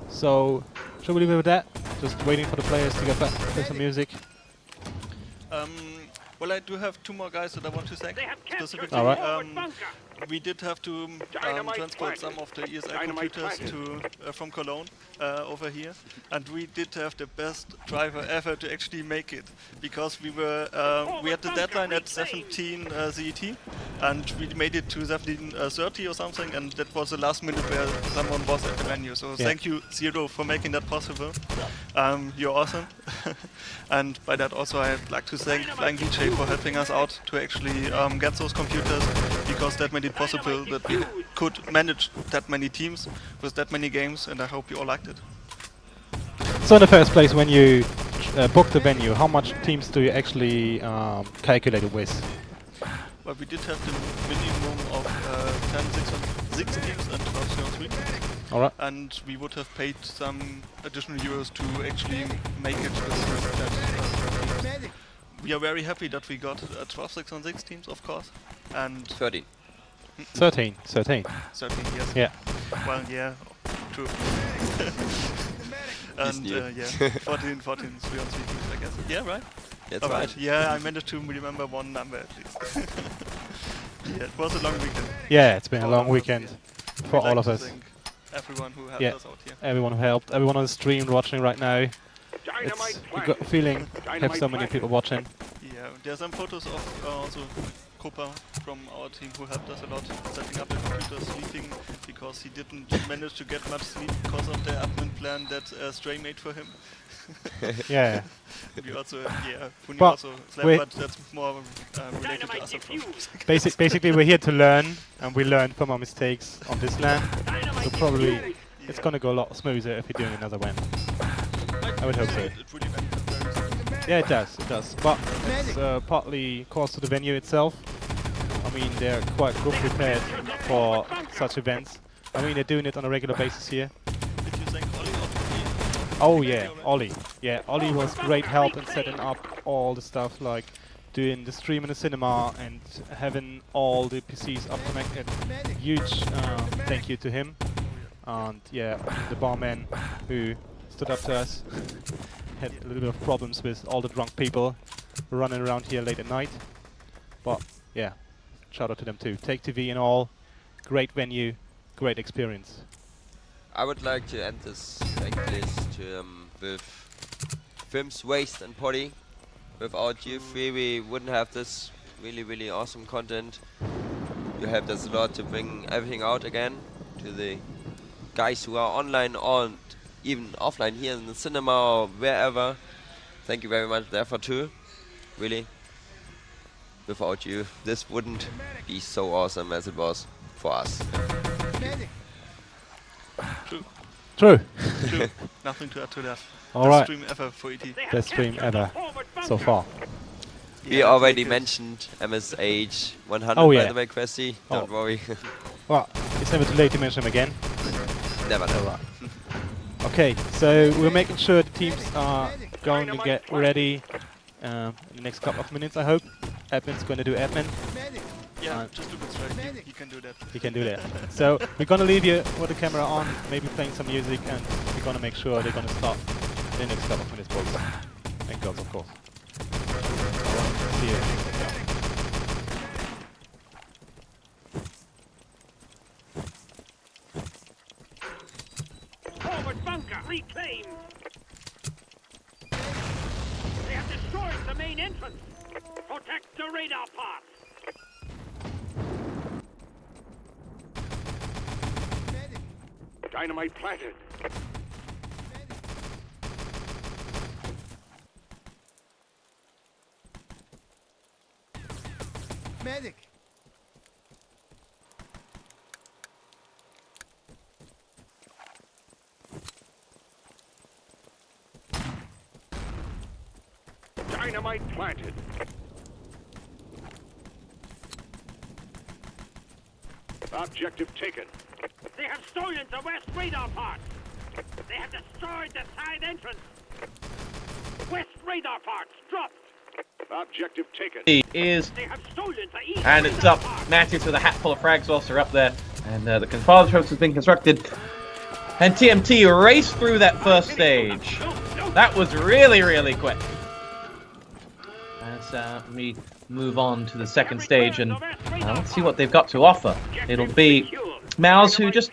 So, shall we leave it with that? Just waiting for the players to get back, play some music. Well, I do have 2 more guys that I want to thank They have captured specifically. the Alright. forward bunker. we did have to transport some of the ESL computers to from Cologne over here, and we did have the best driver ever to actually make it, because we had the deadline at 17 CET, and we made it to 17:30 or something, and that was the last minute where someone was at the venue. So thank you, Zero, for making that possible. You're awesome. And by that also I'd like to thank Flying DJ for helping us out to actually get those computers, because that made it possible that we could manage that many teams with that many games, and I hope you all liked it. So in the first place, when you book the venue, how much teams do you actually calculate it with? Well, we did have the minimum of 10 6 teams and 12 3. Alright. And we would have paid some additional euros to actually make it with that. We are very happy that we got 12 6 teams, of course. And 13. 13. 13, yes. Yeah. Well, yeah, true. And yeah, 14 3 on 3 teams, I guess. Yeah, right? That's Alright. right. Yeah, I managed to remember one number at least. Yeah, it was a long weekend. Yeah, it's been a long weekend for all of us. Everyone who helped us out here. Everyone who helped, everyone on the stream watching right now. You got a feeling have so many people watching. Yeah, there are some photos of also Kopa from our team who helped us a lot setting up the computer, sleeping, because he didn't manage to get much sleep because of the admin plan that Stray made for him. Yeah. We also, Funi But also slept, but that's more related to other problems. Basically, we're here to learn, and we learn from our mistakes on this LAN. So probably it's gonna go a lot smoother if we're doing another WAN. I would hope so. Yeah, it does. It does. But it's partly cause to the venue itself. I mean, they're quite good prepared for such events. I mean, they're doing it on a regular basis here. Did you thank Ollie of the Oh yeah, Ollie. Yeah, Ollie was great help in setting up all the stuff, like doing the stream in the cinema and having all the PCs up connected. Huge thank you to him. And yeah, the barman who stood up to us. Had a little bit of problems with all the drunk people running around here late at night. But yeah, shout out to them too. Take TV and all. Great venue, great experience. I would like to end this list with Films, Waste and Potty. Without you three, we wouldn't have this really awesome content. You helped us a lot to bring everything out again to the guys who are online or even offline here in the cinema or wherever. Thank you very much there for too. Really. Without you, this wouldn't be so awesome as it was for us. True. True. Nothing to add to that. All Best right. stream ever for ET. Best stream ever so far. We already mentioned MSH 100 Oh, by yeah. the way, Questy. Don't worry. Well, it's never too late to mention him again. Never know. Alright. Okay, so we're making sure the teams are going to get ready in the next couple of minutes, I hope. Admin's going to do admin. Yeah, just look at Strike. He can do that. He can do that. So we're going to leave you with the camera on, maybe playing some music, and we're going to make sure they're going to start in the next couple of minutes, boys. And girls, of course. Alright, see you. Forward bunker reclaimed. They have destroyed the main entrance. Protect the radar pods. Dynamite planted. Medic. Dynamite planted. Objective taken. They have stolen the west radar pod. They have destroyed the side entrance. West radar pods dropped. Objective taken. He is, They have stolen the east and it's up. Matthews with a hat full of frags whilst they're up there, and the control post has been constructed. And TMT raced through that first stage. That was really quick. As we move on to the second stage, and let's see what they've got to offer. It'll be Mouse who just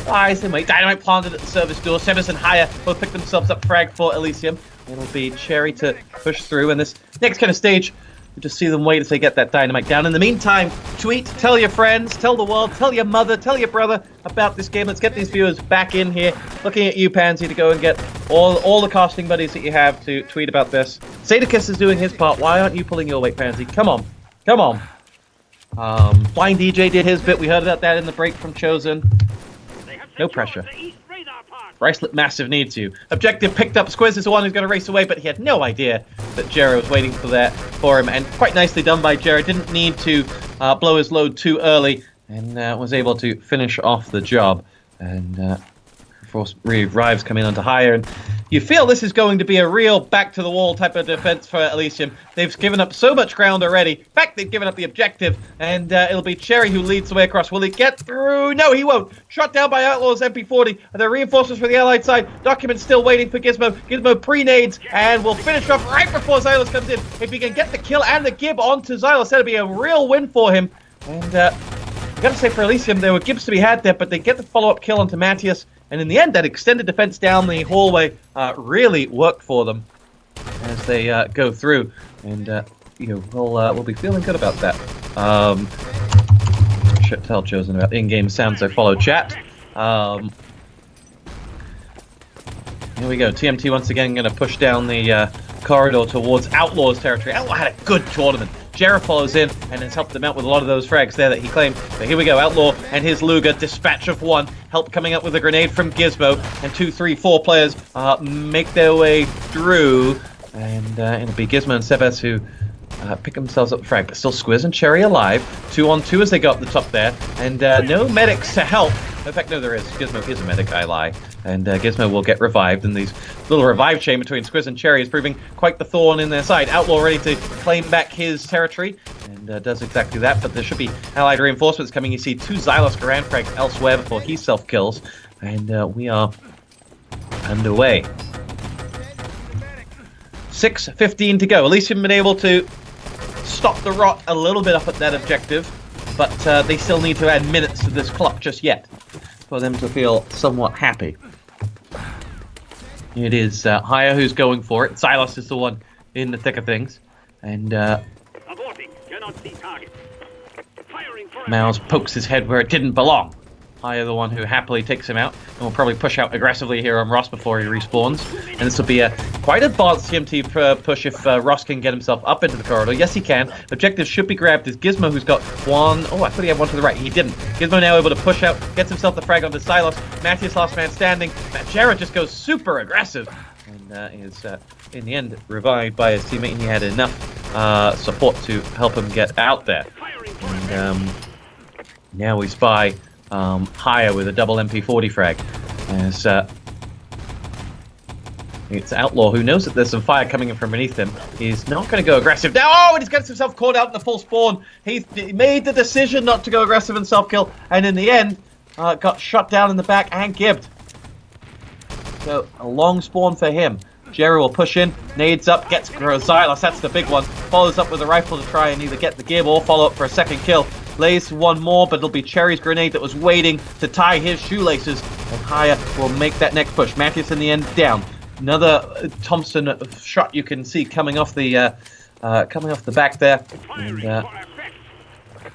lies in wait. Dynamite planted at the service door. Sebas and Haya both pick themselves up frag for Elysium. It'll be Cherry to push through, and this next kind of stage, you just see them wait as they get that dynamite down. In the meantime, tweet, tell your friends, tell the world, tell your mother, tell your brother about this game. Let's get these viewers back in here. Looking at you, Pansy, to go and get all the casting buddies that you have to tweet about this. Sadicus is doing his part. Why aren't you pulling your weight, Pansy? Come on. Come on. Blind DJ did his bit. We heard about that in the break from Chosen. No pressure. Bracelet Massive needs you. Objective picked up. Squiz is the one who's going to race away, but he had no idea that Jera was waiting for that for him. And quite nicely done by Jera. Didn't need to blow his load too early, and was able to finish off the job. And Force Revives coming onto higher, and you feel this is going to be a real back-to-the-wall type of defense for Elysium. They've given up so much ground already. In fact, they've given up the objective, and it'll be Cherry who leads the way across. Will he get through? No, he won't. Shot down by Outlaw's MP40. And the reinforcements for the Allied side. Document's still waiting for Gizmo. Gizmo pre-nades, and will finish off right before Xylos comes in. If he can get the kill and the Gib onto Xylos, that'll be a real win for him. And I gotta say, for Elysium, there were Gibs to be had there, but they get the follow-up kill onto Matthias. And in the end, that extended defense down the hallway really worked for them as they go through. And, we'll be feeling good about that. Should tell Chosen about in-game sounds, so follow chat. Here we go. TMT once again going to push down the corridor towards Outlaw's territory. Outlaw had a good tournament. Jera follows in and has helped them out with a lot of those frags there that he claimed. But here we go, Outlaw and his Luger, dispatch of one, help coming up with a grenade from Gizmo, and 2, 3, 4 players make their way through, and it'll be Gizmo and Sebas who pick themselves up the frag, but still Squiz and Cherry alive. 2 on 2 as they go up the top there, and no medics to help. In fact, no, there is. Gizmo is a medic, I lie. And Gizmo will get revived, and these little revive chain between Squiz and Cherry is proving quite the thorn in their side. Outlaw ready to claim back his territory, and does exactly that, but there should be allied reinforcements coming. You see 2 Xylos Garand frags elsewhere before he self-kills, and we are underway. 6:15 to go. Elysium been able to stop the rot a little bit up at that objective, but they still need to add minutes to this clock just yet for them to feel somewhat happy. It is Haya who's going for it. Xylos is the one in the thick of things, and Mouse pokes his head where it didn't belong. Haya the one who happily takes him out, and will probably push out aggressively here on Ross before he respawns. And this will be a quite advanced TMT push if Ross can get himself up into the corridor. Yes, he can. Objective should be grabbed. Is Gizmo, who's got one. Oh, I thought he had one to the right. He didn't. Gizmo now able to push out, gets himself the frag onto Xylos. Matthias last man standing. Jera just goes super aggressive, and is in the end revived by his teammate. And he had enough support to help him get out there. And now we spy Higher with a double MP40 frag. As it's Outlaw, who knows that there's some fire coming in from beneath him. He's not going to go aggressive now. Oh, and he's gets himself caught out in the full spawn. He made the decision not to go aggressive and self-kill, and in the end, got shot down in the back and gibbed. So, a long spawn for him. Jerry will push in, nades up, gets Xylos, that's the big one. Follows up with a rifle to try and either get the gib or follow up for a second kill. Lays one more, but it'll be Cherry's grenade that was waiting to tie his shoelaces. And Haya will make that next push. Matthias in the end down. Another Thompson shot you can see coming off the back there. And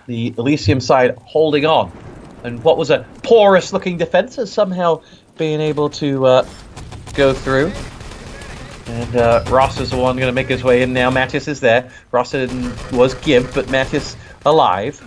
the Elysium side holding on. And what was a porous looking defense is somehow being able to go through. And Ross is the one going to make his way in now. Matthias is there. Ross was gibbed, but Matthias alive.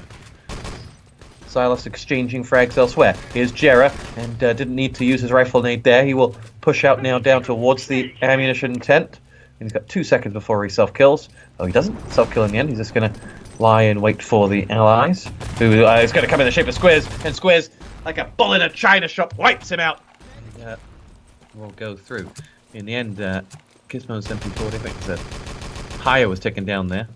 Silas exchanging frags elsewhere. Here's Jera, and didn't need to use his rifle nade there. He will push out now down towards the ammunition tent. And he's got 2 seconds before he self-kills. Oh, he doesn't self-kill in the end. He's just going to lie and wait for the allies. Who is going to come in the shape of Squiz. And Squiz, like a bull in a china shop, wipes him out. And we'll go through. In the end, Gizmo's MP40, I think that Haya was taken down there.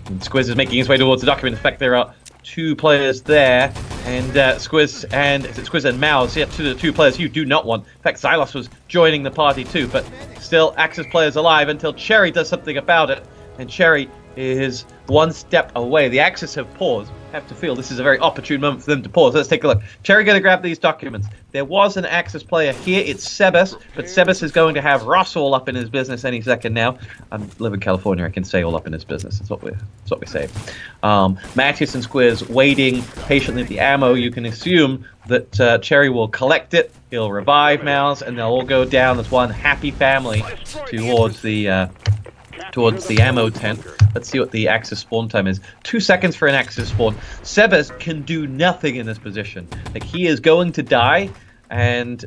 And Squiz is making his way towards the document. In fact, there are 2 players there, and Squiz and Mouse, yeah, two players you do not want. In fact, Xylos was joining the party too, but still Axis players alive until Cherry does something about it, and Cherry is one step away. The Axis have paused. Have to feel this is a very opportune moment for them to pause. Let's take a look. Cherry going to grab these documents. There was an Axis player here. It's Sebes, but Sebes is going to have Ross all up in his business any second now. I live in California. I can say all up in his business. That's what we say. Mattias and Squiz waiting patiently at the ammo. You can assume that Cherry will collect it. He'll revive Mouse, and they'll all go down as one happy family towards the ammo tent. Let's see what the Axis spawn time is. 2 seconds for an Axis spawn. Sebes can do nothing in this position. Like, he is going to die, and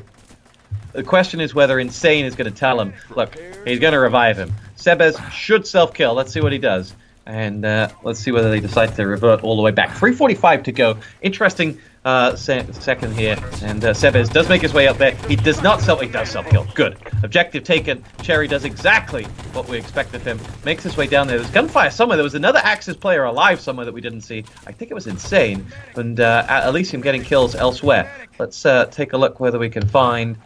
the question is whether Insane is going to tell him, look, he's going to revive him. Sebes should self-kill. Let's see what he does. And let's see whether they decide to revert all the way back. 3:45 to go. Interesting second here. And Sebes does make his way up there. He does not he does self-kill. Good. Objective taken. Cherry does exactly what we expect of him. Makes his way down there. There's gunfire somewhere. There was another Axis player alive somewhere that we didn't see. I think it was Insane. And Elysium getting kills elsewhere. Let's take a look whether we can find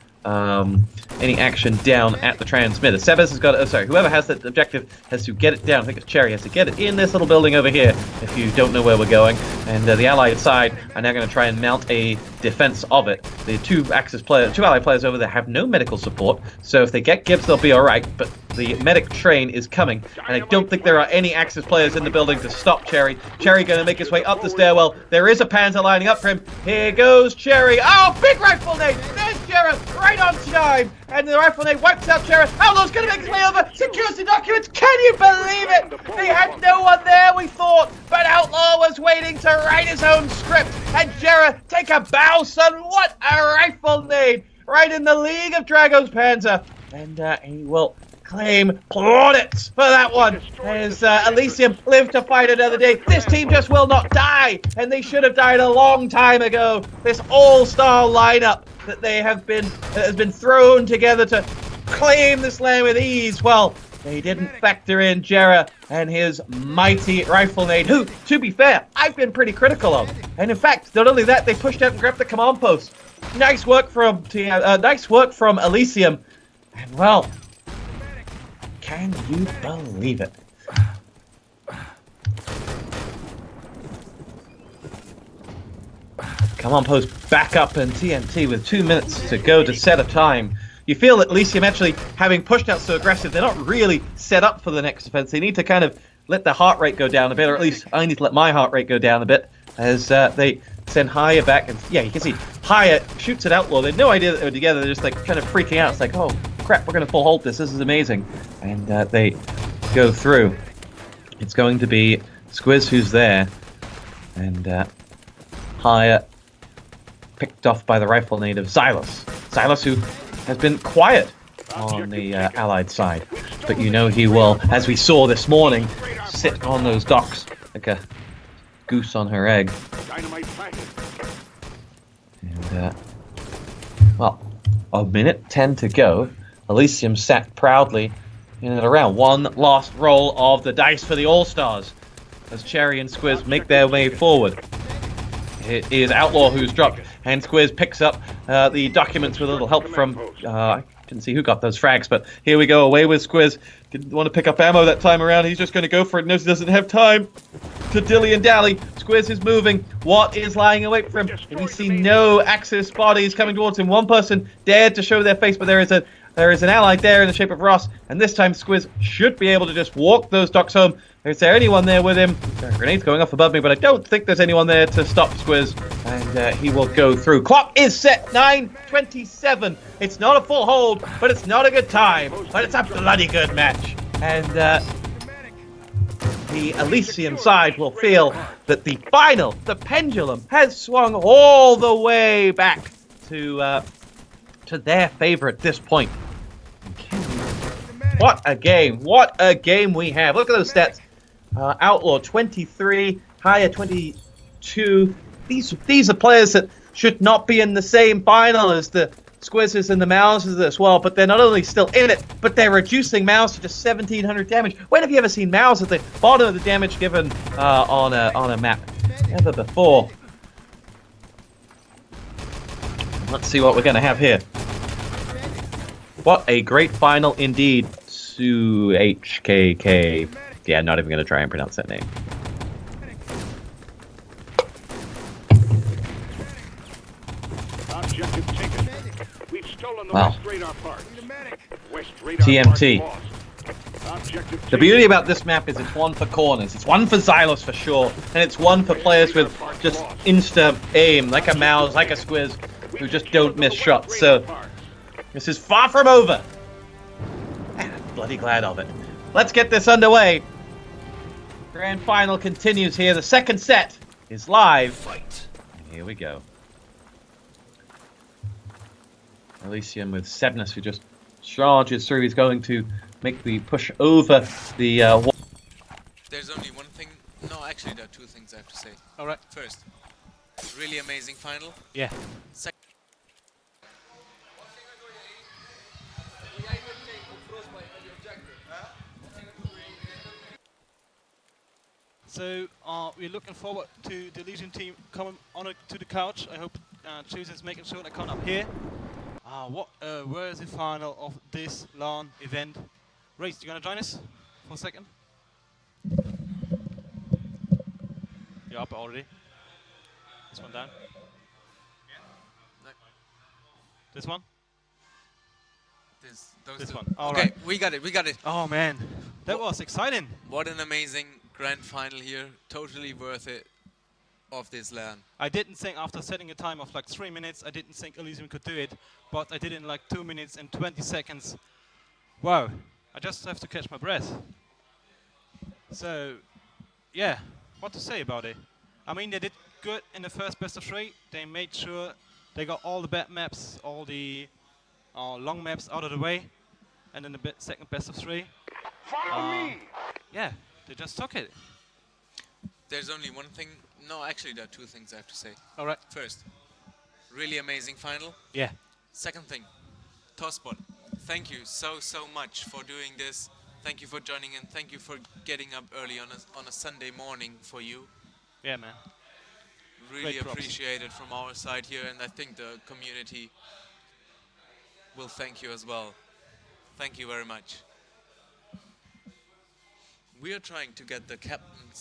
any action down at the transmitter. Sebes has got, whoever has that objective has to get it down. I think it's Cherry has to get it in this little building over here, if you don't know where we're going. And the Allied side are now going to try and mount a defense of it. The two Allied players over there have no medical support, so if they get Gibbs, they'll be alright, but the medic train is coming, and I don't think there are any Axis players in the building to stop Cherry. Cherry going to make his way up the stairwell. There is a Panzer lining up for him. Here goes Cherry. Oh, big rifle nade! There's Cherry, right on time! And the rifle nade wipes out Cherry. Outlaw's going to make his way over, secures the documents. Can you believe it? They had no one there, we thought, but Outlaw was waiting to write his own script. And Cherry, take a bow, son. What a rifle nade! Right in the League of Dragos Panzer. And he will claim plaudits for that one, as Elysium live to fight another day. This team just will not die, and they should have died a long time ago. This all-star lineup that has been thrown together to claim this land with ease. Well, they didn't factor in Jera and his mighty rifle nade, who, to be fair, I've been pretty critical of. And in fact, not only that, they pushed out and grabbed the command post. Nice work from Elysium, and well, can you believe it? Come on, post back up in TNT with 2 minutes to go to set a time. You feel that Elysium actually, having pushed out so aggressive, they're not really set up for the next offense. They need to kind of let the heart rate go down a bit, or at least I need to let my heart rate go down a bit, as they send Haya back. And yeah, you can see Haya shoots at Outlaw. They had no idea that they were together. They're just like kind of freaking out. It's like, oh crap, we're going to full hold this. This is amazing. And they go through. It's going to be Squiz who's there. And Haya picked off by the rifle native Xylus. Xylus, who has been quiet on the Allied side. But you know he will, as we saw this morning, sit on those docks like a goose on her egg. And, well, a minute 10 to go. Elysium sat proudly in and around. One last roll of the dice for the All-Stars as Cherry and Squiz make their way forward. It is Outlaw who's dropped, and Squiz picks up the documents with a little help from... I didn't see who got those frags, but here we go, away with Squiz. Didn't want to pick up ammo that time around. He's just going to go for it. Knows he doesn't have time to dilly and dally. Squiz is moving. What is lying in wait for him? And we see no Axis bodies coming towards him. One person dared to show their face, but there is an ally there in the shape of Ross, and this time Squiz should be able to just walk those docks home. Is there anyone there with him? There are grenades going off above me, but I don't think there's anyone there to stop Squiz, and he will go through. Clock is set, 9:27. It's not a full hold, but it's not a good time, but it's a bloody good match. And the Elysium side will feel that the pendulum has swung all the way back to their favor at this point. What a game! What a game we have! Look at those stats. Outlaw 23, Haya 22. These are players that should not be in the same final as the Squizzes and the Mouses as well, but they're not only still in it, but they're reducing Mouse to just 1,700 damage. When have you ever seen Mouse at the bottom of the damage given on a map? Never before. Let's see what we're going to have here. What a great final indeed to HKK. Yeah, not even going to try and pronounce that name. Objective taken. We've stolen the Wow. West radar part. West radar TMT. part lost. Objective The taken. beauty about this map is it's one for corners, it's one for Xylos for sure, and it's one for players with just insta aim, like a Mouse, like a Squiz, who just don't miss shots. So this is far from over. And I'm bloody glad of it. Let's get this underway. Grand final continues here. The second set is live. Here we go. Elysium with Sebnus, who just charges through. He's going to make the push over the wall. There's only one thing. No, actually, there are two things I have to say. All right. First, really amazing final. Yeah. Second, So we're looking forward to the Legion team coming on to the couch. I hope Choose is making sure they come up here. Where is the final of this LAN event? Race, you gonna join us for a second? You're up already. This one down. no, This one. those This two. one. All Okay, right. we got it. We got it. Oh man, that was exciting. What an amazing grand final here. Totally worth it of this LAN. I didn't think after setting a time of like 3 minutes, I didn't think Elysium could do it, but I did it in like 2 minutes and 20 seconds. Wow, I just have to catch my breath. So, yeah, what to say about it? I mean, they did good in the first best of 3. They made sure they got all the bad maps, all the long maps out of the way, and then the second best of 3. Follow me. Yeah, they just took it. There's only one thing. No, actually, there are two things I have to say. All right. First, really amazing final. Yeah. Second thing, Tosbot, thank you so much for doing this. Thank you for joining in. Thank you for getting up early on a Sunday morning for you. Yeah, man. Really Great props. appreciate it from our side here, and I think the community will thank you as well. Thank you very much. We are trying to get the captains